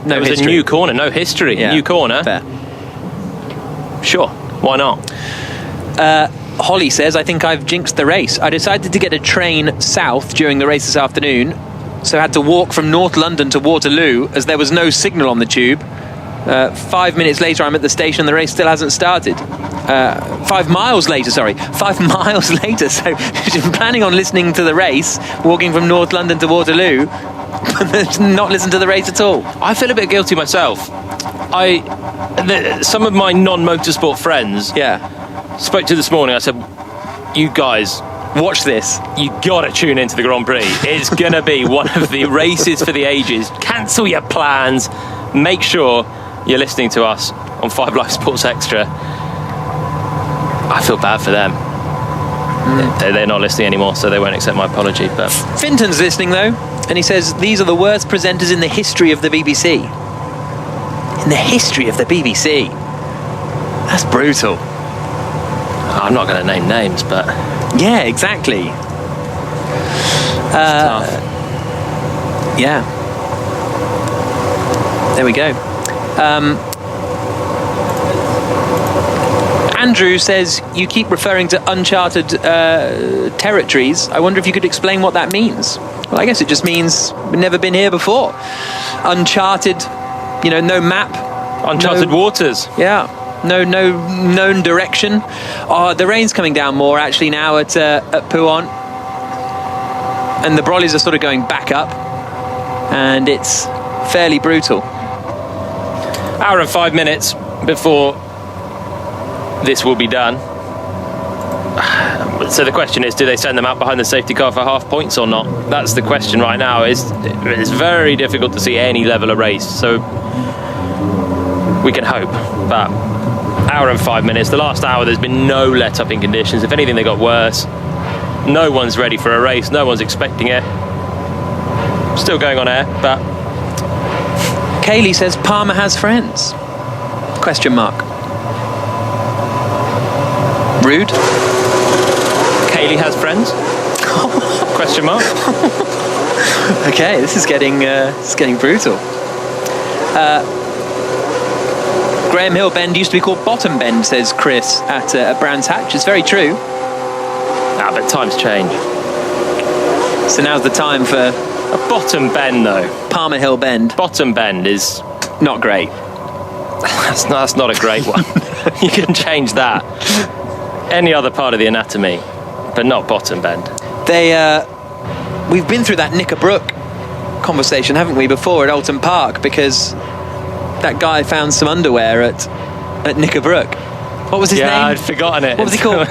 no was history. a new corner, no history, new corner. Fair. Sure, why not? Holly says, I think I've jinxed the race. I decided to get a train south during the race this afternoon, so I had to walk from North London to Waterloo as there was no signal on the tube. 5 minutes later, I'm at the station and the race still hasn't started. 5 miles later, so she's planning on listening to the race, walking from North London to Waterloo, but not listen to the race at all. I feel a bit guilty myself. Some of my non-motorsport friends spoke to this morning. I said, you guys, watch this. You gotta tune into the Grand Prix. It's gonna be one of the races for the ages. Cancel your plans. Make sure you're listening to us on 5 Live Sports Extra. I feel bad for them. They're not listening anymore, so they won't accept my apology. But Finton's listening though, and he says these are the worst presenters in the history of the BBC. In the history of the BBC. That's brutal. I'm not going to name names, but yeah, exactly. Tough. Yeah. There we go. Andrew says, you keep referring to uncharted territories. I wonder if you could explain what that means. Well, I guess it just means we've never been here before. Uncharted, no map. Uncharted waters. Yeah. No known direction. The rain's coming down more actually now at Pouhon. And the brollies are sort of going back up. And it's fairly brutal. Hour and 5 minutes before this will be done. So the question is, do they send them out behind the safety car for half points or not? That's the question right now. It's very difficult to see any level of race. So we can hope. But hour and 5 minutes. The last hour, there's been no let-up in conditions. If anything, they got worse. No one's ready for a race. No one's expecting it. Still going on air, but... Kaylee says Palmer has friends. Question mark. Rude. Kaylee has friends? Question mark. Okay, this is getting brutal. Graham Hill Bend used to be called Bottom Bend, says Chris at Brands Hatch. It's very true. But times change. So now's the time for a Bottom Bend, though. Palmer Hill Bend. Bottom Bend is not great. That's not a great one. You can change that. Any other part of the anatomy, but not Bottom Bend. We've been through that Knickerbrook conversation, haven't we, before at Alton Park, because that guy found some underwear at Knickerbrook. What was his name? Yeah, I'd forgotten it. What was he called?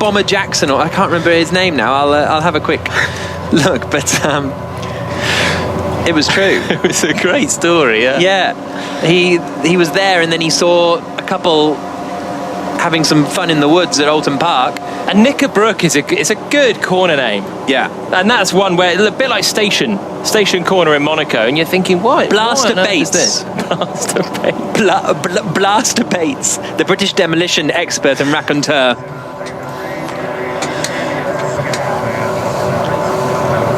Bomber Jackson, or I can't remember his name now. I'll have a quick look, but it was true. It was a great story. Yeah, he was there, and then he saw a couple having some fun in the woods at Alton Park. And Knickerbrook is a good corner name. Yeah, and that's one where a bit like Station Corner in Monaco, and you're thinking, what? Blaster Bates. Blaster Bates. Blaster Bates, the British demolition expert and raconteur.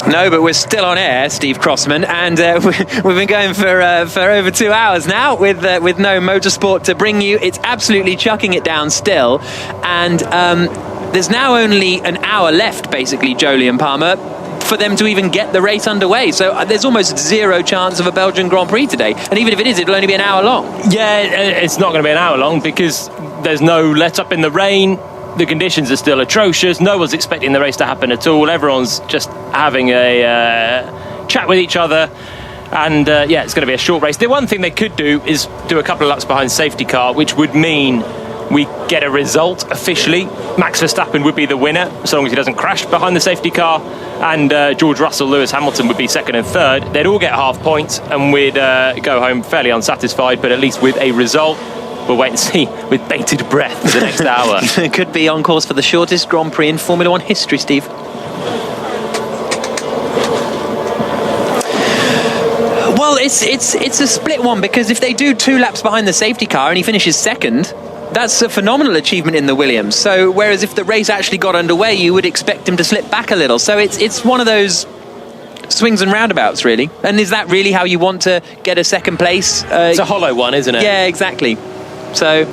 No, but we're still on air, Steve Crossman, and we've been going for over 2 hours now with no motorsport to bring you. It's absolutely chucking it down still, and there's now only an hour left, basically, Jolyon Palmer, for them to even get the race underway. So there's almost zero chance of a Belgian Grand Prix today, and even if it is, it'll only be an hour long. Yeah, it's not going to be an hour long because there's no let-up in the rain. The conditions are still atrocious. No one's expecting the race to happen at all. Everyone's just having a chat with each other. And it's going to be a short race. The one thing they could do is do a couple of laps behind safety car, which would mean we get a result officially. Max Verstappen would be the winner, so long as he doesn't crash behind the safety car. And George Russell, Lewis Hamilton would be second and third. They'd all get half points, and we'd go home fairly unsatisfied, but at least with a result. We'll wait and see with bated breath for the next hour. It could be on course for the shortest Grand Prix in Formula One history, Steve. Well, it's a split one, because if they do 2 laps behind the safety car and he finishes second, that's a phenomenal achievement in the Williams. So whereas if the race actually got underway, you would expect him to slip back a little. So it's one of those swings and roundabouts, really. And is that really how you want to get a second place? It's a hollow one, isn't it? Yeah, exactly. So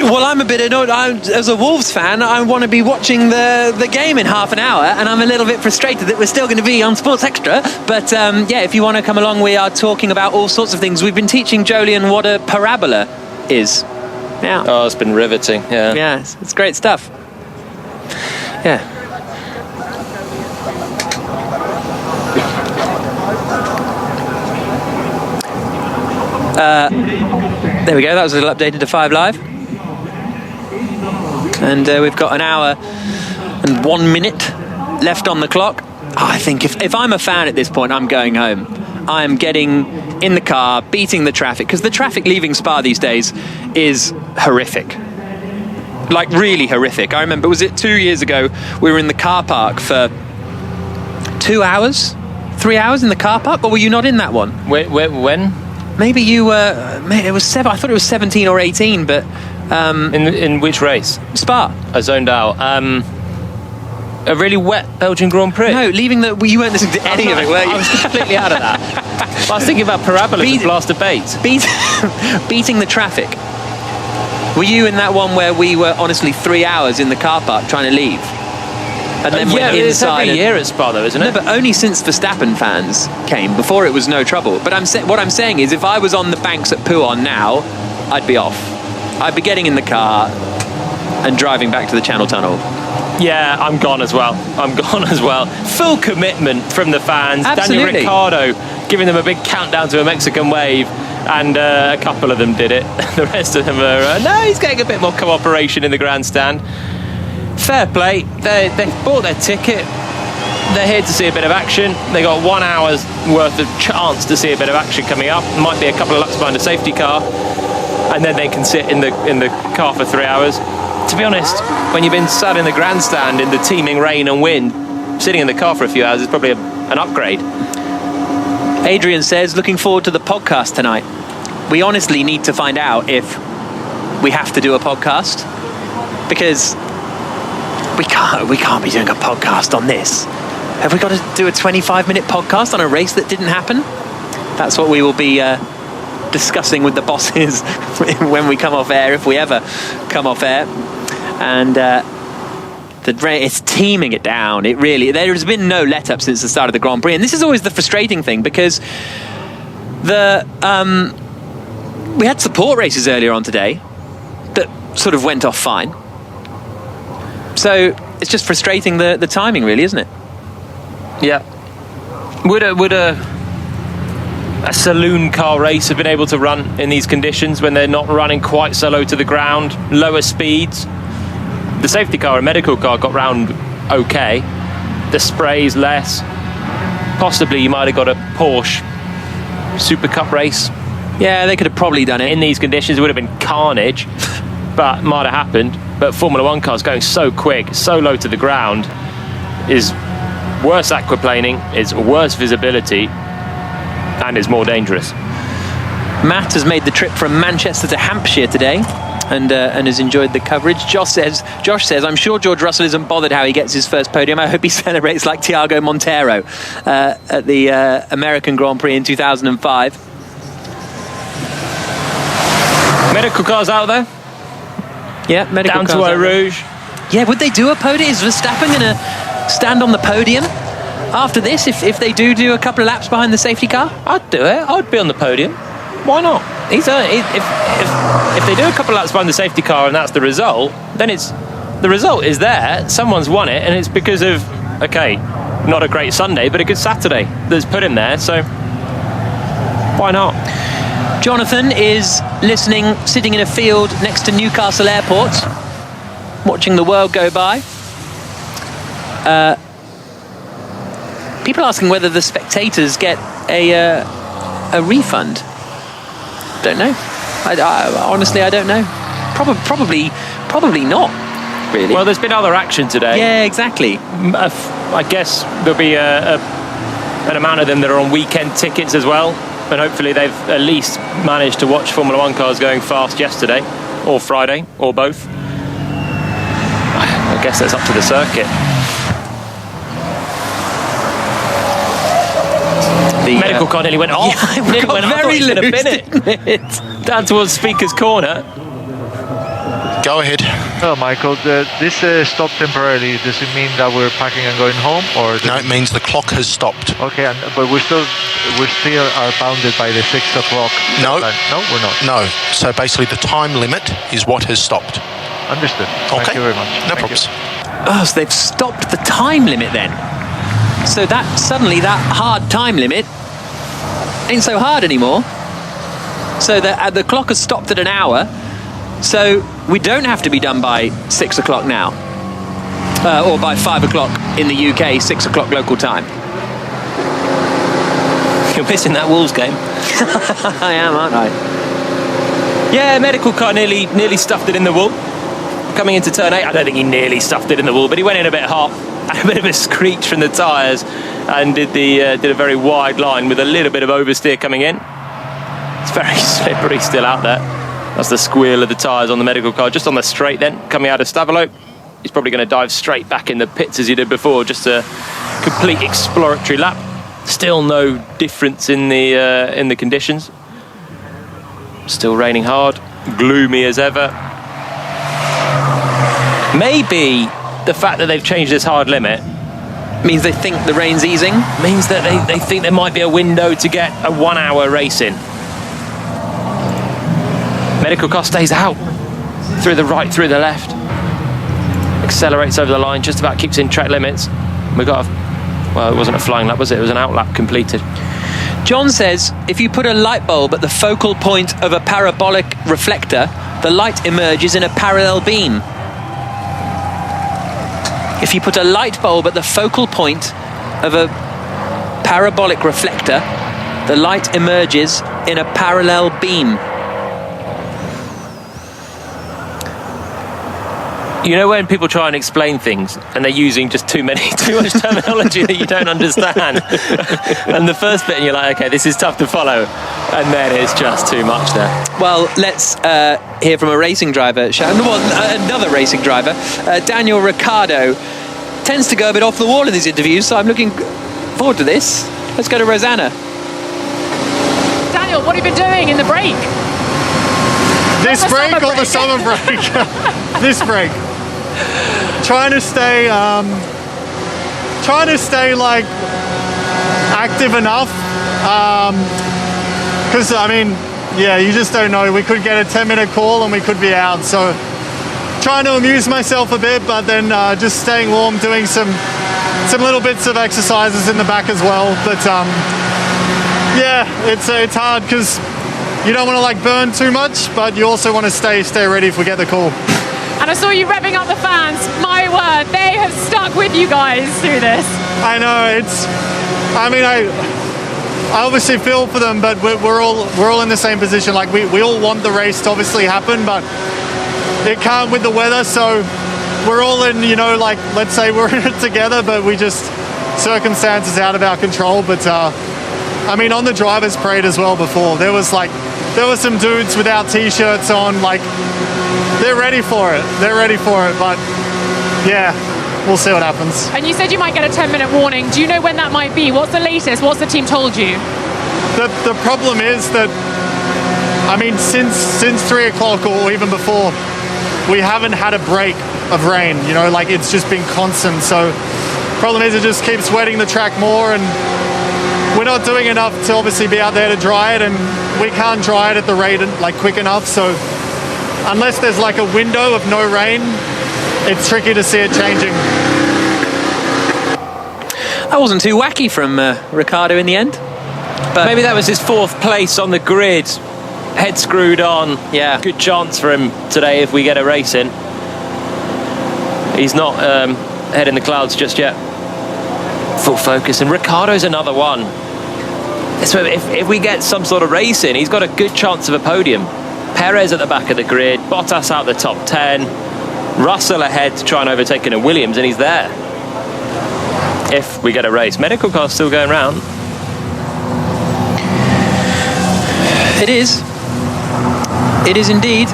well, I'm a bit annoyed. As a Wolves fan, I want to be watching the game in half an hour, and I'm a little bit frustrated that we're still going to be on Sports Extra. But if you want to come along, we are talking about all sorts of things. We've been teaching Jolyon what a parabola is. Yeah. Oh, it's been riveting. Yeah. Yeah, it's great stuff. Yeah. There we go, that was a little updated to 5 Live. And we've got an hour and 1 minute left on the clock. I think if I'm a fan at this point, I'm going home. I'm getting in the car, beating the traffic, because the traffic leaving Spa these days is horrific. Like, really horrific. I remember, was it 2 years ago, we were in the car park for 2 hours? 3 hours in the car park? Or were you not in that one? When? Maybe you were. It was 7. I thought it was 17 or 18, but in which race? Spa. I zoned out. A really wet Belgian Grand Prix. No, you weren't listening to any of it, were you? I was completely out of that. I was thinking about parabolas and Blaster Bates. Beating the traffic. Were you in that one where we were honestly 3 hours in the car park trying to leave? And then went it's inside. every year at Spa though, isn't it? No, but only since Verstappen fans came. Before it was no trouble. But what I'm saying is, if I was on the banks at Pouhon now, I'd be off. I'd be getting in the car and driving back to the Channel Tunnel. Yeah, I'm gone as well. Full commitment from the fans. Absolutely. Daniel Ricciardo giving them a big countdown to a Mexican wave, and a couple of them did it. The rest of them are, no, he's getting a bit more cooperation in the grandstand. Fair play. They bought their ticket. They're here to see a bit of action. They got 1 hour's worth of chance to see a bit of action coming up. Might be a couple of laps behind a safety car, and then they can sit in the car for 3 hours. To be honest, when you've been sat in the grandstand in the teeming rain and wind, sitting in the car for a few hours is probably an upgrade. Adrian says, looking forward to the podcast tonight. We honestly need to find out if we have to do a podcast, because we can't be doing a podcast on this. Have we got to do a 25-minute podcast on a race that didn't happen? That's what we will be discussing with the bosses when we come off air, if we ever come off air. And it's teaming it down. There has been no let-up since the start of the Grand Prix. And this is always the frustrating thing, because we had support races earlier on today that sort of went off fine. So it's just frustrating the timing, really, isn't it? Yeah. Would a saloon car race have been able to run in these conditions when they're not running quite so low to the ground, lower speeds? The safety car and medical car got round okay. The spray's less. Possibly you might have got a Porsche Super Cup race. Yeah, they could have probably done it. In these conditions, it would have been carnage, but might have happened. But Formula One cars going so quick, so low to the ground, is worse aquaplaning, it's worse visibility, and is more dangerous. Matt has made the trip from Manchester to Hampshire today and has enjoyed the coverage. Josh says, I'm sure George Russell isn't bothered how he gets his first podium. I hope he celebrates like Thiago Montero at the American Grand Prix in 2005. Medical cars out there? Yeah, medical down cars to Eau Rouge. Yeah, would they do a podium? Is Verstappen going to stand on the podium after this if they do a couple of laps behind the safety car? I'd do it. I'd be on the podium. Why not? If they do a couple of laps behind the safety car and that's the result, then the result is there. Someone's won it, and it's because of, okay, not a great Sunday, but a good Saturday that's put him there. So why not? Jonathan is listening, sitting in a field next to Newcastle Airport, watching the world go by. People asking whether the spectators get a refund. Don't know. Honestly, I don't know. Probably not. Really. Well, there's been other action today. Yeah, exactly. I guess there'll be an amount of them that are on weekend tickets as well. And hopefully they've at least managed to watch Formula One cars going fast yesterday, or Friday, or both. I guess that's up to the circuit. The medical car nearly went off. Yeah, nearly went off. very loose, didn't it? Down towards Speaker's Corner. Go ahead. No, Michael, this stopped temporarily. Does it mean that we're packing and going home, or? No, it means the clock has stopped. Okay, but we still are bounded by the 6 o'clock. No, we're not. No. So basically, the time limit is what has stopped. Understood. Okay. Thank you very much. No problems. Oh, so they've stopped the time limit then. So that suddenly that hard time limit ain't so hard anymore. So the clock has stopped at an hour. So we don't have to be done by 6 o'clock now, or by 5 o'clock in the UK, 6 o'clock local time. You're missing that Wolves game. I am, aren't I? Yeah, medical car nearly stuffed it in the wall. Coming into turn 8, I don't think he nearly stuffed it in the wall, but he went in a bit hot, had a bit of a screech from the tyres, and did a very wide line with a little bit of oversteer coming in. It's very slippery still out there. That's the squeal of the tyres on the medical car. Just on the straight then, coming out of Stavolo. He's probably going to dive straight back in the pits as he did before. Just a complete exploratory lap. Still no difference in the conditions. Still raining hard. Gloomy as ever. Maybe the fact that they've changed this hard limit means they think the rain's easing? Means that they think there might be a window to get a 1 hour race in. Medical car stays out. Through the right, through the left. Accelerates over the line, just about keeps in track limits. We got well, it wasn't a flying lap, was it? It was an outlap completed. John says, if you put a light bulb at the focal point of a parabolic reflector, the light emerges in a parallel beam. If you put a light bulb at the focal point of a parabolic reflector, the light emerges in a parallel beam. You know when people try and explain things and they're using just too much terminology that you don't understand, and the first bit and you're like, okay, this is tough to follow, and then it's just too much there. Well, let's hear from a racing driver, another racing driver. Daniel Ricciardo tends to go a bit off the wall in these interviews, so I'm looking forward to this. Let's go to Rosanna. Daniel, what have you been doing in the break? This break or the summer break? This break. Trying to stay like active enough, because I mean, yeah, you just don't know. We could get a 10-minute call and we could be out. So trying to amuse myself a bit, but then just staying warm, doing some little bits of exercises in the back as well. But yeah, it's hard because you don't want to like burn too much, but you also want to stay ready if we get the call. And I saw you revving up the fans. My word, they have stuck with you guys through this. I know, I obviously feel for them, but we're all in the same position. Like we all want the race to obviously happen, but it can't with the weather. So we're all in, like, let's say we're in it together, but we just, circumstances out of our control. But I mean, on the driver's parade as well before, there was some dudes without t-shirts on, like, they're ready for it, but yeah, we'll see what happens. And you said you might get a 10-minute warning. Do you know when that might be? What's the latest? What's the team told you? The problem is that, I mean, since 3 o'clock or even before, we haven't had a break of rain, like it's just been constant. So problem is it just keeps wetting the track more, and we're not doing enough to obviously be out there to dry it, and we can't dry it at the rate like quick enough. So unless there's like a window of no rain, it's tricky to see it changing. That wasn't too wacky from Ricciardo in the end. But maybe that was his 4th place on the grid. Head screwed on. Yeah. Good chance for him today if we get a race in. He's not head in the clouds just yet. Full focus. And Ricciardo's another one. So if we get some sort of race in, he's got a good chance of a podium. Perez at the back of the grid, Bottas out the top 10, Russell ahead to try and overtake a Williams, and he's there. If we get a race. Medical car's still going round. It is. It is indeed.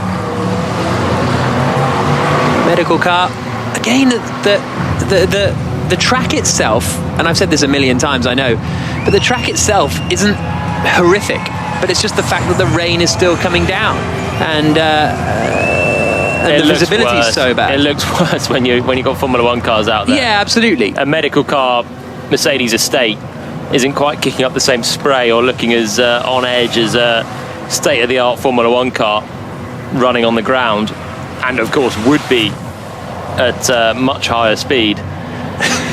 Medical car. Again, the track itself, and I've said this a million times, I know, but the track itself isn't horrific. But it's just the fact that the rain is still coming down, and the visibility is so bad. It looks worse when you got Formula 1 cars out there. Yeah, absolutely. A medical car, Mercedes estate, isn't quite kicking up the same spray or looking as on edge as a state-of-the-art Formula 1 car running on the ground, and of course would be at much higher speed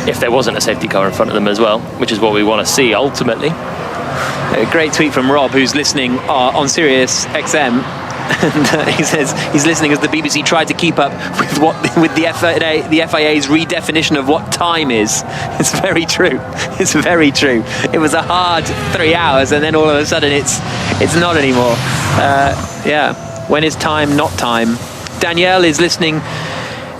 if there wasn't a safety car in front of them as well, which is what we want to see ultimately. A great tweet from Rob, who's listening on Sirius XM, and he says he's listening as the BBC tried to keep up with the FIA's redefinition of what time is. It's very true. It's very true. It was a hard 3 hours, and then all of a sudden it's not anymore. Yeah, when is time not time? Danielle is listening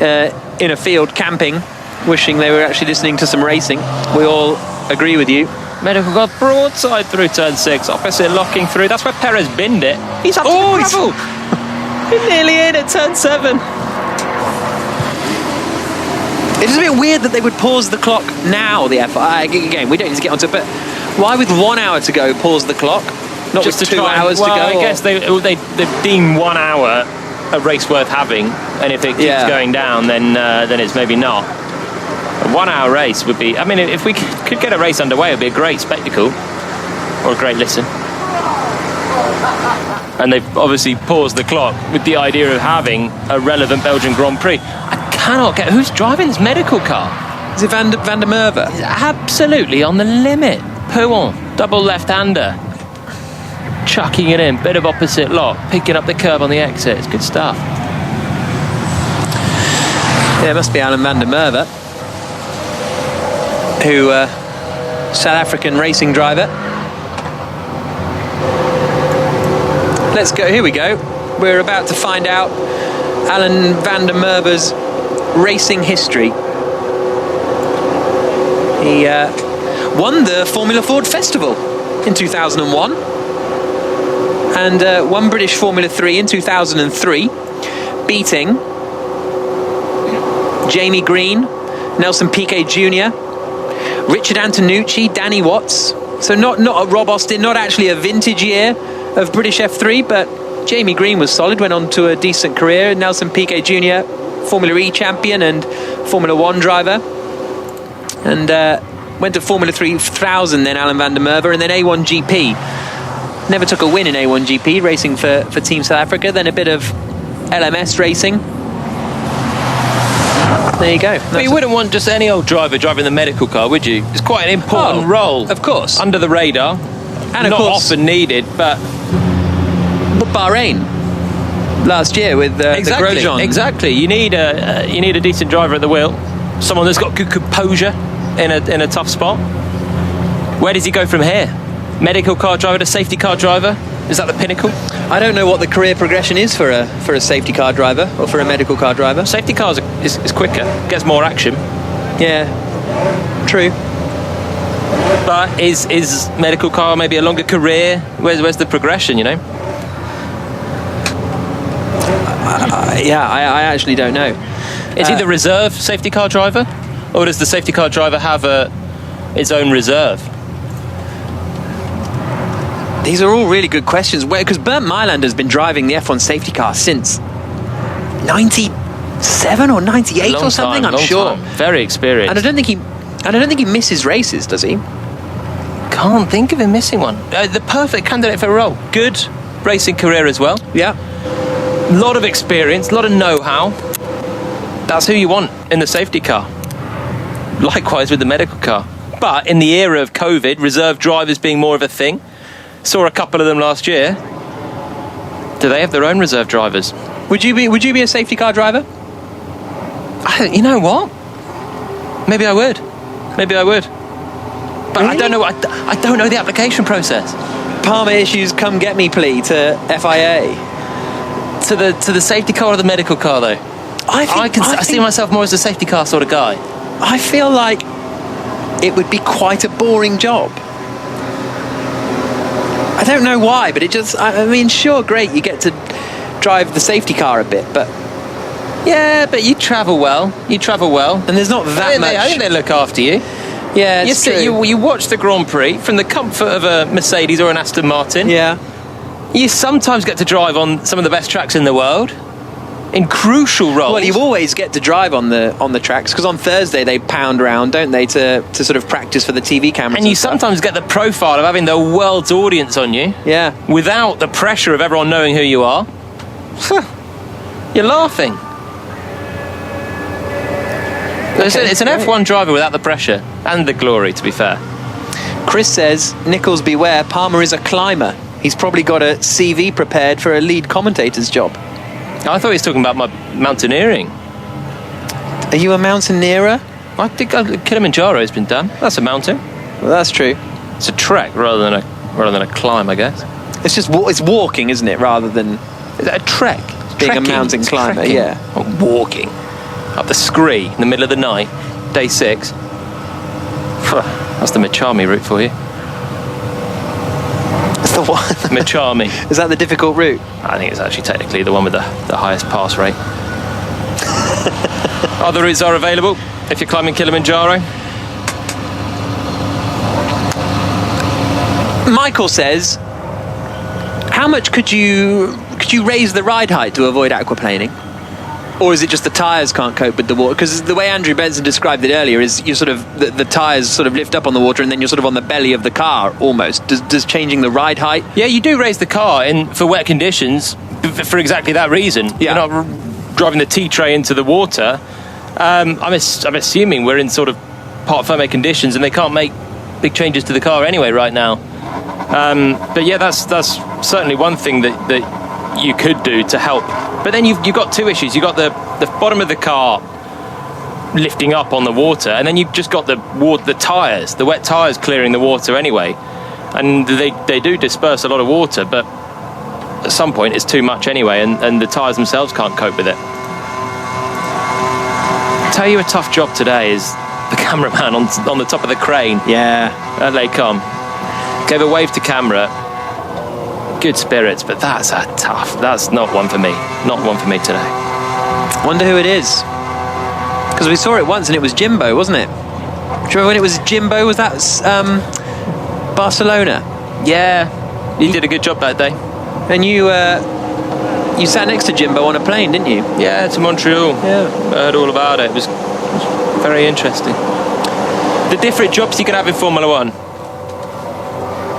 in a field camping, wishing they were actually listening to some racing. We all agree with you. Medical got broadside through turn 6, opposite locking through. That's where Perez binned it. He's up to the gravel. He's nearly in at turn 7. It is a bit weird that they would pause the clock now, the FIA. Again, we don't need to get onto it, but why with 1 hour to go pause the clock? Not just with to 2 hours to go? I guess they deem 1 hour a race worth having, and if it keeps going down, then it's maybe not. A 1 hour race would be, I mean, if we could get a race underway, it would be a great spectacle, or a great listen. And they've obviously paused the clock with the idea of having a relevant Belgian Grand Prix. I cannot get, who's driving this medical car? Is it Van der Merwe? He's absolutely on the limit. Pouin, double left-hander. Chucking it in, bit of opposite lock, picking up the curb on the exit. It's good stuff. Yeah, it must be Alan van der Merwe, who South African racing driver. Let's go, here we go. We're about to find out Alan van der Merwe's racing history. He won the Formula Ford Festival in 2001 and won British Formula 3 in 2003, beating Jamie Green, Nelson Piquet Jr., Richard Antonucci, Danny Watts. So not a Rob Austin, not actually a vintage year of British F3, but Jamie Green was solid, went on to a decent career. Nelson Piquet Jr., Formula E champion and Formula 1 driver. And went to Formula 3000 then, Alan van der Merwe, and then A1GP. Never took a win in A1GP, racing for Team South Africa. Then a bit of LMS racing. There you go. But you wouldn't want just any old driver driving the medical car, would you? It's quite an important role. Of course. Under the radar. And of not course, often needed, but Bahrain last year with the Grosjean. Exactly. You need a decent driver at the wheel. Someone that's got good composure in a tough spot. Where does he go from here? Medical car driver to safety car driver? Is that the pinnacle? I don't know what the career progression is for a safety car driver or for a medical car driver. Safety cars is quicker, gets more action. Yeah, true. But is medical car maybe a longer career? Where's the progression, you know? I actually don't know. Is he the reserve safety car driver? Or does the safety car driver have its own reserve? These are all really good questions. Because Bernd Mailander has been driving the F1 safety car since 97 or 98 or something, I'm sure. Very experienced. And I don't think he misses races, does he? Can't think of him missing one. The perfect candidate for a role. Good racing career as well. Yeah. A lot of experience, a lot of know-how. That's who you want in the safety car. Likewise with the medical car. But in the era of COVID, reserve drivers being more of a thing, saw a couple of them last year. Do they have their own reserve drivers? Would you be a safety car driver? You know what? Maybe I would. But really? I don't know. I don't know the application process. Palmer issues come get me plea to FIA. To the safety car or the medical car though? I see myself more as a safety car sort of guy. I feel like it would be quite a boring job. I don't know why, but it just, I mean, sure, great, you get to drive the safety car a bit, but... Yeah, but you travel well. And there's not that much... I think they look after you. Yeah, it's true. You watch the Grand Prix from the comfort of a Mercedes or an Aston Martin. Yeah. You sometimes get to drive on some of the best tracks in the world. In crucial roles. Well, you always get to drive on the tracks, because on Thursday they pound around, don't they, to sort of practice for the TV cameras. And you sometimes get the profile of having the world's audience on you. Yeah. Without the pressure of everyone knowing who you are. You're laughing. Okay, it's an F1 driver without the pressure and the glory, to be fair. Chris says, Nicholls beware, Palmer is a climber. He's probably got a CV prepared for a lead commentator's job. I thought he was talking about my mountaineering. Are you a mountaineerer? I think Kilimanjaro has been done. That's a mountain. Well, that's true. It's a trek rather than a climb, I guess. It's walking, isn't it, rather than a trek. Being a mountain climber, yeah. Not walking up the scree in the middle of the night, day 6. That's the Michami route for you. That's the one. Michami. Is that the difficult route? I think it's actually technically the one with the highest pass rate. Other routes are available if you're climbing Kilimanjaro. Michael says, how much could you could you raise the ride height to avoid aquaplaning? Or is it just the tyres can't cope with the water? Because the way Andrew Benson described it earlier is you sort of, the tyres sort of lift up on the water and then you're sort of on the belly of the car almost. Does changing the ride height? Yeah, you do raise the car for wet conditions for exactly that reason. Yeah. You're not driving the T-tray into the water. I'm assuming we're in sort of part fermé conditions and they can't make big changes to the car anyway right now. But yeah, that's certainly one thing that you could do to help. But then you've got two issues. You've got the bottom of the car lifting up on the water, and then you've just got the tyres, the wet tyres clearing the water anyway. And they do disperse a lot of water, but at some point it's too much anyway, and the tyres themselves can't cope with it. Tell you a tough job today is the cameraman on the top of the crane. Yeah. They come. Gave a wave to camera. Good spirits, but that's that's not one for me. Not one for me today. Wonder who it is. Because we saw it once and it was Jimbo, wasn't it? Do you remember when it was Jimbo? Was that Barcelona? Yeah. He did a good job that day. And you sat next to Jimbo on a plane, didn't you? Yeah, to Montreal. Yeah. I heard all about it. It was very interesting. The different jobs you could have in Formula One.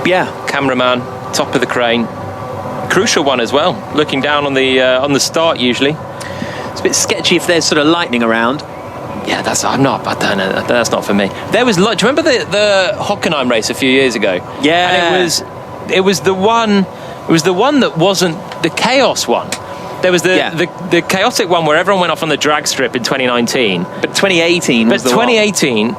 Yeah. Cameraman, top of the crane. Crucial one as well, looking down on the start usually. It's a bit sketchy if there's sort of lightning around. Yeah, that's not for me. There was, do you remember the Hockenheim race a few years ago? Yeah. And it was the one that wasn't the chaos one. There was the chaotic one where everyone went off on the drag strip in 2019. But 2018 was the 2018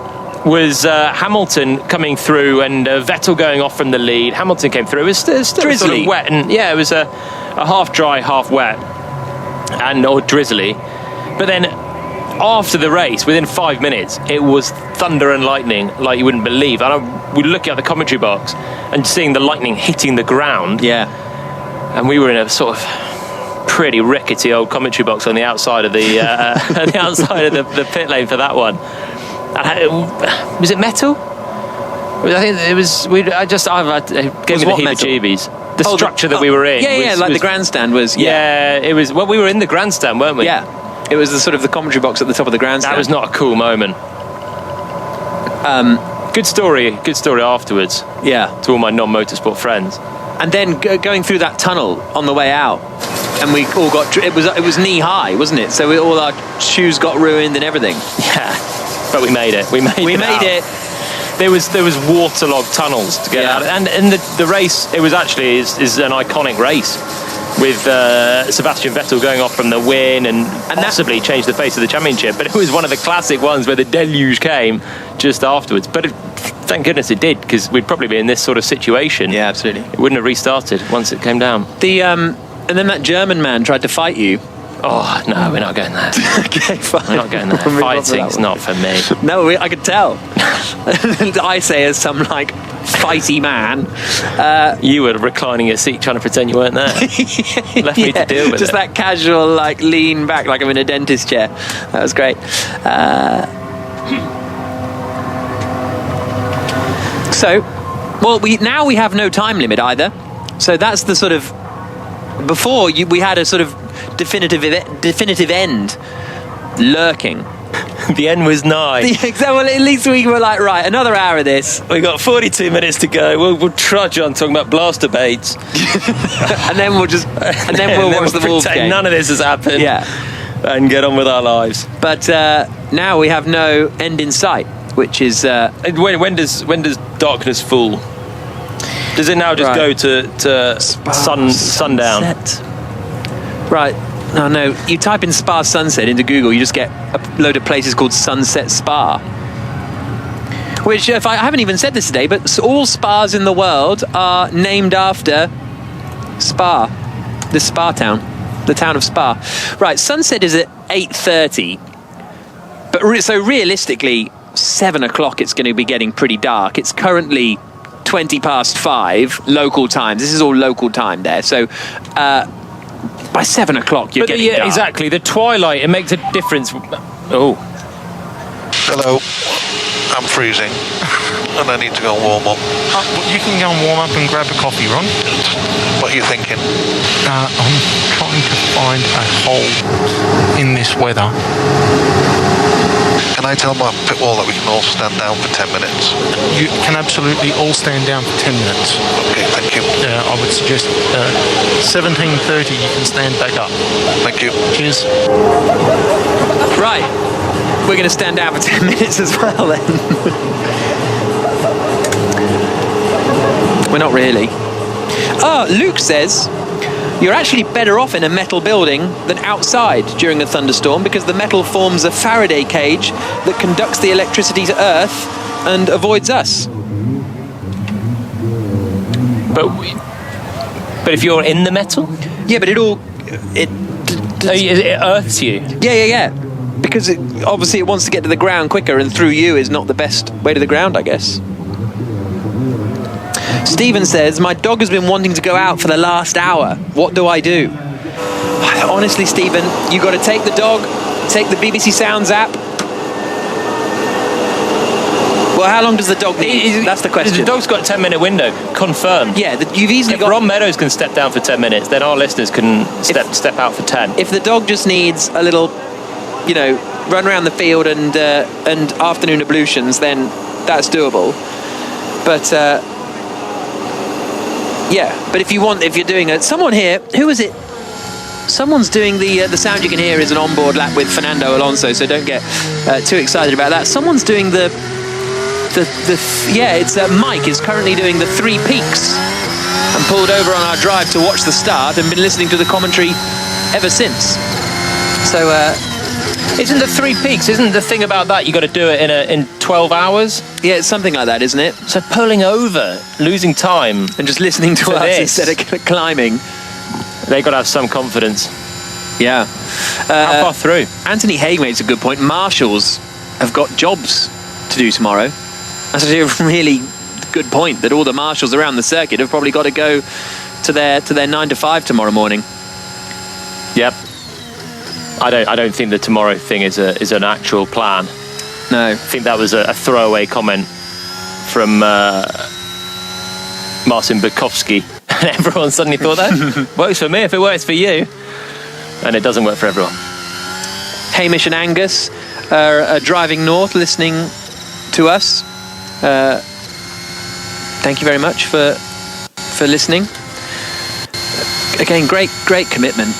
was Hamilton coming through and Vettel going off from the lead. Hamilton came through. It was still sort of wet, and yeah, it was a half dry, half wet, or drizzly. But then after the race, within 5 minutes, it was thunder and lightning like you wouldn't believe. And we were looking at the commentary box and seeing the lightning hitting the ground. Yeah. And we were in a sort of pretty rickety old commentary box on the outside of the pit lane for that one. Was it metal? I think it was. It gave me the heebie-jeebies. The structure that we were in. Yeah, like the grandstand was. Yeah, it was. Well, we were in the grandstand, weren't we? Yeah, it was the commentary box at the top of the grandstand. That was not a cool moment. Good story afterwards. Yeah, to all my non-motorsport friends. And then going through that tunnel on the way out, and we all got. It was knee high, wasn't it? So all our shoes got ruined and everything. Yeah. But we made it. We made it. There was waterlogged tunnels to get out, and the race. It was actually is an iconic race with Sebastian Vettel going off from the win and possibly changed the face of the championship. But it was one of the classic ones where the deluge came just afterwards. But thank goodness it did, because we'd probably be in this sort of situation. Yeah, absolutely. It wouldn't have restarted once it came down. And then that German man tried to fight you. Oh, no, we're not going there. Okay, fine. We're not going there. Fighting's not for me. No, I could tell. And I say as some, fighty man. You were reclining your seat trying to pretend you weren't there. Left me to deal with just it. That casual, lean back like I'm in a dentist chair. That was great. Now we have no time limit either. So that's the sort of... Before, we had a sort of definitive end lurking. The end was nigh. Well, at least we were like, right, another hour of this. We got 42 minutes to go. We'll trudge on talking about blaster baits, and then we'll watch the Wolves game. None of this has happened. Yeah, and get on with our lives. But now we have no end in sight, which is when does darkness fall? Does it now just go to sundown? Right. No. You type in Spa Sunset into Google, you just get a load of places called Sunset Spa. Which, I haven't even said this today, but all spas in the world are named after Spa. The spa town. The town of Spa. Right, sunset is at 8:30. But so realistically, 7 o'clock it's going to be getting pretty dark. It's currently 20 past 5 local time. This is all local time there. So by 7 o'clock you're getting dark. Exactly. The twilight, it makes a difference. Oh. Hello. I'm freezing. And I need to go and warm up. You can go and warm up and grab a coffee, Ron. What are you thinking? I'm trying to find a hole in this weather. Can I tell my pit wall that we can all stand down for 10 minutes? You can absolutely all stand down for 10 minutes. Okay, thank you. I would suggest 17:30 you can stand back up. Thank you. Cheers. Right. We're going to stand down for 10 minutes as well then. We're not really. Oh, Luke says you're actually better off in a metal building than outside during a thunderstorm because the metal forms a Faraday cage that conducts the electricity to Earth and avoids us. But if you're in the metal? Yeah, but it earths you? Yeah. Because obviously it wants to get to the ground quicker, and through you is not the best way to the ground, I guess. Stephen says, my dog has been wanting to go out for the last hour. What do I do? Honestly, Stephen, you got to take the dog, take the BBC Sounds app. Well, how long does the dog need? That's the question. The dog's got a 10-minute window, confirmed. Yeah, you've easily got... If Ron Meadows can step down for 10 minutes, then our listeners can step out for 10. If the dog just needs a little, run around the field and afternoon ablutions, then that's doable. But... but if you're doing it, someone here, who is it? Someone's doing the sound you can hear is an onboard lap with Fernando Alonso, so don't get too excited about that. Someone's doing it's Mike is currently doing the Three Peaks and pulled over on our drive to watch the start and been listening to the commentary ever since. So isn't the Three Peaks, isn't the thing about that you got to do it in 12 hours? Yeah, it's something like that, isn't it? So pulling over, losing time, and just listening to us instead of climbing. They got to have some confidence. Yeah. How far through? Anthony Haig makes a good point. Marshals have got jobs to do tomorrow. That's actually a really good point, that all the marshals around the circuit have probably got to go to their 9 to 5 tomorrow morning. Yep. I don't think the tomorrow thing is an actual plan. No. I think that was a throwaway comment from Marcin Bukowski. And everyone suddenly thought that works for me if it works for you. And it doesn't work for everyone. Hamish and Angus are driving north listening to us. Thank you very much for listening. Again, great commitment.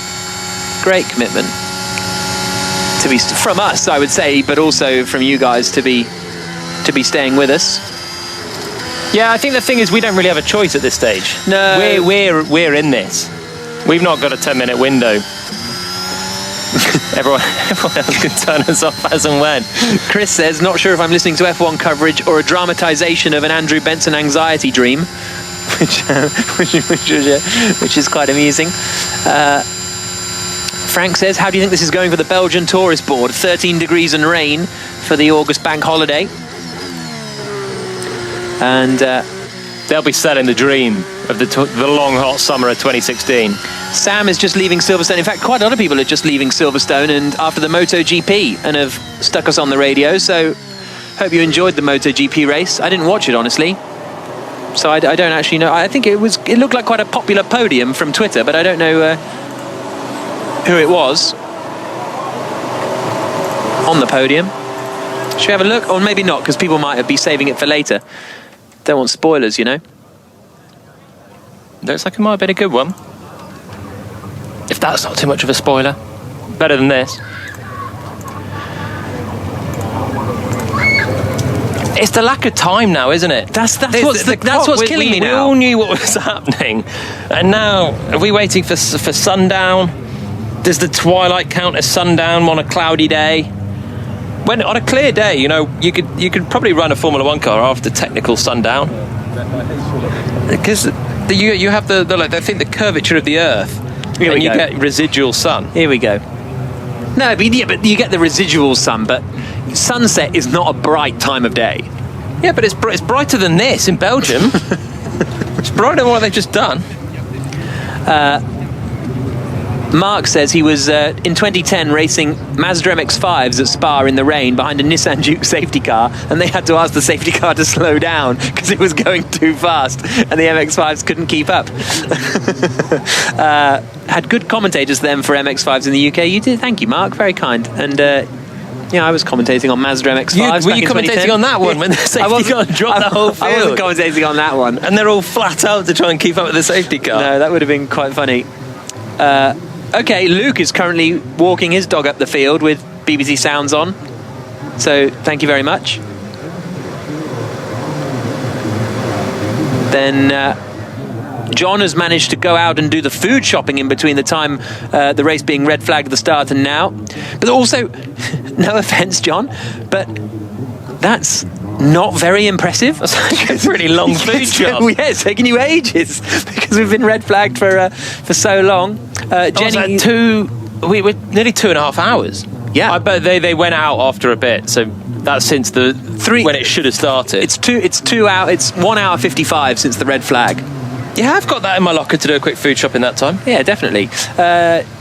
Great commitment. To be from us, I would say, but also from you guys to be staying with us. Yeah, I think the thing is we don't really have a choice at this stage. No, we're in this. We've not got a 10-minute window. Everyone else can turn us off as and when. Chris says, not sure if I'm listening to F1 coverage or a dramatisation of an Andrew Benson anxiety dream, which is quite amusing. Frank says, how do you think this is going for the Belgian Tourist Board? 13 degrees and rain for the August bank holiday. And they'll be selling the dream of the long, hot summer of 2016. Sam is just leaving Silverstone. In fact, quite a lot of people are just leaving Silverstone and after the MotoGP and have stuck us on the radio. So hope you enjoyed the MotoGP race. I didn't watch it, honestly. So I don't actually know. I think it looked like quite a popular podium from Twitter, but I don't know who it was on the podium. Should we have a look? Or maybe not, because people might be saving it for later. Don't want spoilers, Looks like it might have been a good one. If that's not too much of a spoiler. Better than this. It's the lack of time now, isn't it? That's what's killing me now. We all knew what was happening. And now, are we waiting for sundown? Does the twilight count as sundown on a cloudy day? When on a clear day, you could probably run a Formula 1 car after technical sundown. Because you have the curvature of the Earth, and you get residual sun. Here we go. No, but you get the residual sun, but sunset is not a bright time of day. Yeah, but it's brighter than this in Belgium. It's brighter than what they've just done. Mark says he was in 2010 racing Mazda MX-5s at Spa in the rain behind a Nissan Juke safety car, and they had to ask the safety car to slow down because it was going too fast and the MX-5s couldn't keep up. Had good commentators then for MX-5s in the UK. You did, thank you, Mark, very kind. And yeah, I was commentating on Mazda MX-5s. Were you commentating on that one when the safety car dropped the whole field? I wasn't commentating on that one. And they're all flat out to try and keep up with the safety car. No, that would have been quite funny. Okay, Luke is currently walking his dog up the field with BBC Sounds on. So, thank you very much. Then John has managed to go out and do the food shopping in between the time the race being red flagged at the start and now. But also, no offence, John, but that's not very impressive. It's a pretty long food job. Yeah, it's taken you ages because we've been red flagged for so long. Jenny, we were nearly 2.5 hours. Yeah, but they went out after a bit, so that's since the 3 when it should have started. It's 1 hour 55 since the red flag. Yeah, I've got that in my locker to do a quick food shop in that time. Yeah, definitely.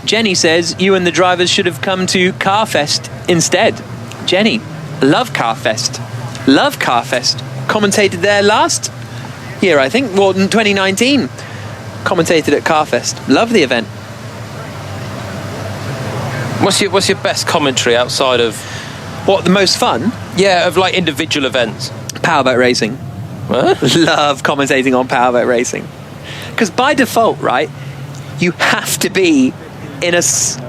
Jenny says you and the drivers should have come to Carfest instead. Jenny, love Carfest. Love Carfest. Commentated there last year, I think. Well, in 2019. Commentated at Carfest. Love the event. What's your best commentary outside of... What, the most fun? Yeah, of like individual events. Powerboat racing. What? Love commentating on powerboat racing. Because by default, right, you have to be in a...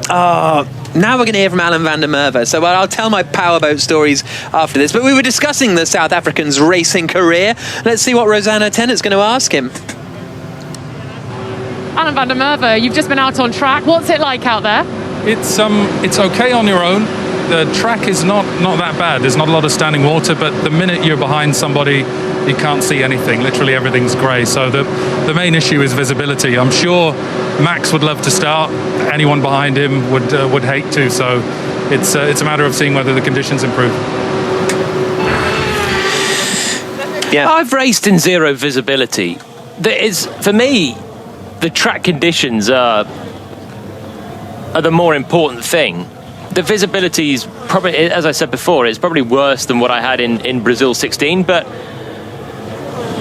now we're going to hear from Alan van der Merwe, so I'll tell my powerboat stories after this. But we were discussing the South African's racing career. Let's see what Rosanna Tennant's going to ask him. Alan van der Merwe, you've just been out on track. What's it like out there? It's okay on your own. The track is not that bad. There's not a lot of standing water, but the minute you're behind somebody, you can't see anything. Literally everything's grey. So the main issue is visibility. I'm sure Max would love to start. Anyone behind him would hate to. So it's a matter of seeing whether the conditions improve. Yeah, I've raced in zero visibility. For me, the track conditions are the more important thing. The visibility is probably, as I said before, it's probably worse than what I had in Brazil 16, but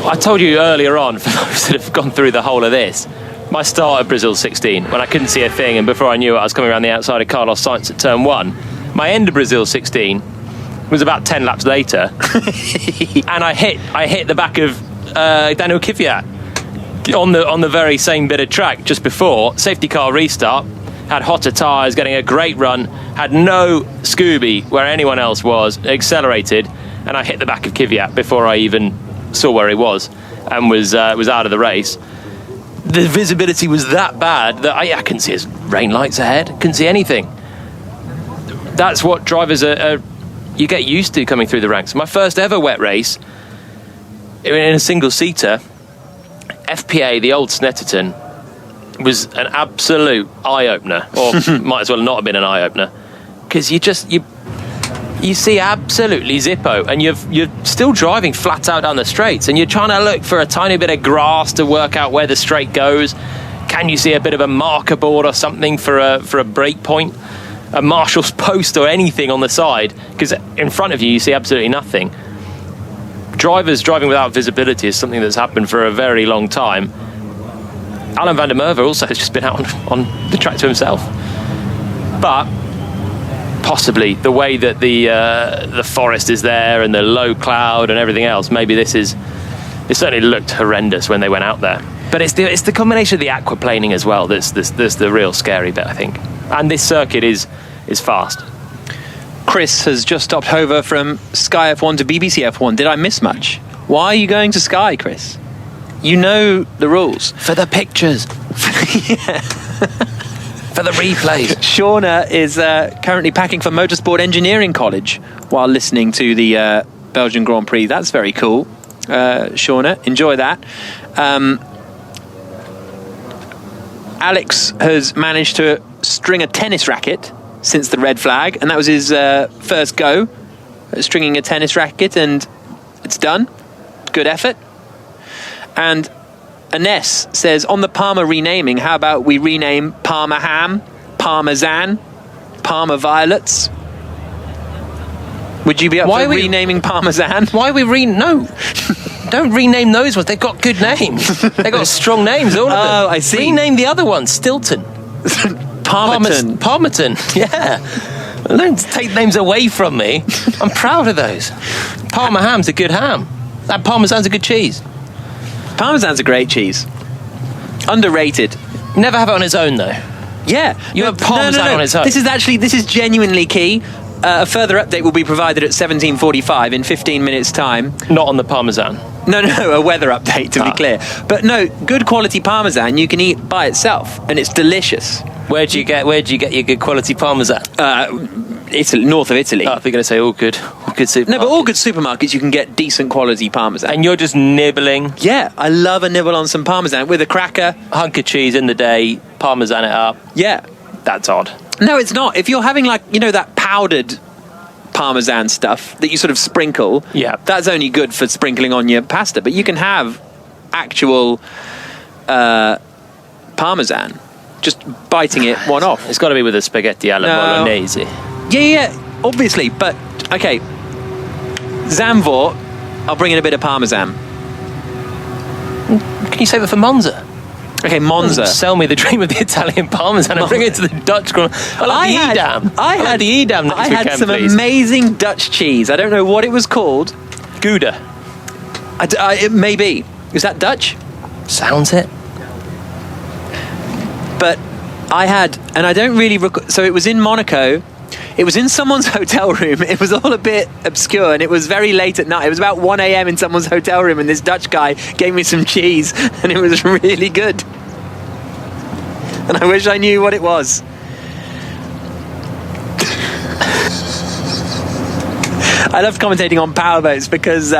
I told you earlier on, for those that have gone through the whole of this, my start at Brazil 16, when I couldn't see a thing, and before I knew it, I was coming around the outside of Carlos Sainz at turn 1. My end of Brazil 16 was about 10 laps later, and I hit the back of Daniel Kvyat on the very same bit of track just before. Safety car restart, had hotter tyres, getting a great run, had no Scooby where anyone else was, accelerated, and I hit the back of Kvyat before I even saw where he was, and was out of the race. The visibility was that bad that I couldn't see his rain lights ahead, couldn't see anything. That's what drivers you get used to coming through the ranks. My first ever wet race, in a single-seater, FPA, the old Snetterton, was an absolute eye-opener, or might as well not have been an eye-opener, because you see absolutely zippo, and you're still driving flat out down the straights, and you're trying to look for a tiny bit of grass to work out where the straight goes. Can you see a bit of a marker board or something for a brake point, a marshal's post or anything on the side? Because in front of you see absolutely nothing. Drivers driving without visibility is something that's happened for a very long time. Alan van der Merwe also has just been out on the track to himself. But possibly the way that the forest is there and the low cloud and everything else, maybe it certainly looked horrendous when they went out there. But it's the combination of the aquaplaning as well that's the real scary bit, I think. And this circuit is fast. Chris has just stopped over from Sky F1 to BBC F1. Did I miss much? Why are you going to Sky, Chris? You know the rules. For the pictures. Yeah. For the replays. Shauna is currently packing for Motorsport Engineering College while listening to the Belgian Grand Prix. That's very cool. Shauna, enjoy that. Alex has managed to string a tennis racket since the red flag, and that was his first go at stringing a tennis racket, and it's done. Good effort. And Ines says, on the Parma renaming, how about we rename Parma Ham, Parmesan, Parma Violets? Would you be up for renaming Parmesan? Why are we No. Don't rename those ones. They've got good names. They've got strong names, all of them. Oh, I see. Rename the other ones. Stilton. Parmesan. Parmesan, yeah. Don't take names away from me. I'm proud of those. Parma Ham's a good ham. That Parmesan's a good cheese. Parmesan's a great cheese. Underrated. Never have it on its own, though. Yeah. You have Parmesan on its own. This is genuinely key. A further update will be provided at 17:45 in 15 minutes' time. Not on the Parmesan. No, a weather update, to be clear. But no, good quality Parmesan you can eat by itself, and it's delicious. Where do you get your good quality Parmesan? Italy, north of Italy. Oh, I think you're going to say all good supermarkets. No, but all good supermarkets you can get decent quality Parmesan. And you're just nibbling. Yeah, I love a nibble on some Parmesan with a cracker. Hunk of cheese in the day, Parmesan it up. Yeah. That's odd. No, it's not. If you're having that powdered Parmesan stuff that you sort of sprinkle, that's only good for sprinkling on your pasta. But you can have actual Parmesan, just biting it one off. It's got to be with a spaghetti alla bolognese. Yeah, obviously. But, okay, Zandvoort, I'll bring in a bit of Parmesan. Can you save it for Monza? Okay, Monza. Sell me the dream of the Italian Parmesan and bring it to the Dutch corner. I had the Edam next weekend, I had some please. amazing Dutch cheese. I don't know what it was called. Gouda. It may be. Is that Dutch? Sounds it. But I had, and I don't really so it was in Monaco. It was in someone's hotel room. It was all a bit obscure, and it was very late at night. It was about 1 a.m. in someone's hotel room, and this Dutch guy gave me some cheese, and it was really good. And I wish I knew what it was. I love commentating on powerboats because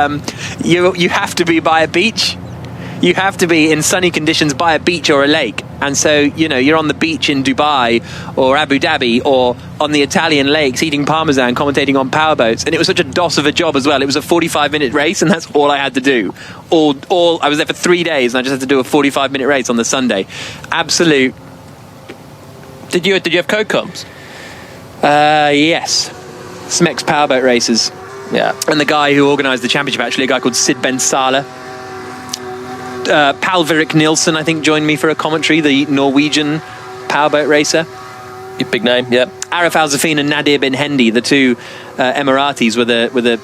you have to be by a beach. You have to be in sunny conditions by a beach or a lake. And so, you're on the beach in Dubai or Abu Dhabi or on the Italian lakes eating Parmesan, commentating on powerboats. And it was such a doss of a job as well. It was a 45-minute race, and that's all I had to do. I was there for 3 days, and I just had to do a 45-minute race on the Sunday. Absolute. Did you have co-coms? Yes. Smex powerboat races. Yeah. And the guy who organised the championship, actually, a guy called Sid Ben Sala. Palverik Nilsson, I think, joined me for a commentary, the Norwegian powerboat racer. Your big name, yeah. Arif Al-Zafin and Nadir bin Hendi, the two Emiratis, were the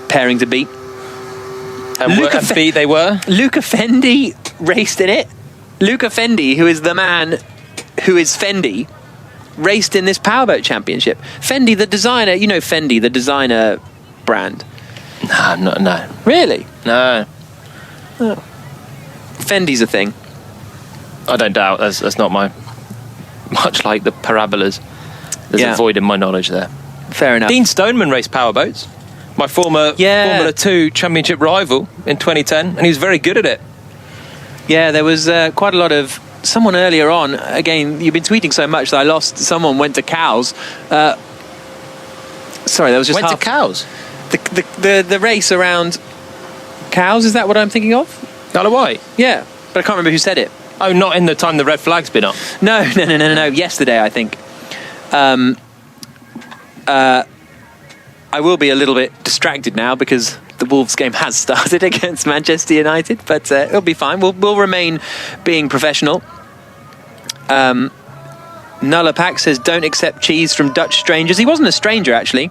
pairing to beat. And they were? Luca Fendi raced in it. Luca Fendi, who is the man who is Fendi, raced in this powerboat championship. Fendi, the designer, Fendi, the designer brand. No. Really? No. Oh. Fendi's a thing. I don't doubt. That's not much like the parabolas. There's a void in my knowledge there. Fair enough. Dean Stoneman raced powerboats. My former Formula 2 championship rival in 2010, and he was very good at it. Yeah, there was quite a lot of... Someone earlier on, again, you've been tweeting so much that I lost... Someone went to Cows. Sorry, that was just Went to Cows? The race around Cows, is that what I'm thinking of? Isle of Wight? Yeah, but I can't remember who said it. Oh, not in the time the red flag's been up? No. Yesterday, I think. I will be a little bit distracted now because the Wolves game has started against Manchester United, but it'll be fine. We'll remain being professional. Nulla Pack says, don't accept cheese from Dutch strangers. He wasn't a stranger, actually.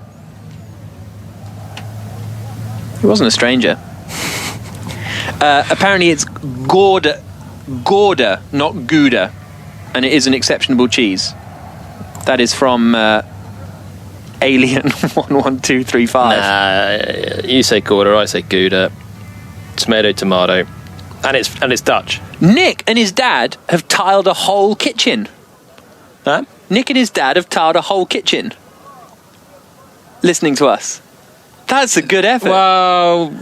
He wasn't a stranger. Apparently it's Gouda, not Gouda, and it is an exceptionable cheese. That is from Alien 11235. Nah, you say Gouda, I say Gouda. Tomato, and it's Dutch. Nick and his dad have tiled a whole kitchen. Huh? Nick and his dad have tiled a whole kitchen. Listening to us. That's a good effort. Well,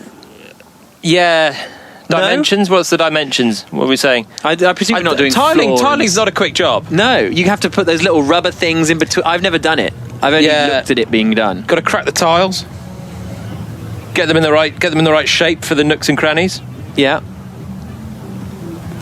yeah. Dimensions? No? What's the dimensions? What are we saying? I presume you're not doing tiling. Tiling's not a quick job. No, you have to put those little rubber things in between. I've never done it. I've only looked at it being done. Got to crack the tiles. Get them in the right shape for the nooks and crannies. Yeah.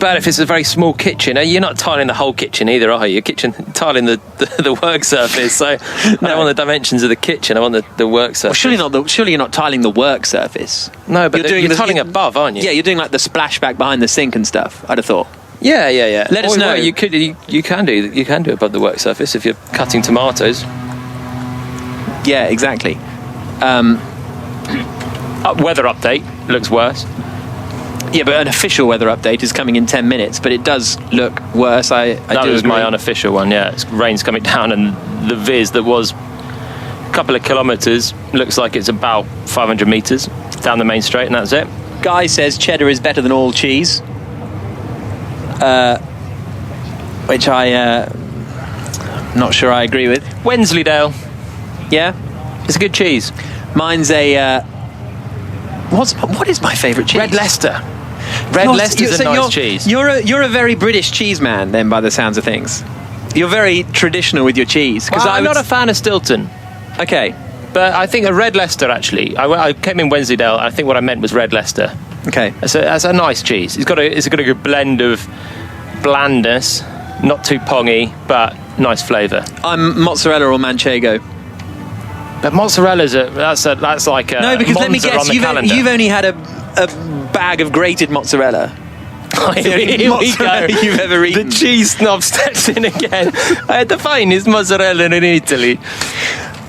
bad if it's a very small kitchen. You're not tiling the whole kitchen either, are you? Tiling the work surface. So I don't want the dimensions of the kitchen. I want the work surface. Well, surely you're not tiling the work surface. No, but you're tiling above, aren't you? Yeah, you're doing like the splashback behind the sink and stuff. I'd have thought. Yeah. Let us know. Well, you can do above the work surface if you're cutting tomatoes. Yeah, exactly. Weather update looks worse. Yeah, but an official weather update is coming in 10 minutes, but it does look worse. That was my unofficial one, yeah. Rain's coming down, and the viz that was a couple of kilometres looks like it's about 500 metres down the main straight, and that's it. Guy says cheddar is better than all cheese, which I'm not sure I agree with. Wensleydale. Yeah? It's a good cheese. Mine's a... What is my favourite cheese? Red Leicester. Red Leicester's a nice cheese. You're a very British cheese man, then, by the sounds of things. You're very traditional with your cheese. Well, I'm not a fan of Stilton. Okay. But I think a Red Leicester, actually. I came in Wensleydale, I think what I meant was Red Leicester. Okay. That's a nice cheese. It's got a good blend of blandness, not too pongy, but nice flavour. I'm mozzarella or manchego. But mozzarella's that's like a no, because let me guess, you've only had a bag of grated mozzarella. Here we go. You've ever eaten. The cheese snob steps in again. I had the finest mozzarella in Italy.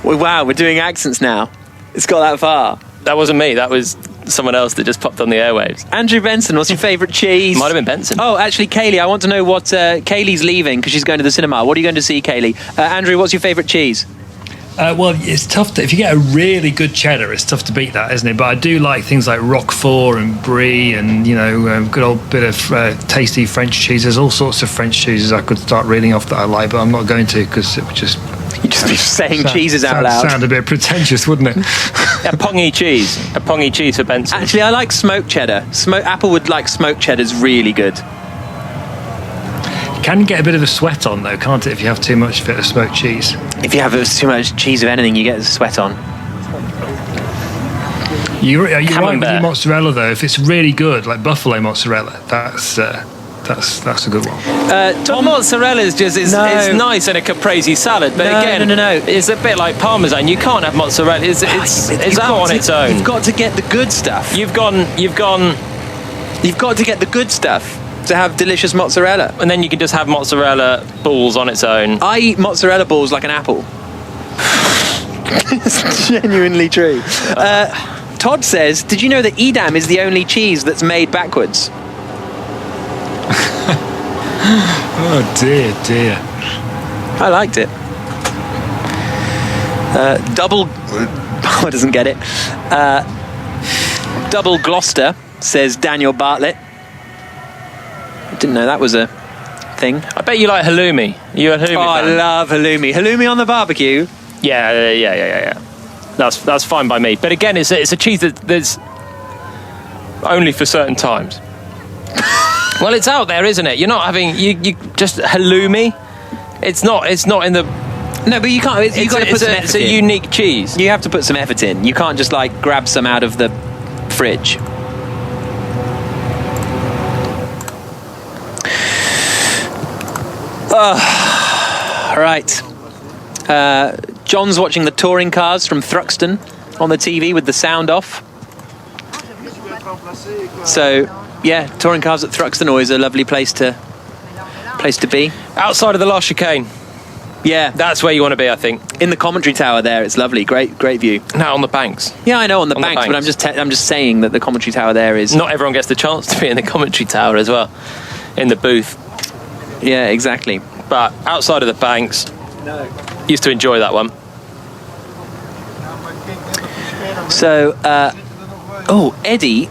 Well, wow, we're doing accents now. It's got that far. That wasn't me. That was someone else that just popped on the airwaves. Andrew Benson, what's your favourite cheese? Might have been Benson. Oh, actually, Kaylee, I want to know what... Kaylee's leaving because she's going to the cinema. What are you going to see, Kaylee? Andrew, what's your favourite cheese? Well, it's tough if you get a really good cheddar, it's tough to beat that, isn't it? But I do like things like Roquefort and Brie and, good old bit of tasty French cheese. There's all sorts of French cheeses I could start reeling off that I like, but I'm not going to because it would just... You'd just be saying cheeses out loud. Sound a bit pretentious, wouldn't it? A pongy cheese for Benson. Actually, I like smoked cheddar. Applewood like smoked cheddar is really good. Can get a bit of a sweat on though, can't it, if you have too much of it of smoked cheese? If you have too much cheese of anything, you get a sweat on. You're right with your mozzarella though. If it's really good, like buffalo mozzarella, that's a good one. Tom mozzarella is just it's nice in a caprese salad, but no. It's a bit like Parmesan. You can't have mozzarella. It's out on its own. You've got to get the good stuff. You've got to get the good stuff to have delicious mozzarella. And then you can just have mozzarella balls on its own. I eat mozzarella balls like an apple. It's genuinely true. Todd says, did you know that Edam is the only cheese that's made backwards? Oh dear. I liked it. Double... Oh, doesn't get it. Double Gloucester, says Daniel Bartlett. Didn't know that was a thing. I bet you like halloumi. Are you a halloumi fan? I love halloumi. Halloumi on the barbecue? Yeah. That's fine by me. But again, it's a cheese that's only for certain times. Well, it's out there, isn't it? You're not having you just halloumi. It's not in the. No, but you can't. You've got to put some effort in. It's a unique cheese. You have to put some effort in. You can't just like grab some out of the fridge. Right. John's watching the touring cars from Thruxton on the TV with the sound off. So, yeah, touring cars at Thruxton always a lovely place to be. Outside of the last chicane. Yeah, that's where you want to be, I think. In the commentary tower there, it's lovely, great view. No, on the banks. Yeah, I know on the banks, but I'm just saying that the commentary tower there is. Not everyone gets the chance to be in the commentary tower as well, in the booth. Yeah, exactly. But outside of the banks, used to enjoy that one. So, Eddie.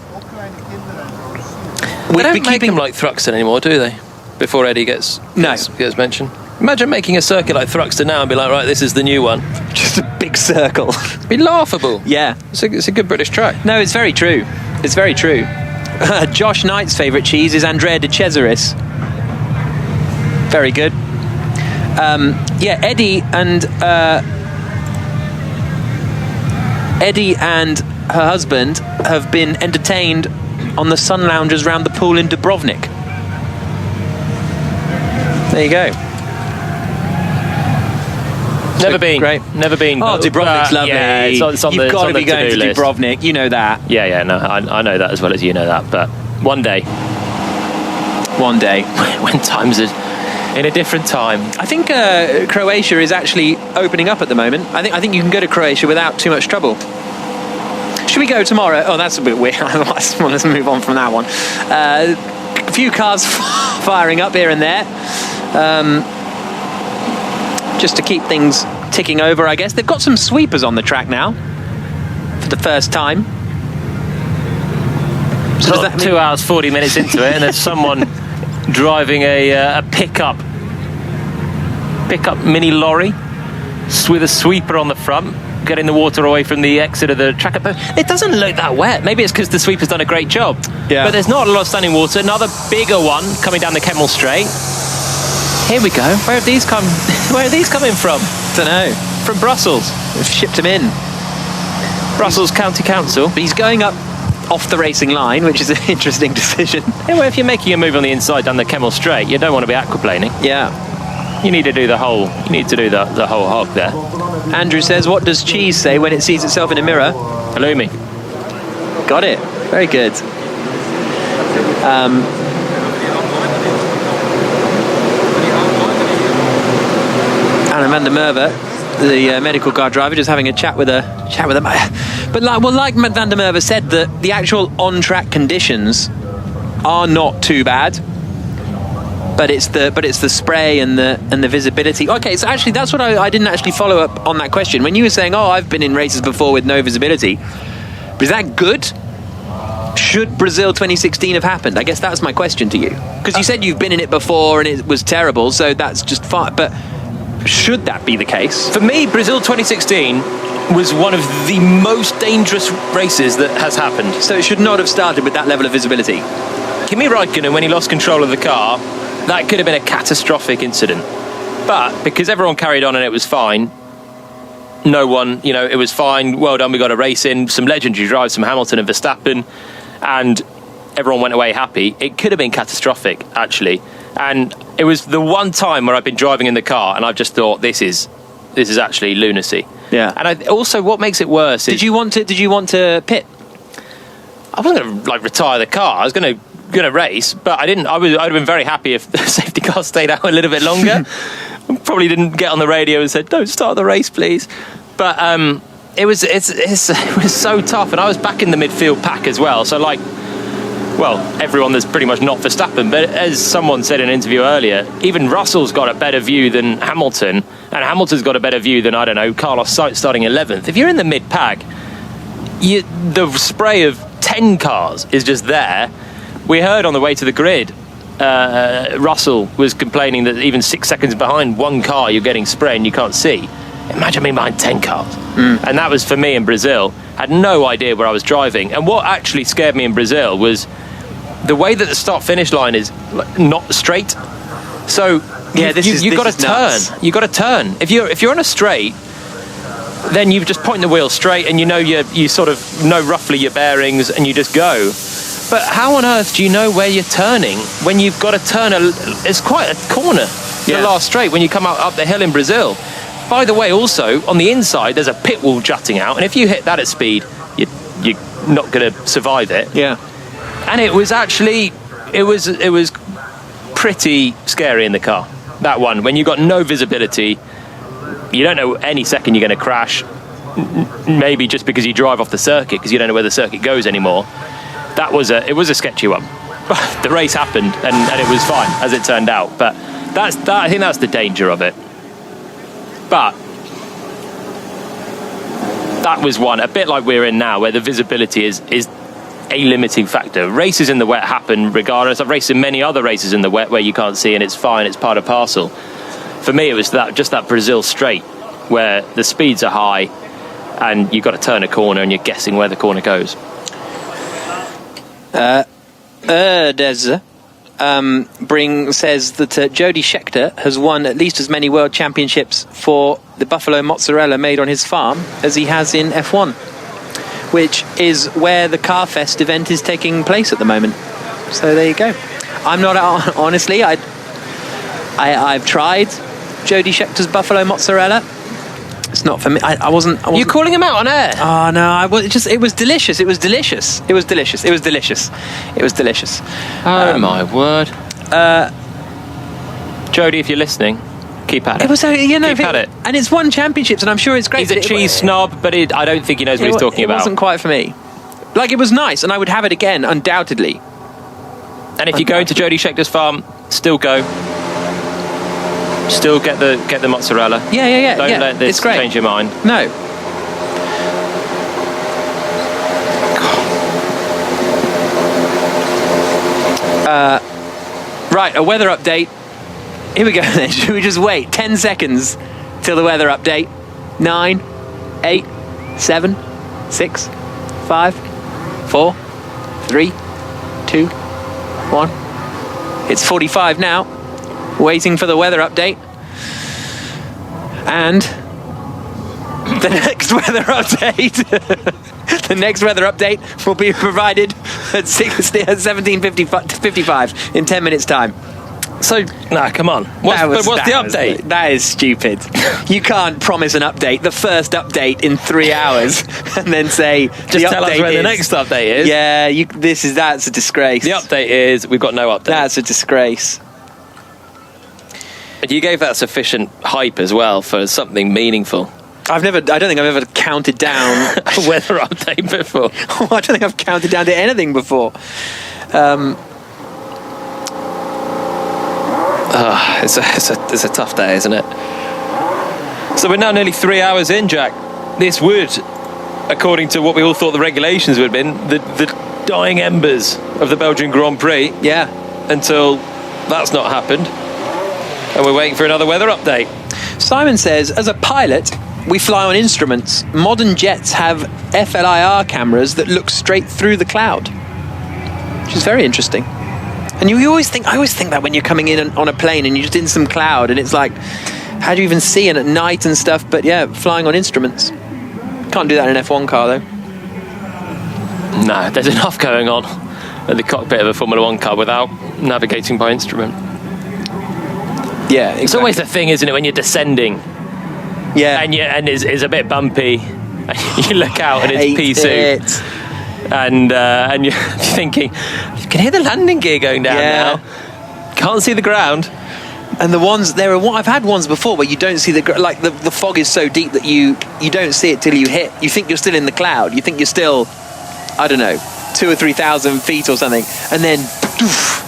They don't make them like Thruxton anymore, do they? Before Eddie gets mentioned. Imagine making a circuit like Thruxton now and be like, right, this is the new one. Just a big circle. It'd be laughable. Yeah. It's a good British track. No, it's very true. It's very true. Josh Knight's favourite cheese is Andrea de Cesaris. Very good. Eddie and her husband have been entertained on the sun loungers round the pool in Dubrovnik. There you go. Never been. Great. Never been. Oh, Dubrovnik's lovely. Yeah, it's on You've got to be going to list. Dubrovnik. You know that. Yeah, no, I know that as well as you know that. But one day. One day. When times are in a different time. I think Croatia is actually opening up at the moment. I think you can go to Croatia without too much trouble. Should we go tomorrow? Oh, that's a bit weird. Let's move on from that one. A few cars firing up here and there. Just to keep things ticking over, I guess. They've got some sweepers on the track now for the first time. So does that 2 hours, 40 minutes into it, and there's someone driving a pickup mini lorry with a sweeper on the front, getting the water away from the exit of the track. It doesn't look that wet. Maybe it's because the sweeper's done a great job. Yeah. But there's not a lot of standing water. Another bigger one coming down the Kemmel Straight. Here we go. Where are these coming from? Don't know. From Brussels. They've shipped him in. Brussels County Council. But he's going up off the racing line, which is an interesting decision. Yeah, well, if you're making a move on the inside down the Kemmel Straight, you don't want to be aquaplaning. Yeah. You need to do the whole. You need to do the whole hog there. Andrew says, "What does cheese say when it sees itself in a mirror?" Halloumi. Got it. Very good. Anna van der Merwe, the medical car driver, just having a chat with them. But like van der Merwe said, that the actual on-track conditions are not too bad. But it's the spray and the visibility. Okay, so actually that's what I didn't actually follow up on that question. When you were saying, "Oh, I've been in races before with no visibility," is that good? Should Brazil 2016 have happened? I guess that's my question to you. Because you said you've been in it before and it was terrible, so that's just fine. But should that be the case? For me, Brazil 2016 was one of the most dangerous races that has happened. So it should not have started with that level of visibility. Kimi Räikkönen, when he lost control of the car, that could have been a catastrophic incident. But because everyone carried on and it was fine, no one, it was fine. Well done, we got a race in, some legendary drives from Hamilton and Verstappen, and everyone went away happy. It could have been catastrophic, actually. And it was the one time where I've been driving in the car and I've just thought, this is actually lunacy. Yeah. And also, what makes it worse is... Did you want to pit? I wasn't going to retire the car. I was going to race, but I didn't. I'd have been very happy if the safety car stayed out a little bit longer. Probably didn't get on the radio and said, "Don't start the race, please." But it was so tough, and I was back in the midfield pack as well. So everyone that's pretty much not Verstappen. But as someone said in an interview earlier, even Russell's got a better view than Hamilton, and Hamilton's got a better view than, I don't know, Carlos Sainz starting 11th. If you're in the mid pack, the spray of 10 cars is just there. We heard on the way to the grid, Russell was complaining that even 6 seconds behind one car, you're getting spray and you can't see. Imagine being behind 10 cars. And that was for me in Brazil. Had no idea where I was driving. And what actually scared me in Brazil was the way that the start-finish line is not straight. So you've got to turn. You've got to turn. If you're on a straight, then you just point the wheel straight and you sort of know roughly your bearings and you just go. But how on earth do you know where you're turning when you've got to turn? It's quite a corner, the last straight, when you come up the hill in Brazil. By the way, also, on the inside, there's a pit wall jutting out, and if you hit that at speed, you're not going to survive it. Yeah. And it was actually, it was pretty scary in the car, that one. When you've got no visibility, you don't know any second you're going to crash, maybe just because you drive off the circuit, because you don't know where the circuit goes anymore. It was a sketchy one. The race happened and it was fine as it turned out. But I think that's the danger of it. But that was one, a bit like we're in now, where the visibility is a limiting factor. Races in the wet happen regardless. I've raced in many other races in the wet where you can't see and it's fine, it's part of parcel. For me, it was just that Brazil straight where the speeds are high and you've got to turn a corner and you're guessing where the corner goes. says that Jody Scheckter has won at least as many world championships for the buffalo mozzarella made on his farm as he has in F1, which is where the Carfest event is taking place at the moment. So there you go. I'm not, honestly, I I've tried Jody Scheckter's buffalo mozzarella. It's not for me. I wasn't. You're calling him out on air? Oh no! It was delicious. It was delicious. It was delicious. It was delicious. It was delicious. Oh my word! Jody, if you're listening, keep at it. It was, keep at it. And it's won championships, and I'm sure it's great. He's a cheese snob, but I don't think he knows what he's talking about. It wasn't quite for me. Like, it was nice, and I would have it again, undoubtedly. And if you go into Jody Scheckter's farm, still go. Still get the mozzarella. Yeah. Don't let this change your mind. No. Right, a weather update. Here we go then. Should we just wait 10 seconds till the weather update? 9, 8, 7, 6, 5, 4, 3, 2, 1. It's 45 now. Waiting for the weather update. And the next weather update. The next weather update will be provided at 17:55 in 10 minutes time. So, come on. What's the update? That is stupid. You can't promise an update, the first update in 3 hours, and then say, just tell us where the next update is. Yeah, that's a disgrace. The update is, we've got no update. That's a disgrace. But you gave that sufficient hype as well for something meaningful. I don't think I've ever counted down a weather update before. I don't think I've counted down to anything before. It's a tough day, isn't it? So we're now nearly 3 hours in, Jack. This would, according to what we all thought the regulations would have been, the dying embers of the Belgian Grand Prix. Yeah. Until that's not happened. And we're waiting for another weather update. Simon says, as a pilot, we fly on instruments. Modern jets have FLIR cameras that look straight through the cloud, which is very interesting. And I always think that when you're coming in on a plane and you're just in some cloud, and it's like, how do you even see it at night and stuff? But yeah, flying on instruments. Can't do that in an F1 car, though. No, there's enough going on at the cockpit of a Formula 1 car without navigating by instrument. Yeah, exactly. It's always the thing, isn't it, when you're descending? Yeah. And it's a bit bumpy. You look out and it's pea soup. And you're thinking, you can hear the landing gear going down now. Can't see the ground. And the ones I've had ones before where you don't see the fog is so deep that you don't see it till you hit. You think you're still in the cloud. You think you're still, I don't know, 2,000 or 3,000 feet or something, and then doof,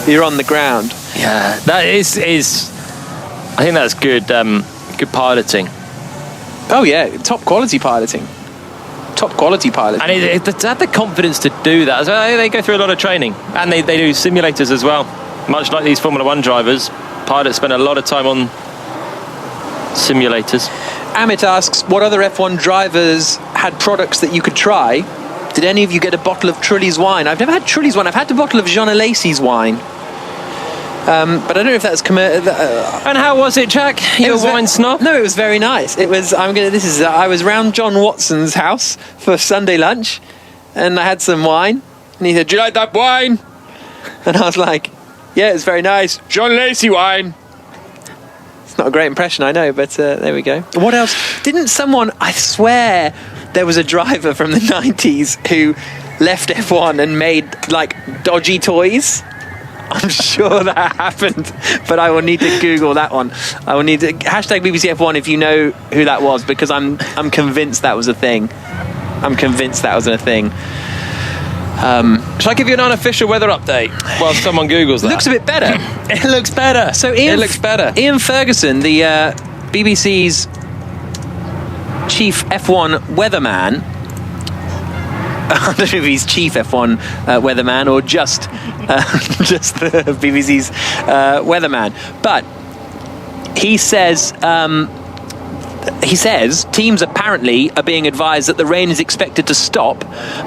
you're on the ground. Yeah, that is. I think that's good. Good piloting. Oh yeah, top quality piloting. Top quality piloting. And to have the confidence to do that. So they go through a lot of training, and they do simulators as well. Much like these Formula 1 drivers, pilots spend a lot of time on simulators. Amit asks, what other F1 drivers had products that you could try? Did any of you get a bottle of Trulli's wine? I've never had Trulli's wine. I've had a bottle of Jean Alesi's wine. But I don't know if that's and how was it, Jack? You a wine snob? No, it was very nice. It was. I was round John Watson's house for Sunday lunch, and I had some wine, and he said, "Do you like that wine?" And I was like, "Yeah, it's very nice, Jean Alesi wine." It's not a great impression, I know, but there we go. What else? Didn't someone? I swear, there was a driver from the 90s who left F1 and made like dodgy toys. I'm sure that happened, but I will need to Google that one. I will need to hashtag BBC F1 if you know who that was, because I'm convinced that was a thing. I'm convinced that was a thing. Shall I give you an unofficial weather update while someone Googles that? It looks a bit better. It looks better. So it looks better. Ian Ferguson, the BBC's chief F1 weatherman. I don't know if he's chief F1 weatherman or just the BBC's weatherman, but he says teams apparently are being advised that the rain is expected to stop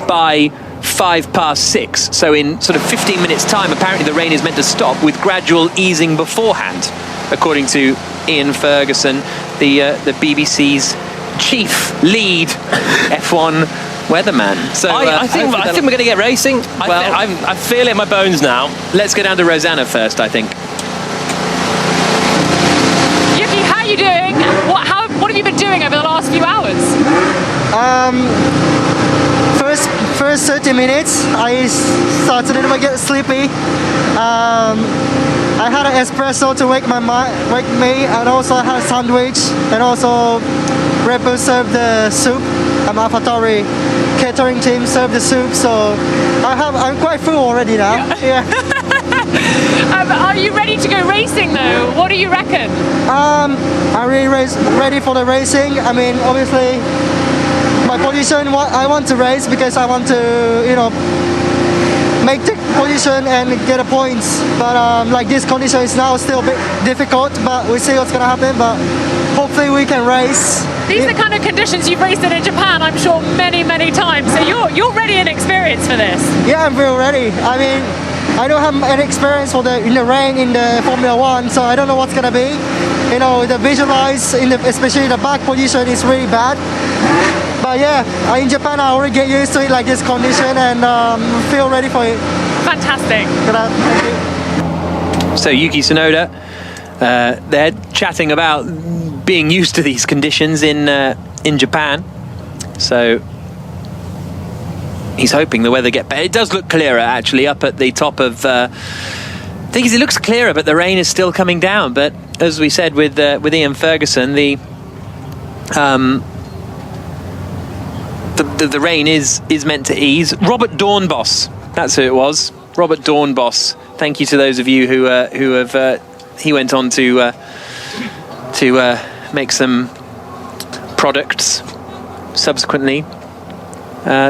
by 6:05. So in sort of 15 minutes time, apparently the rain is meant to stop with gradual easing beforehand, according to Ian Ferguson, the BBC's chief lead F1 weatherman. So I think we're going to get racing. I feel it in my bones now. Let's go down to Rosanna first, I think. First 30 minutes, I started a little bit sleepy. I had an espresso to wake me, and also I had a sandwich, and also Red Bull served the soup. AlphaTauri catering team served the soup, so I'm quite full already now. Yeah. Are you ready to go racing though? What do you reckon? I'm really ready for the racing. I mean, obviously, my position, I want to race because I want to, make the position and get the points. But like this condition is now still a bit difficult, but we'll see what's gonna happen. But hopefully we can race. These are the kind of conditions you've raced in Japan, I'm sure, many, many times. So you're ready and experienced for this. Yeah, I'm real ready. I mean, I don't have any experience in the rain in the Formula 1, so I don't know what's gonna be. The visualize especially the back position is really bad. But yeah, in Japan I already get used to it like this condition and feel ready for it. Fantastic. So Yuki Tsunoda, they're chatting about being used to these conditions in Japan. So he's hoping the weather gets better. It does look clearer actually up at the top of. The thing is, it looks clearer, but the rain is still coming down. But as we said with Ian Ferguson, the rain is meant to ease. Robert Dornbos, that's who it was. Robert Dornbos. Thank you to those of you who have. He went on to make some products subsequently.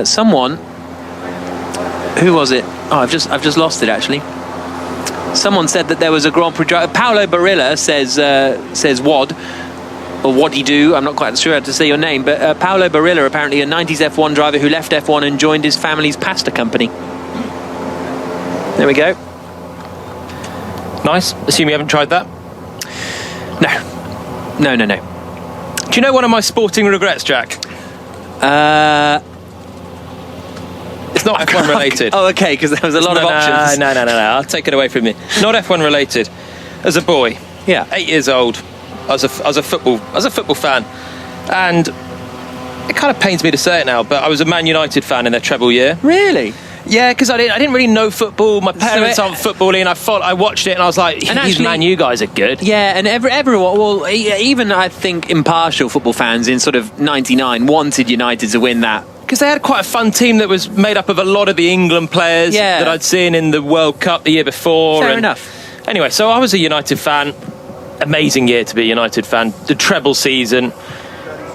Someone. Who was it? Oh, I've just lost it actually. Someone said that there was a Grand Prix driver. Paolo Barilla says WOD. Or Wadi-do, I'm not quite sure how to say your name, but Paolo Barilla, apparently a 90s F1 driver who left F1 and joined his family's pasta company. There we go. Nice. Assume you haven't tried that? No. Do you know one of my sporting regrets, Jack? It's not F1 related. Oh, okay, because there was a lot of options. No. I'll take it away from you. Not F1 related. As a boy, 8 years old, I was a football fan, and it kind of pains me to say it now, but I was a Man United fan in their treble year. Really? Yeah, because I didn't really know football. My parents aren't footballing. I watched it and I was like, these Man U guys are good. Yeah, and everyone, well, even I think impartial football fans in sort of '99 wanted United to win that. Because they had quite a fun team that was made up of a lot of the England players that I'd seen in the World Cup the year before. Fair enough. Anyway, so I was a United fan. Amazing year to be a United fan. The treble season.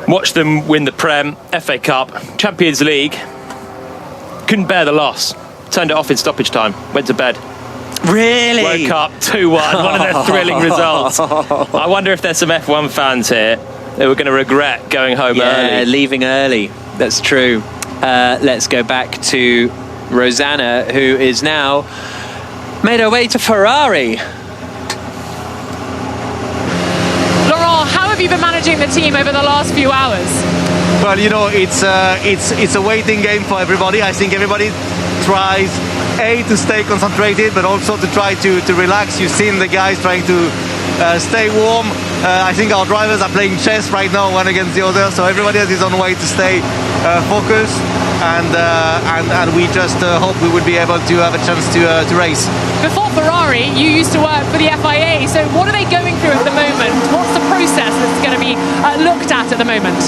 Watched them win the Prem, FA Cup, Champions League. Couldn't bear the loss. Turned it off in stoppage time. Went to bed. Really? Woke up 2-1. One of the thrilling results. I wonder if there's some F1 fans here that were going to regret going home early. Yeah, leaving early. That's true. Let's go back to Rosanna, who is now made her way to Ferrari. Laurent, how have you been managing the team over the last few hours? Well, it's a waiting game for everybody. I think everybody tries to stay concentrated, but also to try to relax. You've seen the guys trying to stay warm. I think our drivers are playing chess right now, one against the other, so everybody has his own way to stay focused, and we just hope we would be able to have a chance to race. Before Ferrari, you used to work for the FIA, so what are they going through at the moment? What's the process that's going to be looked at the moment?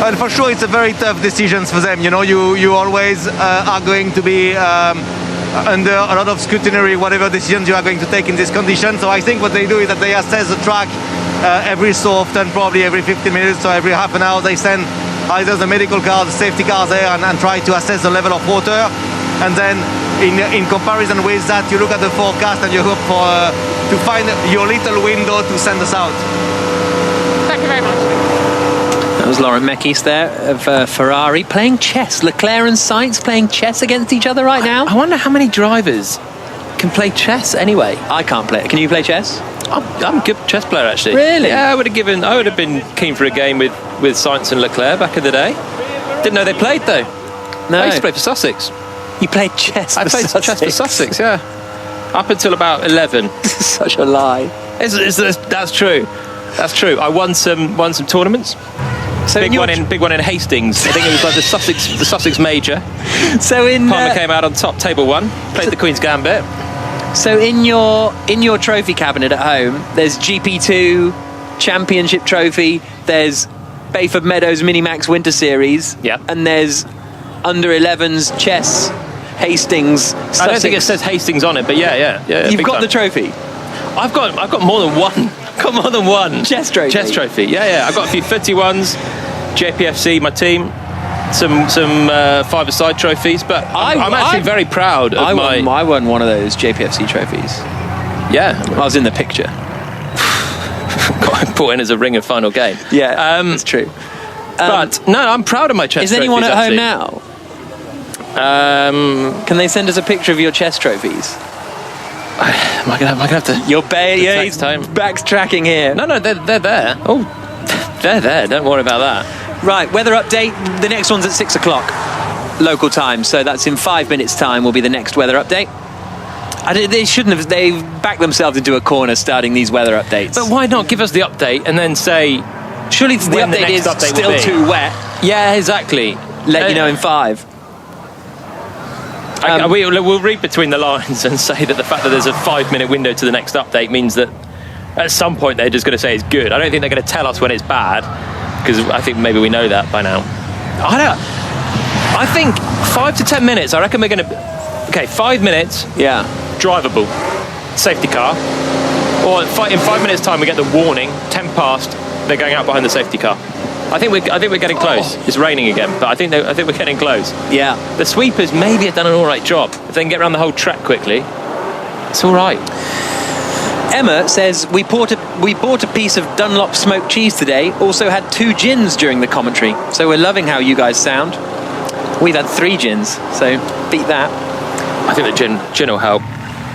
And for sure, it's a very tough decisions for them. You always are going to be under a lot of scrutiny, whatever decisions you are going to take in this condition. So I think what they do is that they assess the track every so often, probably every 15 minutes or every half an hour. They send either the medical car, the safety car there, and try to assess the level of water. And then in comparison with that, you look at the forecast and you hope to find your little window to send us out. Thank you very much. That was Laurent Mekies there of Ferrari playing chess. Leclerc and Sainz playing chess against each other right now. I wonder how many drivers can play chess anyway. I can't play it. Can you play chess? I'm a good chess player actually. Really? Yeah, I would have been keen for a game with Sainz and Leclerc back in the day. Didn't know they played though. No. I used to play for Sussex. You played chess? I played chess for Sussex, yeah. Up until about 11. Such a lie. That's true. That's true. I won some tournaments. So big one in Hastings. I think it was like the Sussex Major. So Palmer came out on top, table 1, played the Queen's Gambit. So in your trophy cabinet at home, there's GP2 Championship Trophy, there's Bayford Meadows Minimax Winter Series, and there's under 11s chess, Hastings, Sussex. I don't think it says Hastings on it, but yeah. You've got the trophy. I've got more than one. Got more than one chess trophy. Chess trophy. Yeah. I've got a few footy ones, JPFC, my team, some five-a-side trophies. But I'm actually very proud of I won one of those JPFC trophies. Yeah, I was in the picture. Got brought in as a ringer final game. Yeah, that's true. But no, I'm proud of my chess. Is trophies, anyone at actually. home now? Can they send us a picture of your chess trophies? Am I gonna have to? He's backtracking here. No, they're there. Oh, they're there. Don't worry about that. Right, weather update. The next one's at 6 o'clock local time, so that's in 5 minutes' time. Will be the next weather update. They shouldn't have. They've backed themselves into a corner starting these weather updates. But why not give us the update and then say? Surely the update is still too wet. Yeah, exactly. Let you know in 5. We'll read between the lines and say that the fact that there's a 5-minute window to the next update means that at some point they're just going to say it's good. I don't think they're going to tell us when it's bad, because I think maybe we know that by now. I think 5 to 10 minutes. I reckon we're going to. Okay, 5 minutes. Yeah. Drivable. Safety car. Or in 5 minutes' time we get the warning. 10 past. They're going out behind the safety car. I think we're getting close. It's raining again, but I think we're getting close. Yeah. The sweepers maybe have done an all right job. If they can get around the whole track quickly, it's all right. Emma says we bought a piece of Dunlop smoked cheese today. Also had 2 gins during the commentary. So we're loving how you guys sound. We've had 3 gins, so beat that. I think the gin will help.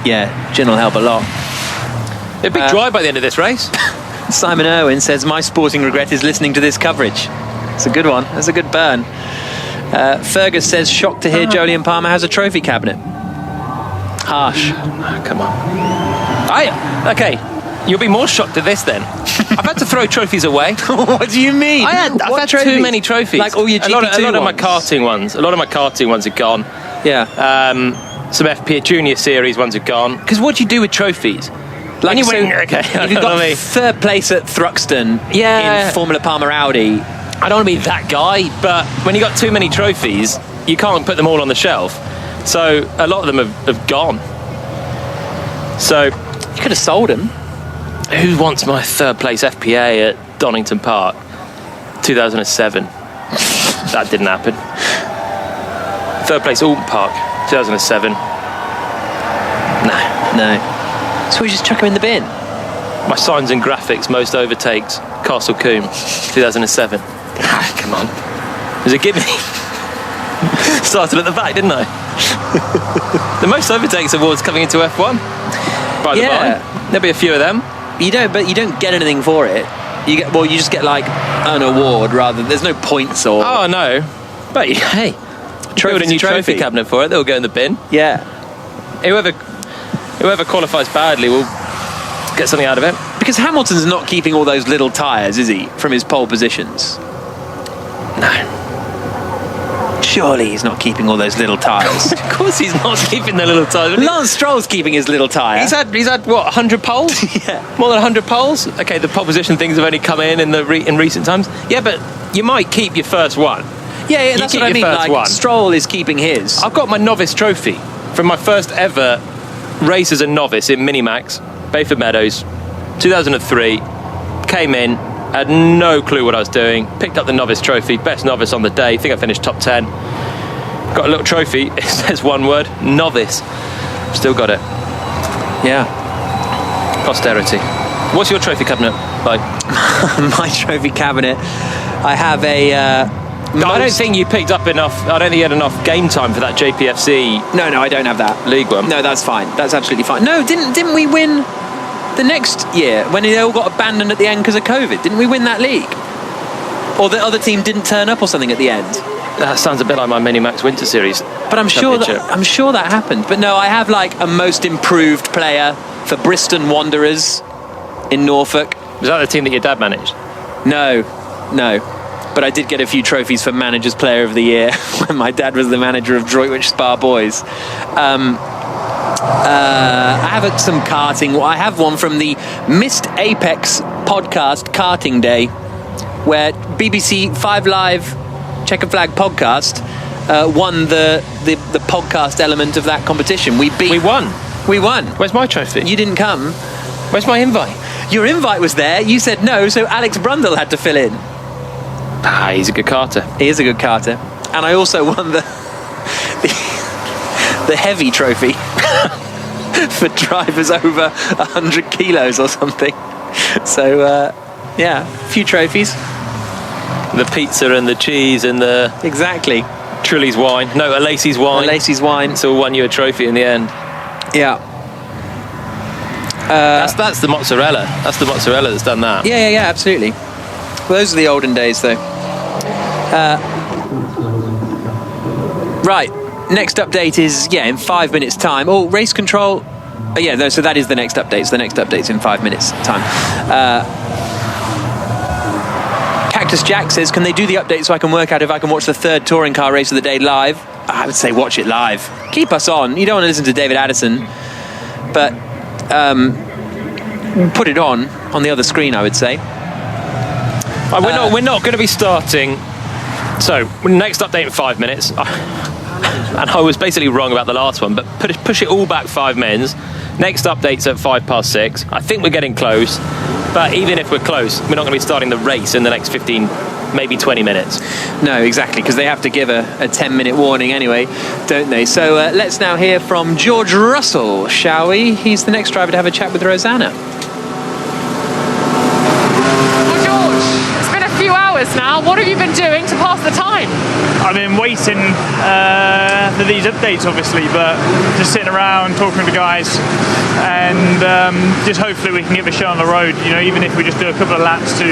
Yeah, gin will help a lot. It'll be dry by the end of this race. Simon Irwin says, my sporting regret is listening to this coverage. It's a good one. That's a good burn. Fergus says, shocked to hear Jolyon Palmer has a trophy cabinet. Harsh. Oh, come on. Okay, you'll be more shocked at this then. I've had to throw trophies away. What do you mean? I've had too many trophies. Like all your GP2 a lot of my ones? karting ones. A lot of my karting ones are gone. Yeah. Some FP Junior Series ones are gone. Because what do you do with trophies? Like, if you've got third place at Thruxton in Formula Palmer Audi. I don't want to be that guy, but when you got too many trophies, you can't put them all on the shelf. So a lot of them have gone. So you could have sold them. Who wants my third place FPA at Donington Park 2007? That didn't happen. Third place Alton Park 2007. No. So we just chuck him in the bin. My signs and graphics most overtakes Castle Combe 2007. Come on. It was a gimme. Started at the back, didn't I? The most overtakes awards coming into F1. By the by. There'll be a few of them. You don't get anything for it. You just get like an award rather. There's no points or. Oh no. But hey, build a new trophy cabinet for it. They'll go in the bin. Yeah. Whoever qualifies badly will get something out of it. Because Hamilton's not keeping all those little tyres, is he, from his pole positions? No. Surely he's not keeping all those little tyres. Of course he's not keeping the little tyres. Lance Stroll's keeping his little tyre. He's had what, 100 poles? Yeah. More than 100 poles? Okay, the pole position things have only come in recent times. Yeah, but you might keep your first one. Yeah, that's what I mean. Like, Stroll is keeping his. I've got my novice trophy from my first ever race as a novice in Minimax, Bayford Meadows, 2003. Came in, had no clue what I was doing. Picked up the novice trophy, best novice on the day. Think I finished top 10. Got a little trophy. It says one word: novice. Still got it. Yeah. Posterity. What's your trophy cabinet like? My trophy cabinet. I have a. I don't think you picked up enough. I don't think you had enough game time for that JPFC. No, I don't have that. League one. No, that's fine. That's absolutely fine. No, didn't we win the next year when they all got abandoned at the end because of COVID? Didn't we win that league? Or the other team didn't turn up or something at the end? That sounds a bit like my Minimax Winter Series. But I'm sure that happened. But no, I have like a most improved player for Bristol Wanderers in Norfolk. Was that the team that your dad managed? No. But I did get a few trophies for Manager's Player of the Year when my dad was the manager of Droitwich Spa Boys. I have some karting. I have one from the Missed Apex podcast Karting Day, where BBC 5 Live Checker Flag podcast won the podcast element of that competition. We won. Where's my trophy? You didn't come. Where's my invite? Your invite was there. You said no, so Alex Brundle had to fill in. He's a good karter. He is a good karter. And I also won the heavy trophy for drivers over 100 kilos or something. So, yeah, a few trophies. The pizza and the cheese and the... Exactly. Trulli's wine. No, a Lacey's wine. A Lacey's wine. It's all won you a trophy in the end. Yeah. That's the mozzarella. That's the mozzarella that's done that. Yeah, absolutely. Well, those are the olden days, though. Right. Next update is, in 5 minutes' time. Oh, race control. So that is the next update. So the next update's in 5 minutes' time. Cactus Jack says, can they do the update so I can work out if I can watch the third touring car race of the day live? I would say watch it live. Keep us on. You don't want to listen to David Addison, but put it on the other screen, I would say. We're not going to be starting. So, next update in 5 minutes. And I was basically wrong about the last one, but push it all back 5 minutes. Next update's at 6:05. I think we're getting close, but even if we're close, we're not going to be starting the race in the next 15, maybe 20 minutes. No, exactly, because they have to give a 10-minute warning anyway, don't they? So let's now hear from George Russell, shall we? He's the next driver to have a chat with Rosanna. Well, George, it's been a few hours now. What have you been doing to pass the time? I've been waiting for these updates, obviously, but just sitting around talking to the guys, and just hopefully we can get the show on the road. You know, even if we just do a couple of laps to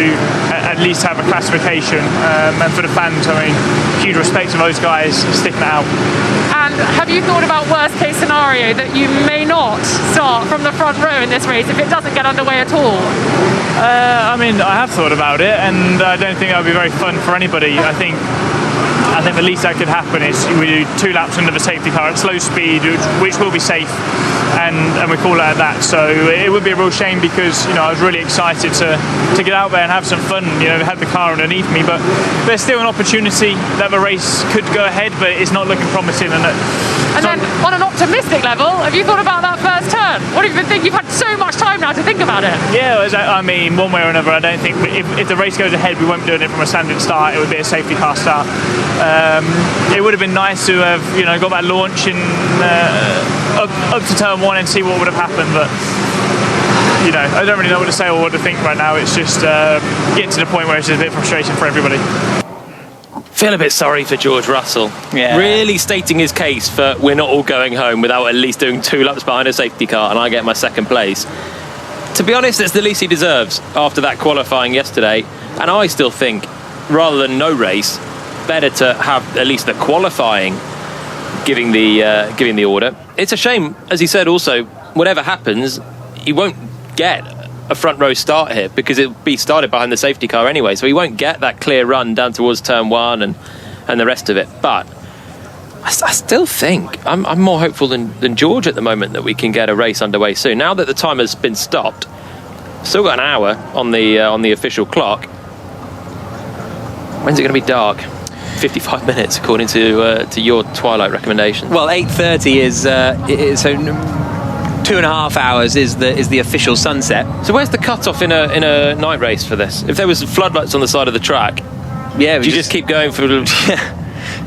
at least have a classification. And for the fans, I mean, huge respect to those guys sticking it out. And have you thought about worst case scenario that you may not start from the front row in this race if it doesn't get underway at all? I mean, I have thought about it, and I don't think that would be very fun for anybody. I think the least that could happen is we do 2 laps under the safety car at slow speed, which will be safe, and we call it at that. So it would be a real shame because, you know, I was really excited to get out there and have some fun. You know, had the car underneath me, but there's still an opportunity that the race could go ahead, but it's not looking promising. And then on an optimistic level, have you thought about that first turn? What have you been thinking? You've had so much time now to think about it. Yeah, I mean, one way or another, I don't think if the race goes ahead, we won't be doing it from a standing start. It would be a safety car start. It would have been nice to have, you know, got that launch in up to turn 1 and see what would have happened, but you know, I don't really know what to say or what to think right now. It's just getting to the point where it's just a bit frustrating for everybody. Feel a bit sorry for George Russell. Yeah. Really stating his case for we're not all going home without at least doing 2 laps behind a safety car and I get my second place. To be honest, it's the least he deserves after that qualifying yesterday. And I still think, rather than no race, better to have at least the qualifying giving the order. It's a shame, as he said also, whatever happens, he won't get a front row start here because it'll be started behind the safety car anyway, so he won't get that clear run down towards turn 1 and the rest of it. But I still think I'm more hopeful than George at the moment that we can get a race underway soon. Now that the time has been stopped, still got an hour on the official clock. When's it going to be dark? 55 minutes according to your twilight recommendation. Well, 8:30 is so 2.5 hours is the official sunset. So where's the cut-off in a night race for this? If there was floodlights on the side of the track, yeah, do you just keep going for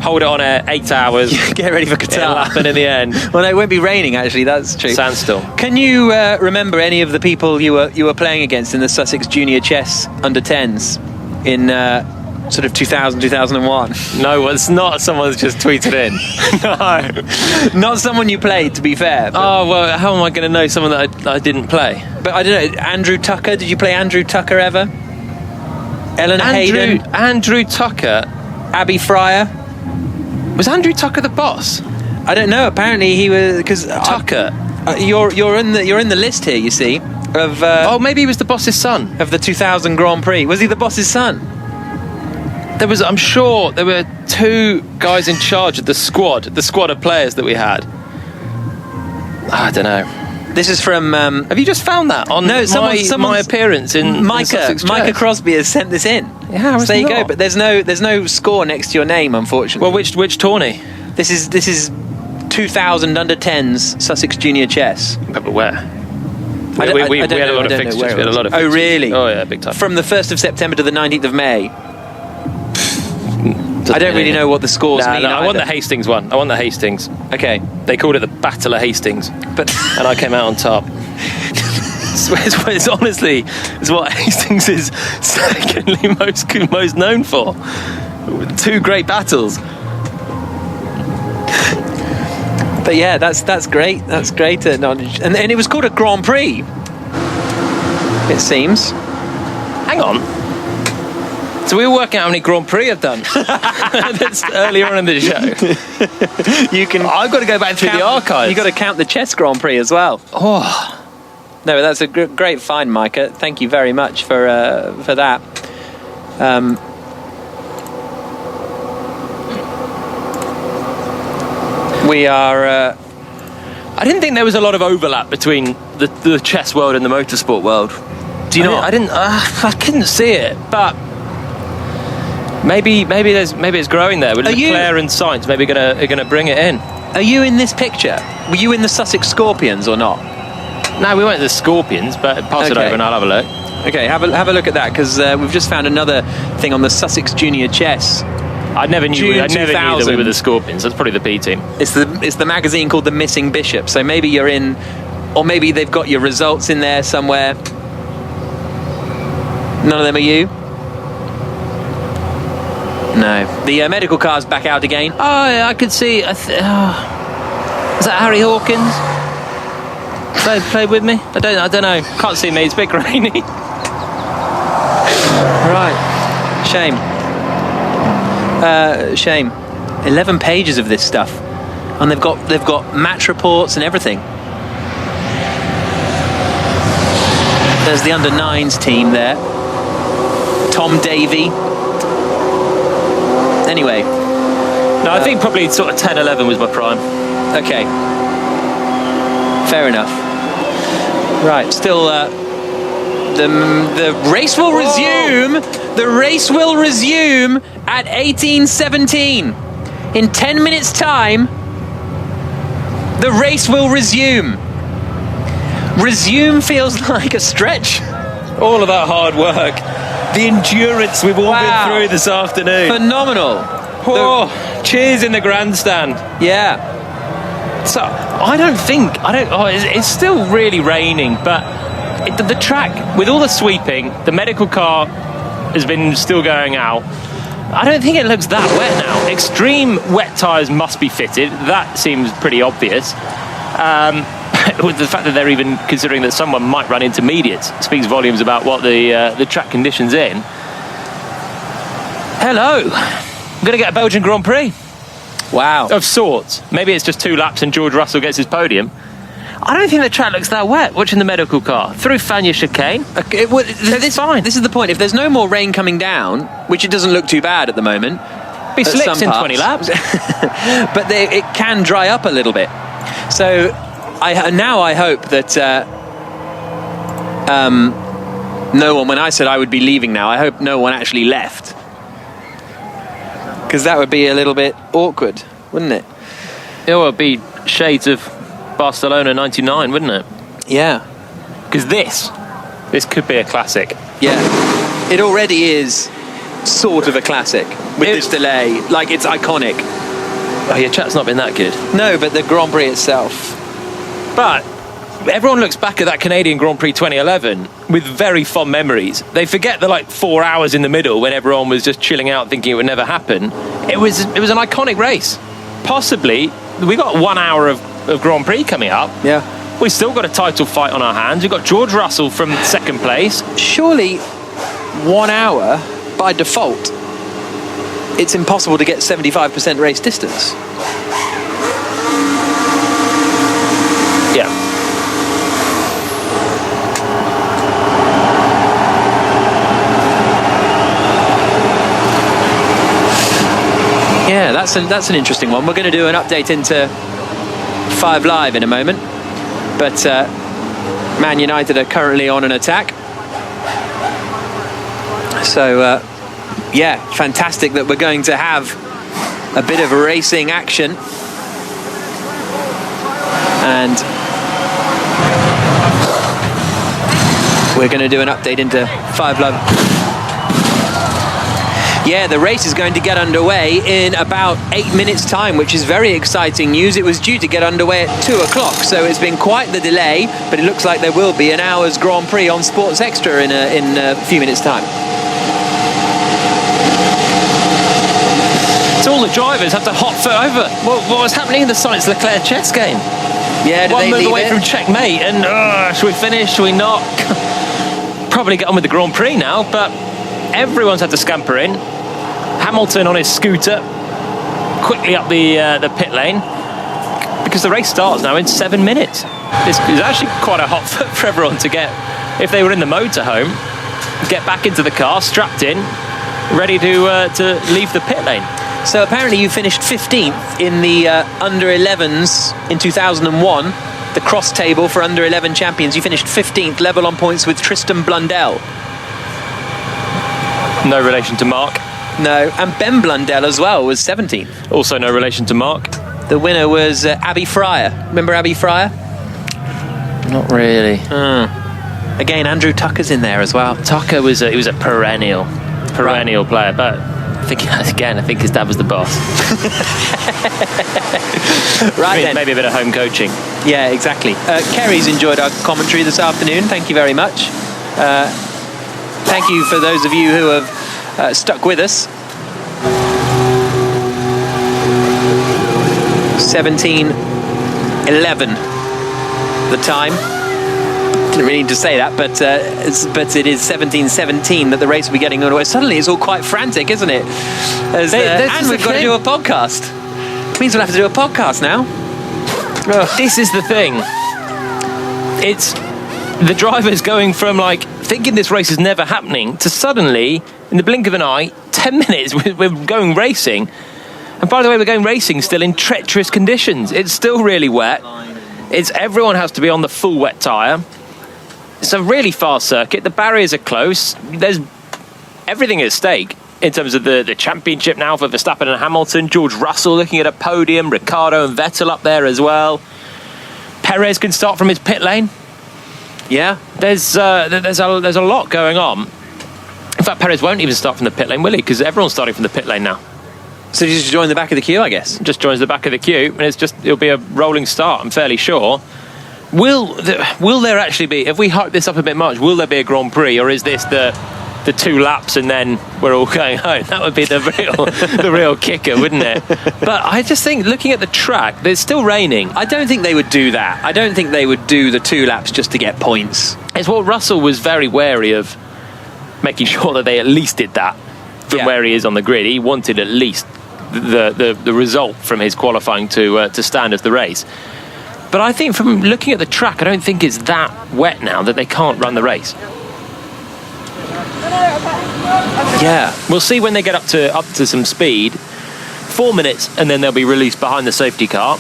hold it on 8 hours, get ready for Qatar, it'll happen in the end? Well, no, it won't be raining actually. That's true. Standstill. Can you remember any of the people you were playing against in the Sussex Junior Chess under-10s in sort of 2000, 2001? No, it's not someone that's just tweeted in. No. Not someone you played, to be fair. Oh, well, how am I going to know someone that I didn't play? But I don't know, Andrew Tucker, did you play Andrew Tucker ever? Eleanor Hayden? Andrew Tucker. Abby Fryer? Was Andrew Tucker the boss? I don't know, apparently he was, because Tucker. You're in the list here, you see, of maybe he was the boss's son of the 2000 Grand Prix. Was he the boss's son? I'm sure there were 2 guys in charge of the squad of players that we had. I don't know. This is from. Have you just found that on my appearance in Micah Crosby has sent this in. Yeah, so there you go. But there's no score next to your name, unfortunately. Well, which tourney? This is 2000 under 10s Sussex Junior Chess. But where? We had a lot of fixtures. Oh, really? Oh, yeah, big time. From the 1st of September to the 19th of May. I don't really know what the scores mean. I want the Hastings one. I want the Hastings. Okay. They called it the Battle of Hastings, and I came out on top. It's honestly, it's what Hastings is secondly most known for. 2 great battles. But yeah, that's great. That's great knowledge. And it was called a Grand Prix, it seems. Hang on. So we were working out how many Grand Prix I've done. That's earlier on in the show. I've got to go back through the archives. You've got to count the chess Grand Prix as well. Oh. No, that's a great find, Micah. Thank you very much for that. We are... I didn't think there was a lot of overlap between the chess world and the motorsport world. Do you not? I couldn't see it, but... Maybe it's growing there. Claire and Science maybe are gonna bring it in. Are you in this picture? Were you in the Sussex Scorpions or not? No, we weren't the Scorpions, but pass it over and I'll have a look. Okay, have a look at that, because we've just found another thing on the Sussex Junior Chess. I never knew that we were the Scorpions. That's probably the P team. It's the magazine called The Missing Bishop. So maybe you're in, or maybe they've got your results in there somewhere. None of them are you? No. The medical car's back out again. Oh, yeah, I could see. Is that Harry Hawkins? Played with me? I don't know. Can't see me. It's a bit grainy. Right. Shame. 11 pages of this stuff, and they've got match reports and everything. There's the under 9s team there. Tom Davey. Anyway. No, I think probably sort of 10-11 was my prime. Okay. Fair enough. Right, still the race will resume. The race will resume at 18:17. In 10 minutes' time, the race will resume. Resume feels like a stretch. All of that hard work. The endurance we've all been through this afternoon. Phenomenal. Oh, cheers in the grandstand. Yeah. So it's still really raining, but the track, with all the sweeping, the medical car has been still going out. I don't think it looks that wet now. Extreme wet tyres must be fitted. That seems pretty obvious. With the fact that they're even considering that someone might run intermediates speaks volumes about what the track conditions in. Hello. I'm going to get a Belgian Grand Prix. Wow. Of sorts. Maybe it's just 2 laps and George Russell gets his podium. I don't think the track looks that wet watching the medical car through Fania chicane. Okay, it's fine. This is the point. If there's no more rain coming down, which it doesn't look too bad at the moment, be slicks in 20 laps. But it can dry up a little bit. So I hope that no one, when I said I would be leaving now, I hope no one actually left. Because that would be a little bit awkward, wouldn't it? It would be shades of Barcelona 99, wouldn't it? Yeah. Because this could be a classic. Yeah. It already is sort of a classic with this delay. Like, it's iconic. Oh, your chat's not been that good. No, but the Grand Prix itself. But everyone looks back at that Canadian Grand Prix 2011 with very fond memories. They forget the 4 hours in the middle when everyone was just chilling out thinking it would never happen. It was an iconic race. Possibly, we got 1 hour of Grand Prix coming up. Yeah. We've still got a title fight on our hands. We've got George Russell from second place. Surely 1 hour, by default, it's impossible to get 75% race distance. Yeah. that's an interesting one. We're going to do an update into 5 Live in a moment. But Man United are currently on an attack. So, yeah, fantastic that we're going to have a bit of racing action. And we're going to do an update into 5 Live. Yeah, the race is going to get underway in about 8 minutes' time, which is very exciting news. It was due to get underway at 2 o'clock, so it's been quite the delay, but it looks like there will be an hour's Grand Prix on Sports Extra in a few minutes' time. So all the drivers have to hot foot over. What was happening in the Sainz Leclerc chess game? Yeah, did one they move leave away it? from checkmate, and should we finish? Should we not? Probably get on with the Grand Prix now, but everyone's had to scamper in. Hamilton on his scooter, quickly up the pit lane, because the race starts now in 7 minutes. This is actually quite a hot foot for everyone to get, if they were in the motorhome, get back into the car, strapped in, ready to leave the pit lane. So apparently you finished 15th in the under-11s in 2001, the cross table for under-11 champions. You finished 15th, level on points with Tristan Blundell. No relation to Mark. No, and Ben Blundell as well was 17th. Also no relation to Mark. The winner was Abby Fryer. Remember Abby Fryer? Not really. Again, Andrew Tucker's in there as well. Tucker was a perennial player, but I think his dad was the boss. Maybe a bit of home coaching. Yeah, exactly. Kerry's enjoyed our commentary this afternoon. Thank you very much. Thank you for those of you who have stuck with us. 17:11 the time. Didn't really need to say that, but it is 17:17 that the race will be getting underway. Suddenly it's all quite frantic, isn't it? And we've got to do a podcast. It means we'll have to do a podcast now. This is the thing. It's the drivers going from like thinking this race is never happening to suddenly, in the blink of an eye, 10 minutes we're going racing. And by the way, we're going racing still in treacherous conditions. It's still really wet. Everyone has to be on the full wet tyre. It's a really fast circuit. The barriers are close. There's everything at stake in terms of the championship now for Verstappen and Hamilton. George Russell looking at a podium. Ricciardo and Vettel up there as well. Perez can start from his pit lane. Yeah, there's a lot going on. In fact, Perez won't even start from the pit lane, will he? Because everyone's starting from the pit lane now. So he just joined the back of the queue, I guess. Just joins the back of the queue, and it'll be a rolling start, I'm fairly sure. Will there actually be, if we hype this up a bit much, will there be a Grand Prix, or is this the 2 laps and then we're all going home? That would be the real kicker, wouldn't it? But I just think, looking at the track, it's still raining. I don't think they would do that. I don't think they would do the 2 laps just to get points. It's what Russell was very wary of, making sure that they at least did that from where he is on the grid. He wanted at least the result from his qualifying to stand as the race. But I think from looking at the track, I don't think it's that wet now that they can't run the race. Yeah, we'll see when they get up to some speed. 4 minutes, and then they'll be released behind the safety car.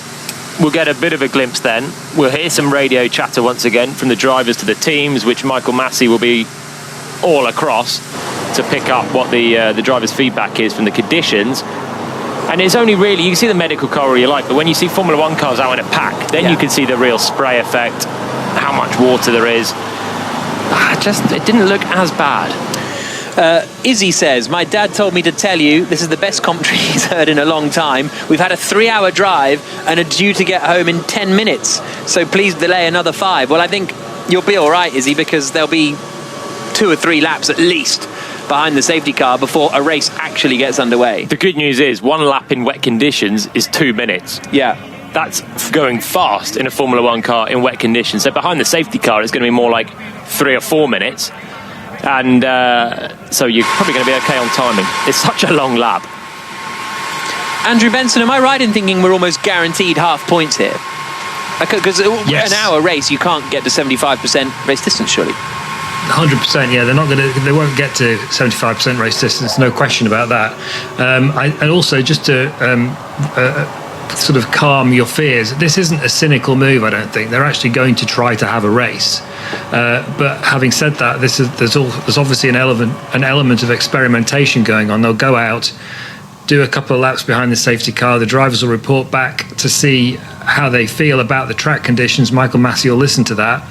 We'll get a bit of a glimpse then. We'll hear some radio chatter once again from the drivers to the teams, which Michael Massey will be all across to pick up what the driver's feedback is from the conditions. And it's only really, you can see the medical car all you like, but when you see Formula 1 cars out in a pack, then you can see the real spray effect, how much water there is. It didn't look as bad. Izzy says, my dad told me to tell you this is the best commentary he's heard in a long time. We've had a 3-hour drive and are due to get home in 10 minutes. So please delay another 5. Well, I think you'll be all right, Izzy, because there'll be 2 or 3 laps at least behind the safety car before a race actually gets underway. The good news is 1 lap in wet conditions is 2 minutes. Yeah. That's going fast in a Formula 1 car in wet conditions. So behind the safety car, it's going to be more like 3 or 4 minutes. And so you're probably going to be okay on timing. It's such a long lap. Andrew Benson, am I right in thinking we're almost guaranteed half points here? Because an hour race, you can't get to 75% race distance, surely. 100%. Yeah, they won't get to 75% race distance. No question about that. And also, just to sort of calm your fears, this isn't a cynical move. I don't think they're actually going to try to have a race. But having said that, there's obviously an element of experimentation going on. They'll go out, do a couple of laps behind the safety car. The drivers will report back to see how they feel about the track conditions. Michael Massey will listen to that.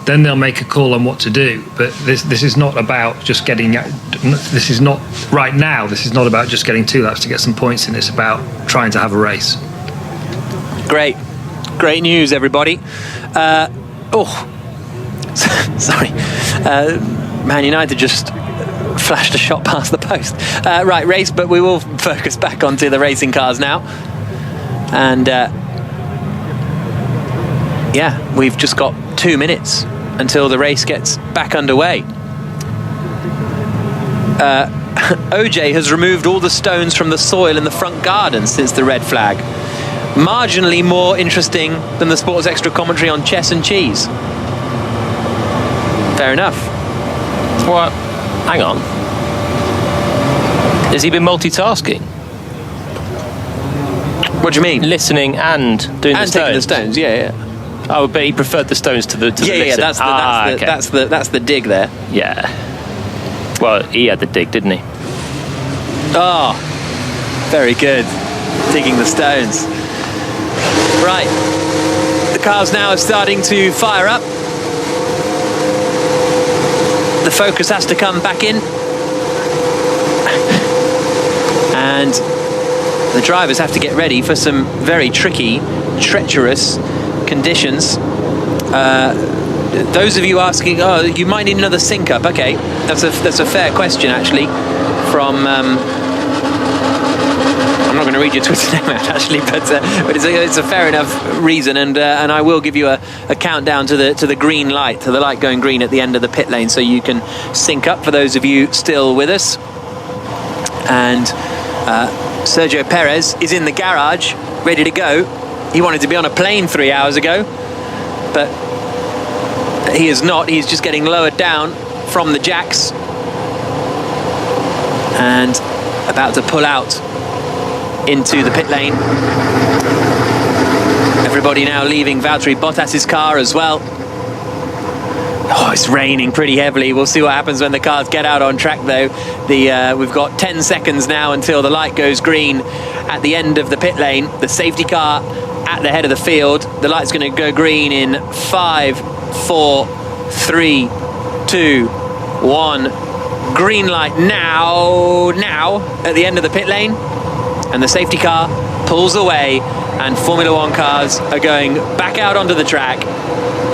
Then they'll make a call on what to do. But this is not about just getting. This is not right now. This is not about just getting 2 laps to get some points in. It's about trying to have a race. Great news, everybody. Sorry. Man United just flashed a shot past the post. Right, race, but we will focus back onto the racing cars now. And we've just got 2 minutes until the race gets back underway. OJ has removed all the stones from the soil in the front garden since the red flag. Marginally more interesting than the Sports Extra commentary on chess and cheese. Fair enough. What? Hang on. Has he been multitasking? What do you mean? Listening and doing the stones. Taking the stones. Yeah. Oh, but he preferred the stones to the listen. Yeah. That's the dig there. Yeah. Well, he had the dig, didn't he? Oh, very good. Digging the stones. Right. The cars now are starting to fire up. The focus has to come back in. And the drivers have to get ready for some very tricky, treacherous conditions. Those of you asking, you might need another sync up. Okay, that's a fair question, actually, from... I'm not going to read your Twitter name out, actually, but it's a fair enough reason, and I will give you a countdown to the green light, to the light going green at the end of the pit lane, so you can sync up for those of you still with us. And Sergio Perez is in the garage, ready to go. He wanted to be on a plane 3 hours ago, but he is not. He's just getting lowered down from the jacks and about to pull out into the pit lane. Everybody now leaving Valtteri Bottas's car as well. Oh, it's raining pretty heavily. We'll see what happens when the cars get out on track, though. We've got 10 seconds now until the light goes green at the end of the pit lane. The safety car at the head of the field. The light's going to go green in 5, 4, 3, 2, 1. Green light now at the end of the pit lane. And the safety car pulls away, and Formula One cars are going back out onto the track.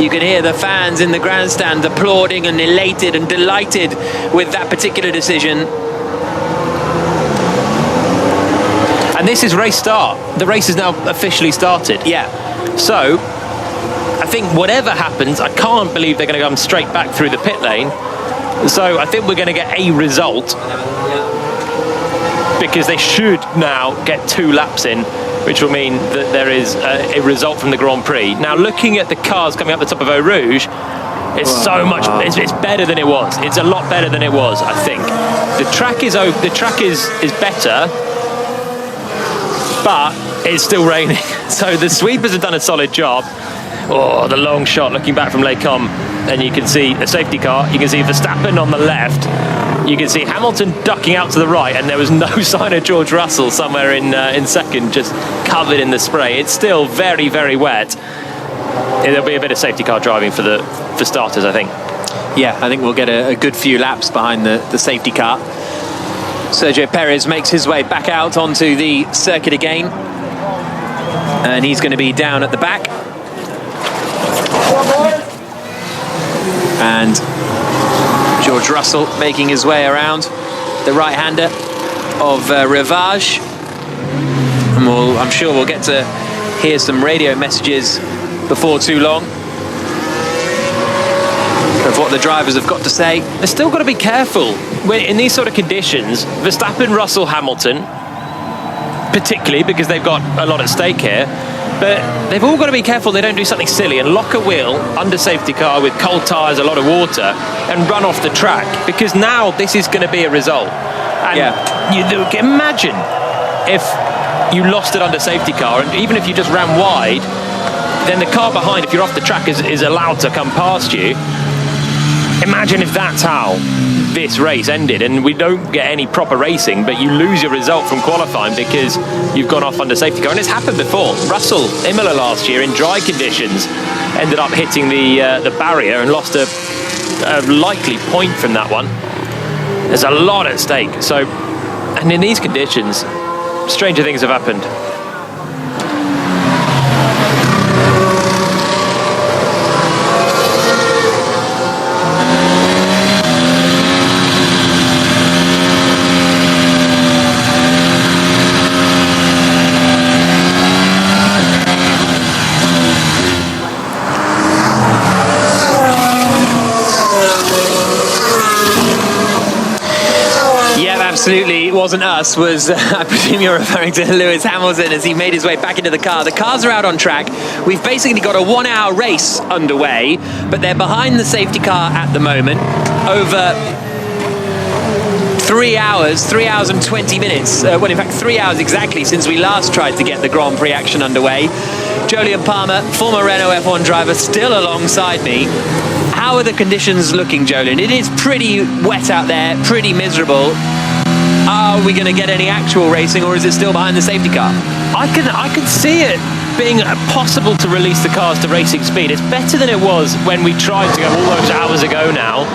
You can hear the fans in the grandstand applauding and elated and delighted with that particular decision. And this is race start. The race is now officially started. Yeah. So, I think whatever happens, I can't believe they're going to come straight back through the pit lane. So, I think we're going to get a result, because they should now get 2 laps in, which will mean that there is a result from the Grand Prix. Now, looking at the cars coming up the top of Eau Rouge, it's so much. It's better than it was. It's a lot better than it was, I think. The track is better, but it's still raining. So the sweepers have done a solid job. Oh, the long shot looking back from Les Combes, and you can see a safety car. You can see Verstappen on the left. You can see Hamilton ducking out to the right, and there was no sign of George Russell somewhere in second, just covered in the spray. It's still very, very wet. There'll be a bit of safety car driving for starters, I think. Yeah, I think we'll get a good few laps behind the safety car. Sergio Perez makes his way back out onto the circuit again, and he's going to be down at the back. And George Russell making his way around the right-hander of Rivage. And I'm sure we'll get to hear some radio messages before too long of what the drivers have got to say. They've still got to be careful. In these sort of conditions, Verstappen, Russell, Hamilton, particularly because they've got a lot at stake here, But they've all got to be careful they don't do something silly and lock a wheel under safety car with cold tyres, a lot of water, and run off the track, because now this is going to be a result. And imagine if you lost it under safety car, and even if you just ran wide, then the car behind, if you're off the track, is allowed to come past you. Imagine if that's how this race ended, and we don't get any proper racing, but you lose your result from qualifying because you've gone off under safety car. And it's happened before. Russell, Imola last year in dry conditions, ended up hitting the barrier and lost a likely point from that one. There's a lot at stake. So, and in these conditions, stranger things have happened. Absolutely, it wasn't us. I presume you're referring to Lewis Hamilton as he made his way back into the car. The cars are out on track. We've basically got a 1 hour race underway, but they're behind the safety car at the moment. Over 3 hours and 20 minutes. Well, in fact, 3 hours exactly since we last tried to get the Grand Prix action underway. Jolyon Palmer, former Renault F1 driver, still alongside me. How are the conditions looking, Jolyon? It is pretty wet out there, pretty miserable. Are we going to get any actual racing, or is it still behind the safety car? I can see it being possible to release the cars to racing speed. It's better than it was when we tried to go all those hours ago now.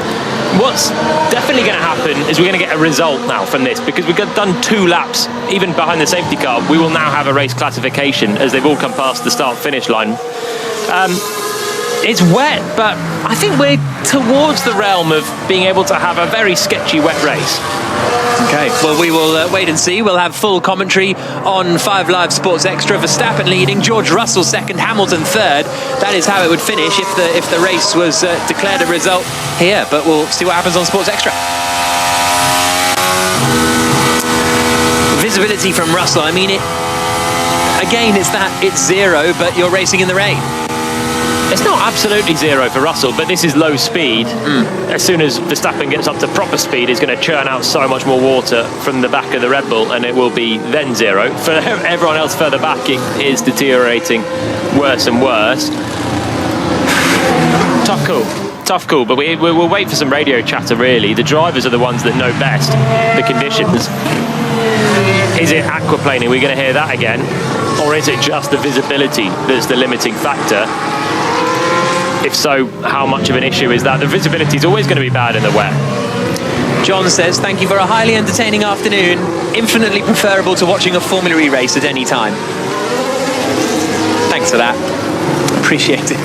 What's definitely going to happen is we're going to get a result now from this, because we've done 2 laps, even behind the safety car. We will now have a race classification as they've all come past the start-finish line. It's wet, but I think we're towards the realm of being able to have a very sketchy wet race. Okay, well, we will wait and see. We'll have full commentary on 5 Live Sports Extra. Verstappen leading, George Russell second, Hamilton third. That is how it would finish if the race was declared a result here. But we'll see what happens on Sports Extra. Visibility from Russell. I mean, it's 0, but you're racing in the rain. It's not absolutely 0 for Russell, but this is low speed. As soon as Verstappen gets up to proper speed, he's going to churn out so much more water from the back of the Red Bull, and it will be then 0. For everyone else further back, it is deteriorating worse and worse. Tough call, but we'll wait for some radio chatter, really. The drivers are the ones that know best the conditions. Is it aquaplaning? Are we going to hear that again? Or is it just the visibility that's the limiting factor? If so, how much of an issue is that? The visibility is always going to be bad in the wet. John says, thank you for a highly entertaining afternoon. Infinitely preferable to watching a Formula E race at any time. Thanks for that. Appreciate it.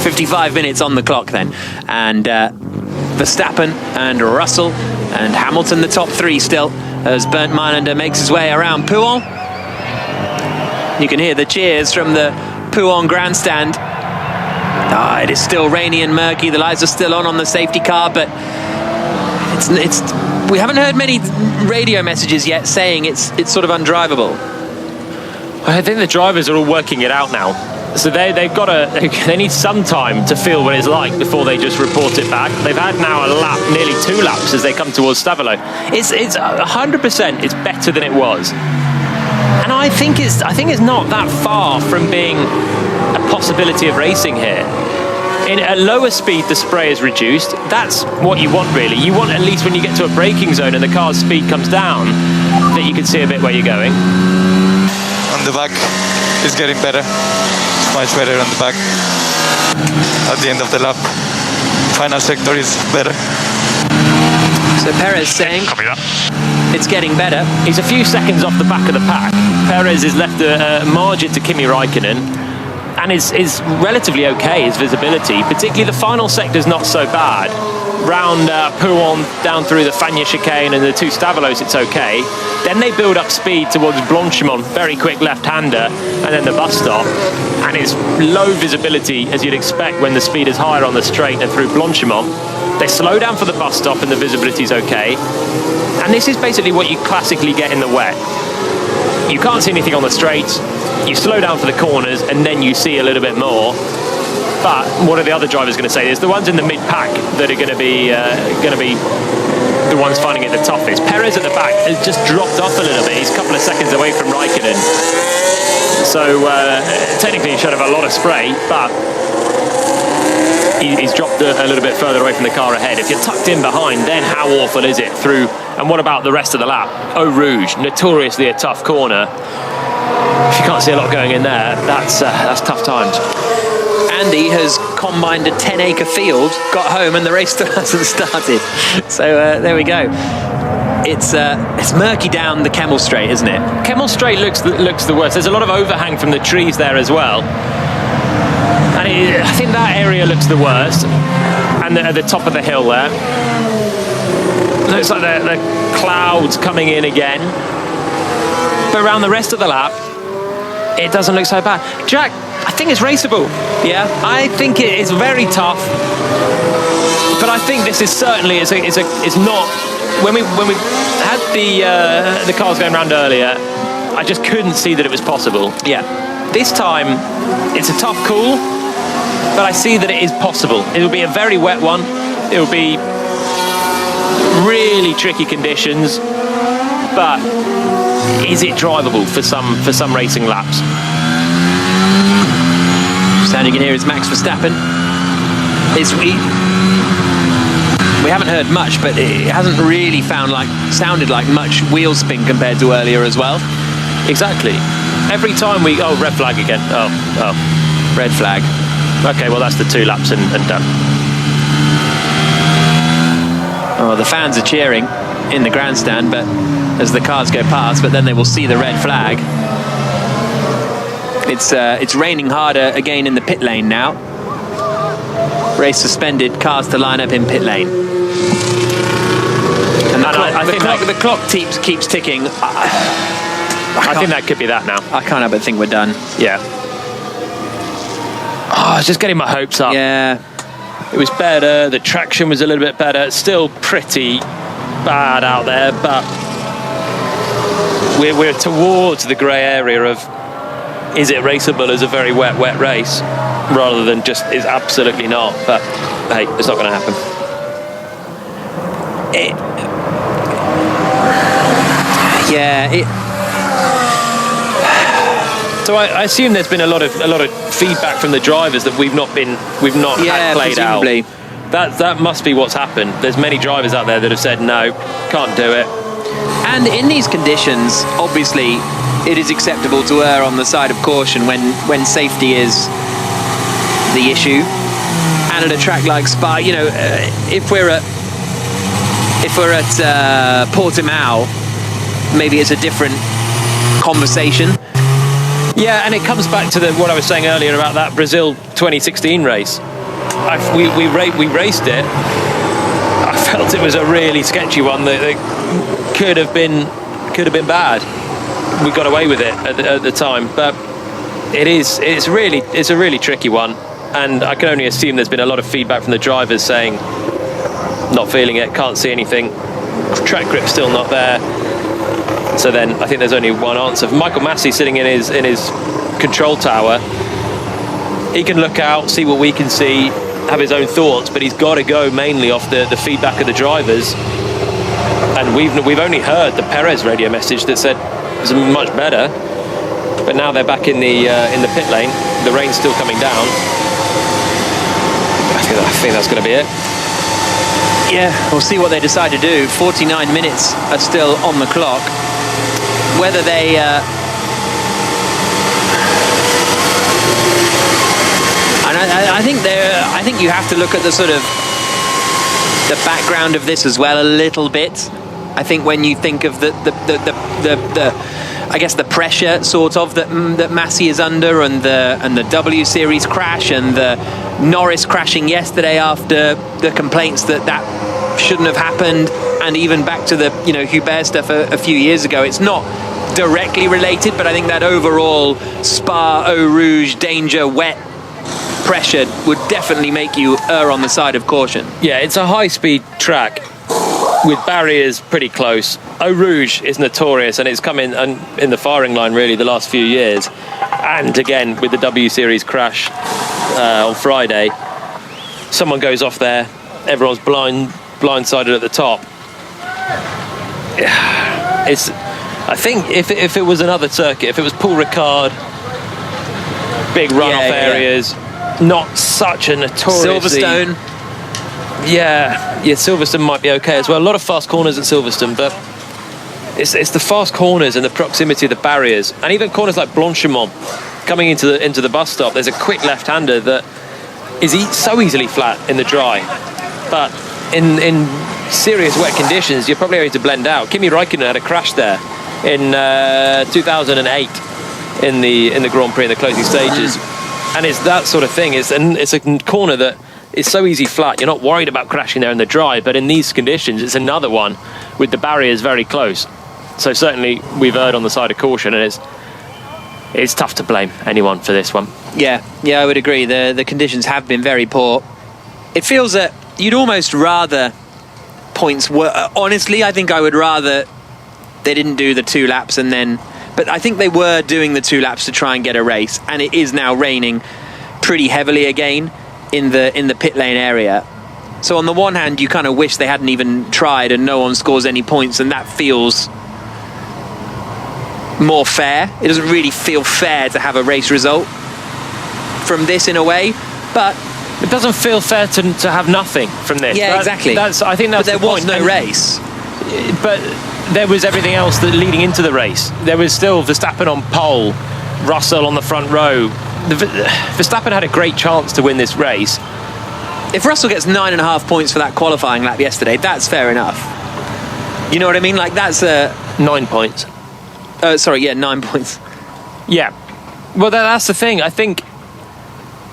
55 minutes on the clock then. And Verstappen and Russell and Hamilton, the top 3 still, as Bernd Mailander makes his way around Pouhon. You can hear the cheers from the Pouhon grandstand. It is still rainy and murky. The lights are still on the safety car, but we haven't heard many radio messages yet saying it's sort of undrivable. I think the drivers are all working it out now. So they need some time to feel what it's like before they just report it back. They've had now a lap, nearly 2 laps as they come towards Stavolo. It's 100%. It's better than it was, and I think it's not that far from being a possibility of racing here. In a lower speed, the spray is reduced. That's what you want, really. You want, at least when you get to a braking zone and the car's speed comes down, that you can see a bit where you're going. On the back, it's getting better. It's much better on the back. At the end of the lap, final sector is better. So Perez saying it's getting better. He's a few seconds off the back of the pack. Perez has left a margin to Kimi Räikkönen, and is relatively okay, his visibility. Particularly the final sector's not so bad. Round Pouhon down through the Fagnes chicane and the 2 Stavolos, it's okay. Then they build up speed towards Blanchimont, very quick left-hander, and then the bus stop. And it's low visibility, as you'd expect when the speed is higher on the straight and through Blanchimont. They slow down for the bus stop and the visibility's okay. And this is basically what you classically get in the wet. You can't see anything on the straights. you slow down for the corners and then you see a little bit more. But what are the other drivers going to say? There's the ones in the mid-pack that are going to be the ones finding it the toughest. Perez at the back has just dropped off a little bit. He's a couple of seconds away from Raikkonen. So technically he should have a lot of spray, but he's dropped a little bit further away from the car ahead. If you're tucked in behind, then how awful is it through? And what about the rest of the lap? Eau Rouge, notoriously a tough corner. If you can't see a lot going in there, that's tough times. Andy has combined a 10-acre field, got home, and the race still hasn't started. So there we go. It's murky down the Kemmel Straight, isn't it? Kemmel Straight looks the worst. There's a lot of overhang from the trees there as well. And I think that area looks the worst. And at the top of the hill there. Looks like the clouds coming in again. But around the rest of the lap, it doesn't look so bad. Jack, I think it's raceable. Yeah, I think it is very tough. But I think this is certainly it's not. When we had the cars going around earlier, I just couldn't see that it was possible. Yeah. This time, it's a tough call, but I see that it is possible. It will be a very wet one. It will be really tricky conditions, but is it drivable for some racing laps? Sound you can hear is Max Verstappen. We haven't heard much, but it hasn't really sounded like much wheel spin compared to earlier as well. Exactly. Every time red flag again. Oh, red flag. Okay, well that's the 2 laps and done. Oh, the fans are cheering in the grandstand, but as the cars go past, but then they will see the red flag. It's raining harder again in the pit lane now. Race suspended, cars to line up in pit lane. And the clock keeps ticking. I think that could be that now. I can't help but think we're done. Yeah. Oh, I was just getting my hopes up. Yeah. It was better. The traction was a little bit better. It's still pretty bad out there, but we're towards the grey area of is it raceable as a very wet race rather than just is absolutely not. But hey, it's not going to happen. So I assume there's been a lot of feedback from the drivers that we've not had played presumably. out. That must be what's happened. There's many drivers out there that have said no, can't do it. And in these conditions, obviously, it is acceptable to err on the side of caution when safety is the issue. And at a track like Spa, if we're at Portimao, maybe it's a different conversation. Yeah, and it comes back to what I was saying earlier about that Brazil 2016 race. We raced it. I felt it was a really sketchy one that could have been bad. We got away with it at the time, but it's a really tricky one, and I can only assume there's been a lot of feedback from the drivers saying not feeling it, can't see anything, track grip's still not there. So then I think there's only one answer. Michael Massey sitting in his control tower, he can look out, see what we can see, have his own thoughts, but he's got to go mainly off the feedback of the drivers. And we've only heard the Perez radio message that said it was much better, but now they're back in the pit lane. The rain's still coming down. I think that's going to be it. Yeah, we'll see what they decide to do. 49 minutes are still on the clock. Whether they and I think you have to look at the sort of the background of this as well a little bit. I think when you think of the I guess the pressure sort of that Massey is under, and the W Series crash, and the Norris crashing yesterday after the complaints that shouldn't have happened, and even back to the Hubert stuff a few years ago. It's not directly related, but I think that overall Spa, Eau Rouge, danger, wet pressure would definitely make you err on the side of caution. Yeah, it's a high-speed track. with barriers pretty close. Eau Rouge is notorious, and it's come in the firing line really the last few years. And again, with the W Series crash on Friday, someone goes off there, everyone's blindsided at the top. I think if it was another circuit, if it was Paul Ricard, big runoff areas, not such a notoriously... Silverstone. Yeah, Silverstone might be okay as well. A lot of fast corners at Silverstone, but it's the fast corners and the proximity of the barriers, and even corners like Blanchimont coming into the bus stop. There's a quick left-hander that is so easily flat in the dry, but in serious wet conditions, you're probably going to blend out. Kimi Räikkönen had a crash there in 2008 in the Grand Prix in the closing stages, and it's that sort of thing. It's a corner that is so easy flat. You're not worried about crashing there in the dry, but in these conditions, it's another one with the barriers very close. So certainly we've erred on the side of caution, and it's tough to blame anyone for this one. Yeah, I would agree. The conditions have been very poor. It feels that you'd almost rather points were... honestly, I think I would rather they didn't do the 2 laps and then... But I think they were doing the 2 laps to try and get a race, and it is now raining pretty heavily again in the pit lane area. So on the one hand, you kind of wish they hadn't even tried and no one scores any points, and that feels more fair. It doesn't really feel fair to have a race result from this in a way, but it doesn't feel fair to have nothing from this. Yeah, exactly. I think that's but there the was point. No race. But there was everything else that leading into the race. There was still Verstappen on pole, Russell on the front row. Verstappen had a great chance to win this race. If Russell gets 9.5 points for that qualifying lap yesterday, that's fair enough. You know what I mean? Like, that's 9 points. 9 points. Yeah. Well, that's the thing. I think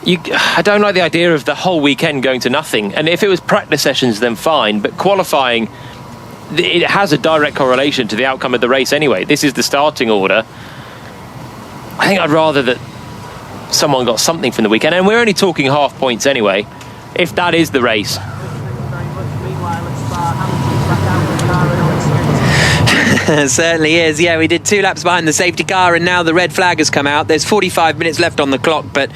I don't like the idea of the whole weekend going to nothing. And if it was practice sessions, then fine. But qualifying, it has a direct correlation to the outcome of the race anyway. This is the starting order. I think I'd rather that someone got something from the weekend. And we're only talking half points anyway, if that is the race. Certainly is. Yeah, we did 2 laps behind the safety car, and now the red flag has come out. There's 45 minutes left on the clock, but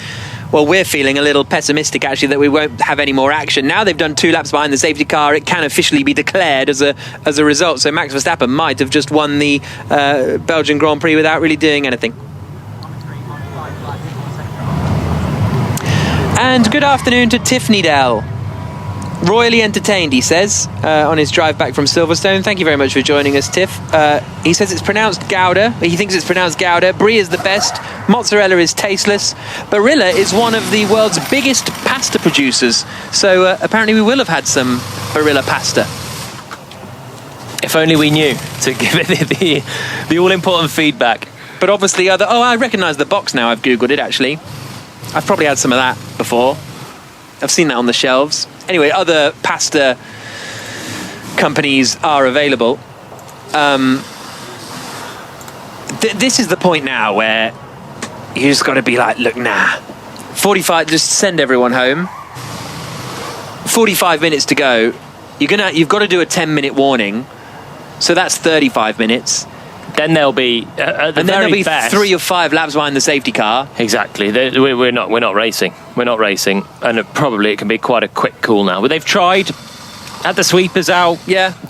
we're feeling a little pessimistic actually that we won't have any more action. Now they've done 2 laps behind the safety car, it can officially be declared as a result. So Max Verstappen might have just won the Belgian Grand Prix without really doing anything. And good afternoon to Tiffany Dell. Royally entertained, he says, on his drive back from Silverstone. Thank you very much for joining us, Tiff. He says it's pronounced Gouda. He thinks it's pronounced Gouda. Brie is the best. Mozzarella is tasteless. Barilla is one of the world's biggest pasta producers. So apparently we will have had some Barilla pasta. If only we knew to give it the all-important feedback. But obviously I recognise the box now. I've Googled it, actually. I've probably had some of that before. I've seen that on the shelves. Anyway, other pasta companies are available. This is the point now where you just got to be like, look, 45, just send everyone home. 45 minutes to go. You've got to do a 10-minute warning. So that's 35 minutes. Then there'll be and then there'll be best, 3 or 5 laps behind the safety car. Exactly. We're not racing. We're not racing, and it can be quite a quick call now. But they've tried, had the sweepers out,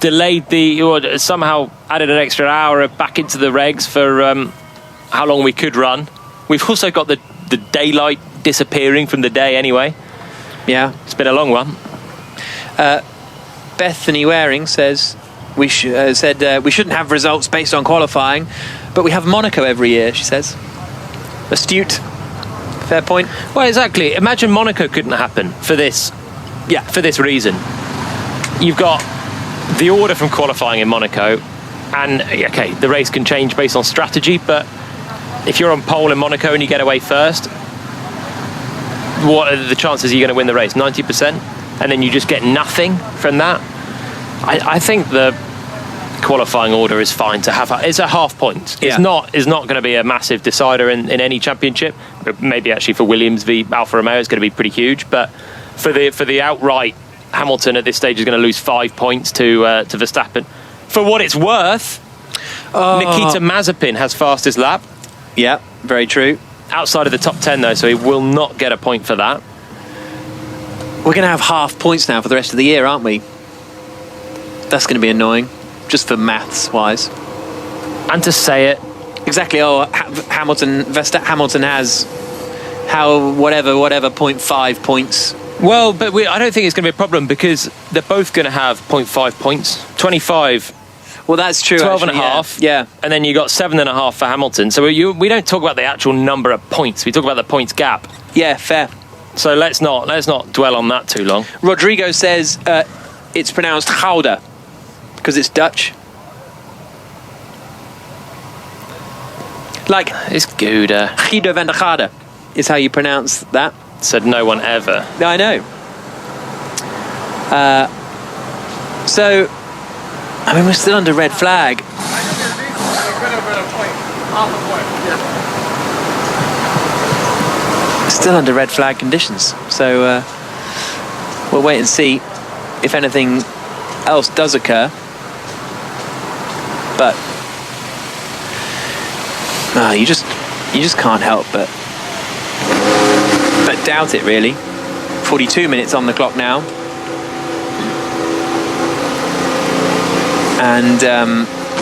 delayed or somehow added an extra hour back into the regs for how long we could run. We've also got the daylight disappearing from the day anyway. Yeah, it's been a long one. Bethany Waring says. We shouldn't have results based on qualifying, but we have Monaco every year, she says. Astute. Fair point. Well, exactly. Imagine Monaco couldn't happen for this. Yeah. For this reason. You've got the order from qualifying in Monaco, and okay, the race can change based on strategy, but if you're on pole in Monaco and you get away first, what are the chances you're going to win the race? 90%? And then you just get nothing from that? I think the qualifying order is fine to have. It's a half point. It's not going to be a massive decider in any championship. Maybe actually for Williams v Alfa Romeo it's going to be pretty huge, but for the outright Hamilton at this stage is going to lose 5 points to Verstappen. For what it's worth, Nikita Mazepin has fastest lap. Yeah, very true. Outside of the top 10 though, so he will not get a point for that. We're going to have half points now for the rest of the year, aren't we? That's going to be annoying, just for maths wise. And to say it exactly. Hamilton has whatever 0.5 points. Well, but I don't think it's going to be a problem because they're both going to have 0.5 points. 25. Well, that's true. 12 actually, and a half. Yeah. And then you got 7.5 for Hamilton. So we don't talk about the actual number of points. We talk about the points gap. Yeah, fair. So let's not dwell on that too long. Rodrigo says it's pronounced Gouda because it's Dutch. Like it's Gouda. Guido van der Garde is how you pronounce that. Said no one ever. I know. So, I mean, we're still under red flag. Still under red flag conditions. So we'll wait and see if anything else does occur. But you just can't help but doubt it, really. 42 minutes on the clock now. And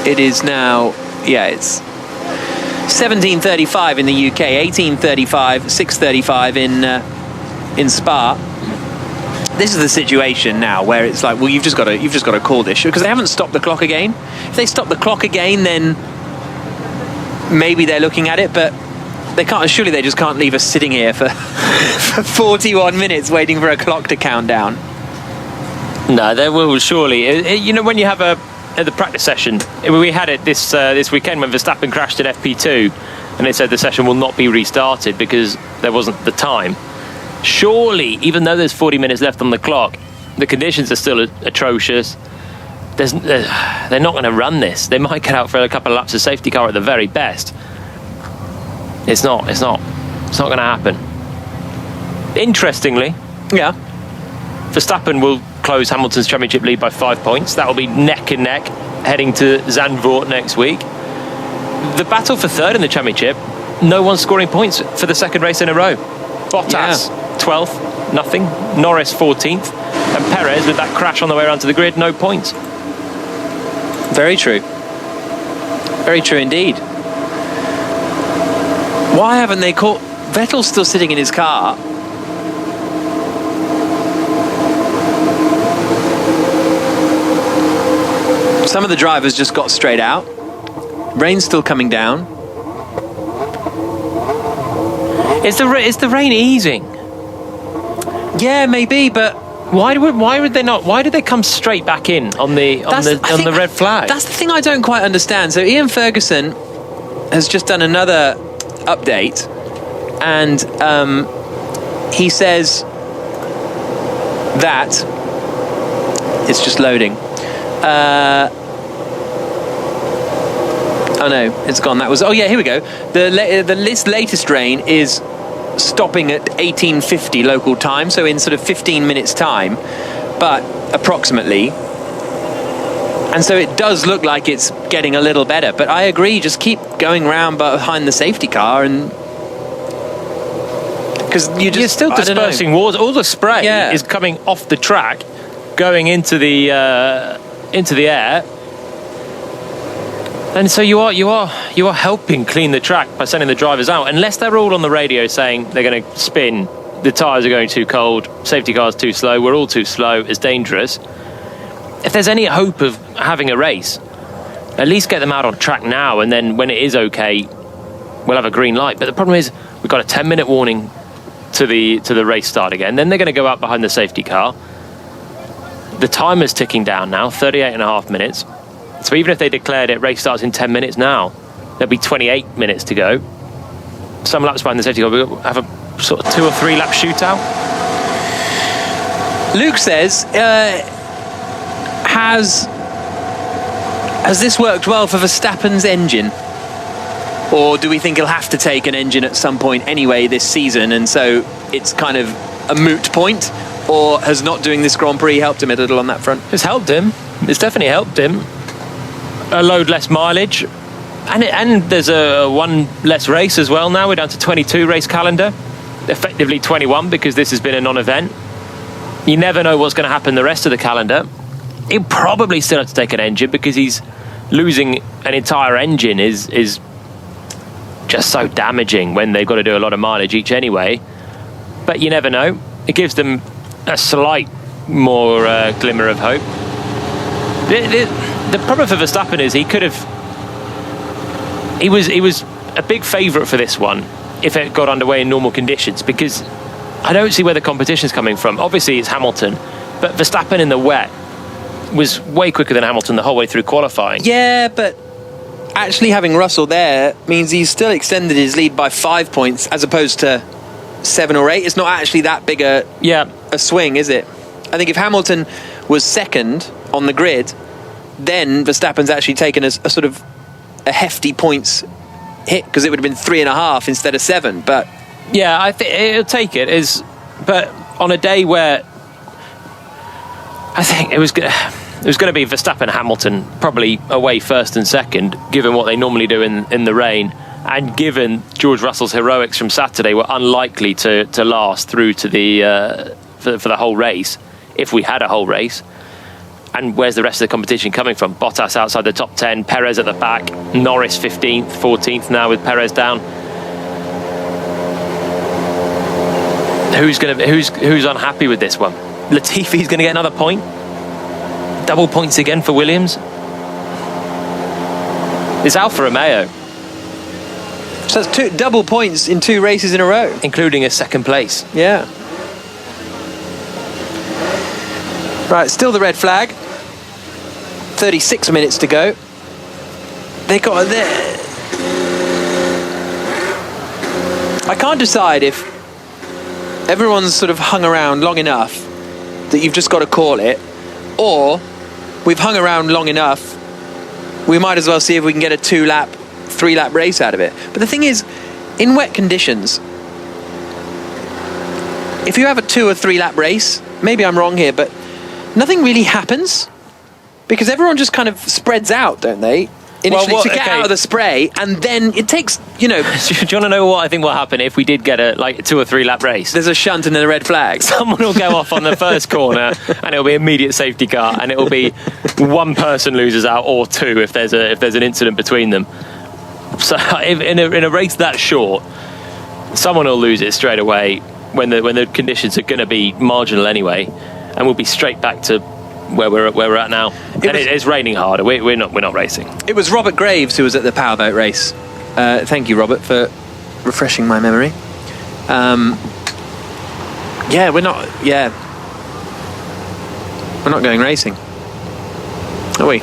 it is now, it's 17:35 in the UK, 18:35, 6:35 in Spa. This is the situation now where it's like, well, you've just got to call this, because they haven't stopped the clock again. If they stop the clock again, then maybe they're looking at it, but they can't. Surely they just can't leave us sitting here for 41 minutes waiting for a clock to count down. No, they will surely. When you have the practice session, we had it this weekend when Verstappen crashed at FP2, and they said the session will not be restarted because there wasn't the time. Surely, even though there's 40 minutes left on the clock, the conditions are still atrocious. They're not going to run this. They might get out for a couple of laps of safety car at the very best. It's not going to happen. Interestingly, Verstappen will close Hamilton's championship lead by 5 points. That will be neck and neck heading to Zandvoort next week. The battle for third in the championship, no one's scoring points for the second race in a row. Bottas 12th, nothing. Norris 14th, and Perez with that crash on the way around to the grid, no points. Very true. Very true indeed. Why haven't they caught... Vettel's still sitting in his car. Some of the drivers just got straight out. Rain's still coming down. Is the rain easing? Yeah, maybe, but why would they not? Why did they come straight back in on the red flag? That's the thing I don't quite understand. So Ian Ferguson has just done another update, and he says that it's just loading. Oh no, it's gone. That was. Oh yeah, here we go. The latest rain is stopping at 18:50 local time, so in sort of 15 minutes time, but approximately. And so it does look like it's getting a little better. But I agree, just keep going round behind the safety car, and because you're still dispersing water. All the spray is coming off the track, going into the air. And so you are helping clean the track by sending the drivers out, unless they're all on the radio saying they're going to spin, the tyres are going too cold, safety car's too slow, we're all too slow, it's dangerous. If there's any hope of having a race, at least get them out on track now, and then when it is okay, we'll have a green light. But the problem is we've got a 10-minute warning to the race start again. Then they're going to go out behind the safety car. The timer's ticking down now, 38.5 minutes. So even if they declared it, race starts in 10 minutes now, there'll be 28 minutes to go. Some laps behind the safety car, we'll have a sort of 2 or 3 lap shootout. Luke says, has this worked well for Verstappen's engine? Or do we think he'll have to take an engine at some point anyway this season, and so it's kind of a moot point? Or has not doing this Grand Prix helped him a little on that front? It's helped him. It's definitely helped him. A load less mileage. And there's a one less race as well now. We're down to 22 race calendar. Effectively 21 because this has been a non-event. You never know what's going to happen the rest of the calendar. He'll probably still have to take an engine because he's losing an entire engine is just so damaging when they've got to do a lot of mileage each anyway. But you never know. It gives them a slight more glimmer of hope. The problem for Verstappen is he was a big favourite for this one if it got underway in normal conditions, because I don't see where the competition's coming from. Obviously it's Hamilton, but Verstappen in the wet was way quicker than Hamilton the whole way through qualifying. Yeah, but actually having Russell there means he's still extended his lead by 5 points as opposed to 7 or 8. It's not actually that big a swing, is it? I think if Hamilton was second on the grid, then Verstappen's actually taken a sort of a hefty points hit, because it would have been 3.5 instead of 7. But yeah, I think it'll take it. But on a day where I think it was going to be Verstappen, Hamilton, probably away first and second, given what they normally do in the rain. And given George Russell's heroics from Saturday were unlikely to last through to the for the whole race, if we had a whole race. And where's the rest of the competition coming from? Bottas outside the top 10, Perez at the back, Norris 15th, 14th now with Perez down. Who's unhappy with this one? Latifi's going to get another point. Double points again for Williams. It's Alfa Romeo. So that's double points in 2 races in a row, including a second place. Yeah. Right, still the red flag. 36 minutes to go. They got there. I can't decide if everyone's sort of hung around long enough that you've just got to call it, or we've hung around long enough, we might as well see if we can get a 2-lap, 3-lap race out of it. But the thing is, in wet conditions, if you have a 2 or 3-lap race, maybe I'm wrong here, but nothing really happens, because everyone just kind of spreads out, don't they? Initially, to get out of the spray, and then it takes, Do you want to know what I think will happen if we did get a 2 or 3 lap race? There's a shunt and then a red flag. Someone will go off on the first corner, and it'll be immediate safety car, and it'll be one person loses out, or 2 if there's an incident between them. So in a race that short, someone will lose it straight away when the conditions are going to be marginal anyway, and we'll be straight back to where we're at now. It's raining harder. We're not racing. It was Robert Graves who was at the powerboat race. Thank you, Robert, for refreshing my memory. We're not going racing, are we?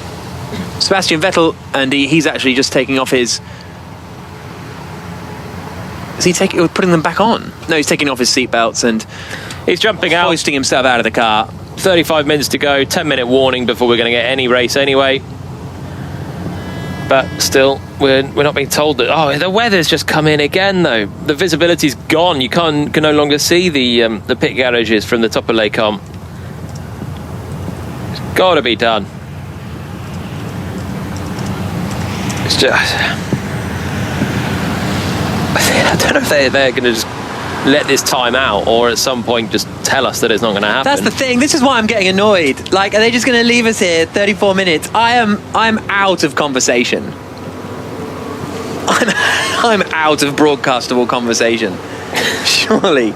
Sebastian Vettel, and he's actually just taking off his. Is he putting them back on? No, he's taking off his seatbelts and he's jumping out, hoisting himself out of the car. 35 minutes to go, 10-minute warning before we're going to get any race anyway. But still, we're not being told that. The weather's just come in again, though. The visibility's gone. You can no longer see the pit garages from the top of Les Combes. It's got to be done. It's just. I don't know if they're going to just let this time out, or at some point just tell us that it's not going to happen. That's the thing. This is why I'm getting annoyed. Are they just going to leave us here 34 minutes? I'm out of conversation. I'm out of broadcastable conversation. Surely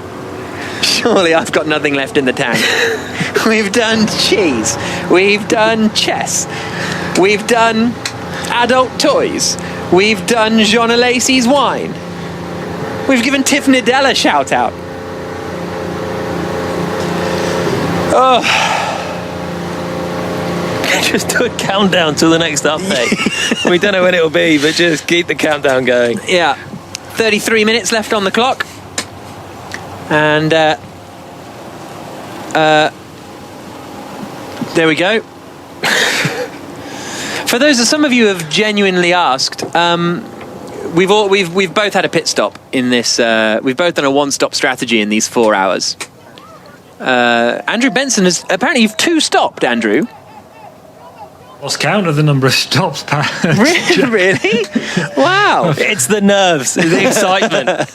I've got nothing left in the tank. We've done cheese. We've done chess. We've done adult toys. We've done Jean Alesi's wine. We've given Tiff Nadell a shout out. Just do a countdown to the next update. We don't know when it'll be, but just keep the countdown going. Yeah. 33 minutes left on the clock. And there we go. For some of you have genuinely asked, we've both had a pit stop in this. We've both done a one-stop strategy in these 4 hours. Andrew Benson has apparently you've 2 stopped, Andrew. Lost count of the number of stops, Pat. Really? Wow. It's the nerves, the excitement.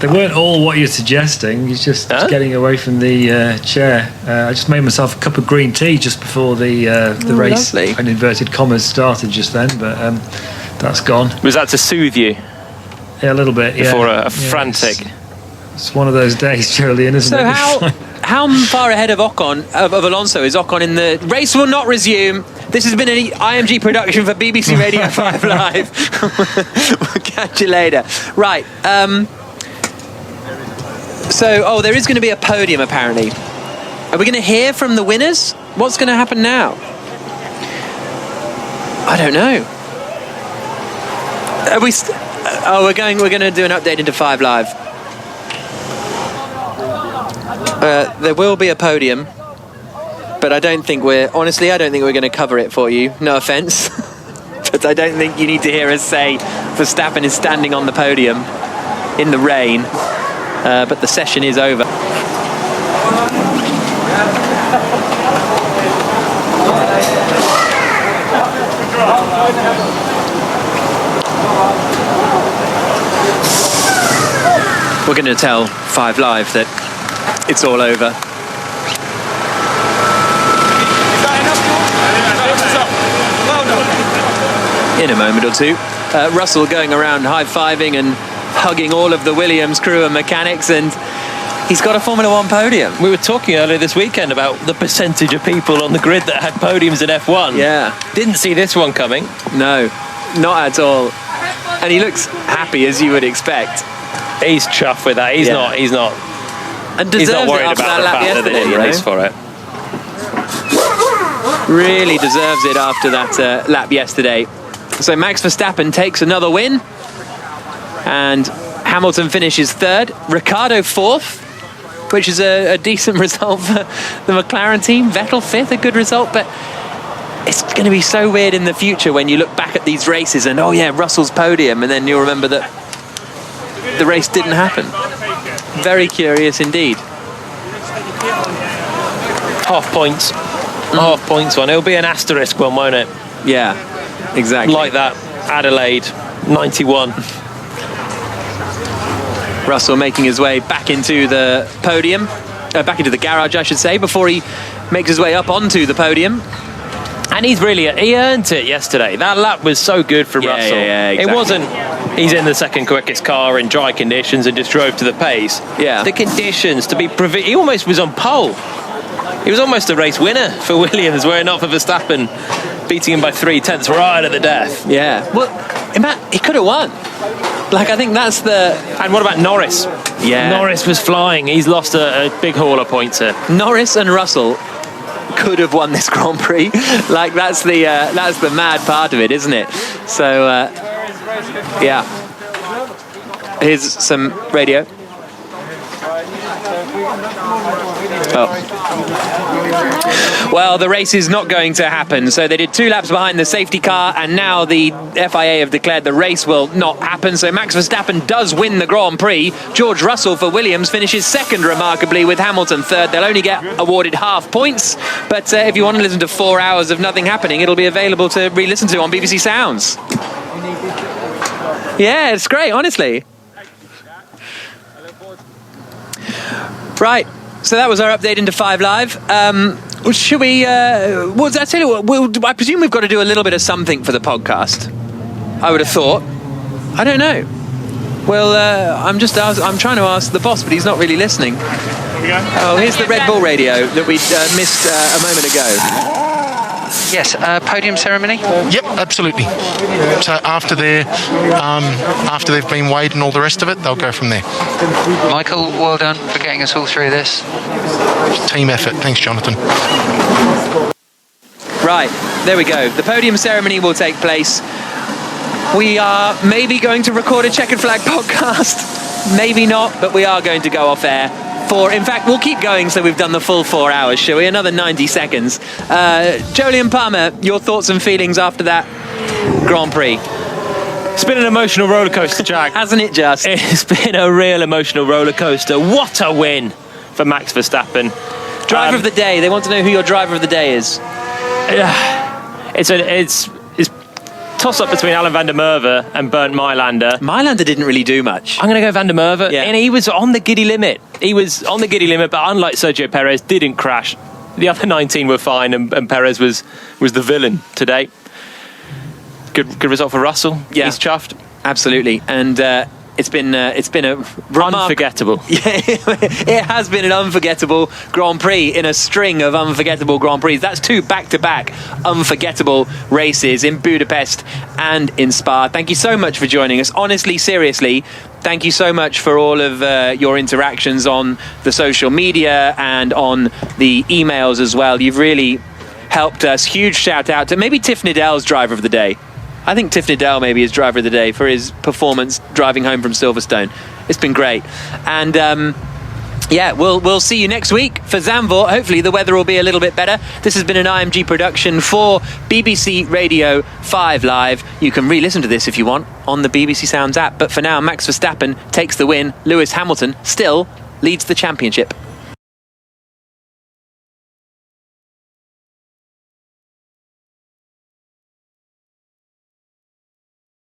They weren't all what you're suggesting. He's just getting away from the chair. I just made myself a cup of green tea just before the race, lovely. in inverted commas, started just then, but that's gone. Was that to soothe you? Yeah, a little bit, Before a frantic... It's one of those days, Jolyon, isn't it? So how far ahead of Alonso is Ocon in the race? Will not resume. This has been an IMG production for BBC Radio 5 Live. We'll catch you later. Right. So, there is going to be a podium apparently. Are we going to hear from the winners? What's going to happen now? I don't know. Are we? We're going to do an update into 5 Live. There will be a podium, but I don't think we're going to cover it for you. No offence, but I don't think you need to hear us say Verstappen is standing on the podium in the rain. But the session is over. We're going to tell 5 Live that it's all over. In a moment or two, Russell going around high-fiving and hugging all of the Williams crew and mechanics, and he's got a Formula 1 podium. We were talking earlier this weekend about the percentage of people on the grid that had podiums in F1. Yeah. Didn't see this one coming. No, not at all. And he looks happy, as you would expect. He's chuffed with that. He's not. And deserves he's not worried it after about that lap the fact that they didn't race for it. Really deserves it after that lap yesterday. So Max Verstappen takes another win. And Hamilton finishes 3rd. Ricciardo 4th, which is a decent result for the McLaren team. Vettel 5th, a good result, but it's going to be so weird in the future when you look back at these races and, Russell's podium, and then you'll remember that the race didn't happen. Very curious indeed. Half points. Half points one. It'll be an asterisk one, won't it? Yeah, exactly. Like that Adelaide 91. Russell making his way back into the podium, back into the garage, I should say, before he makes his way up onto the podium. And he earned it yesterday. That lap was so good for Russell. Yeah, exactly. It wasn't, he's in the second quickest car in dry conditions and just drove to the pace. Yeah. The conditions to be, he almost was on pole. He was almost a race winner for Williams, were it not for Verstappen beating him by 3/10 right at the death. Yeah. Well, he could have won. I think that's the... And what about Norris? Yeah. Norris was flying. He's lost a big haul of points here. Norris and Russell could have won this Grand Prix. That's the mad part of it, isn't it? So, yeah. Here's some radio. Well, the race is not going to happen. So they did 2 laps behind the safety car, and now the FIA have declared the race will not happen. So Max Verstappen does win the Grand Prix. George Russell for Williams finishes 2nd, remarkably, with Hamilton 3rd. They'll only get awarded half points, but if you want to listen to 4 hours of nothing happening, it'll be available to re-listen to on BBC Sounds. Yeah, it's great, honestly. Right, so that was our update into 5 Live. Should we... I tell you what, I presume we've got to do a little bit of something for the podcast. I would have thought. I don't know. Well, I'm trying to ask the boss, but he's not really listening. Oh, here's the Red Bull radio that we missed a moment ago. Yes, podium ceremony? Yep, absolutely. So after they've been weighed and all the rest of it, they'll go from there. Michael, well done for getting us all through this. Team effort. Thanks, Jonathan. Right, there we go. The podium ceremony will take place. We are maybe going to record a Checkered Flag podcast. Maybe not, but we are going to go off air. In fact, we'll keep going so we've done the full 4 hours, shall we? Another 90 seconds. Jolyon Palmer, your thoughts and feelings after that Grand Prix? It's been an emotional roller coaster, Jack. Hasn't it just? It's been a real emotional roller coaster. What a win for Max Verstappen. Driver of the day. They want to know who your driver of the day is. It's toss up between Alan van der Merwe and Bernd Mailander. Mailander didn't really do much. I'm going to go van der Merwe. Yeah. And he was on the giddy limit. He was on the giddy limit, but unlike Sergio Perez, didn't crash. The other 19 were fine, and Perez was the villain today. Good result for Russell. Yeah. He's chuffed. Absolutely. And it's been a unforgettable. Yeah, it has been an unforgettable Grand Prix in a string of unforgettable Grand Prix. That's 2 back-to-back unforgettable races in Budapest and in Spa. Thank you so much for joining us. Honestly, seriously, thank you so much for all of your interactions on the social media and on the emails as well. You've really helped us. Huge shout out to maybe Tiff Needell's driver of the day. I think Tiff Needell maybe is driver of the day for his performance driving home from Silverstone. It's been great. And yeah, we'll see you next week for Zandvoort. Hopefully the weather will be a little bit better. This has been an IMG production for BBC Radio 5 Live. You can re-listen to this if you want on the BBC Sounds app. But for now, Max Verstappen takes the win. Lewis Hamilton still leads the championship.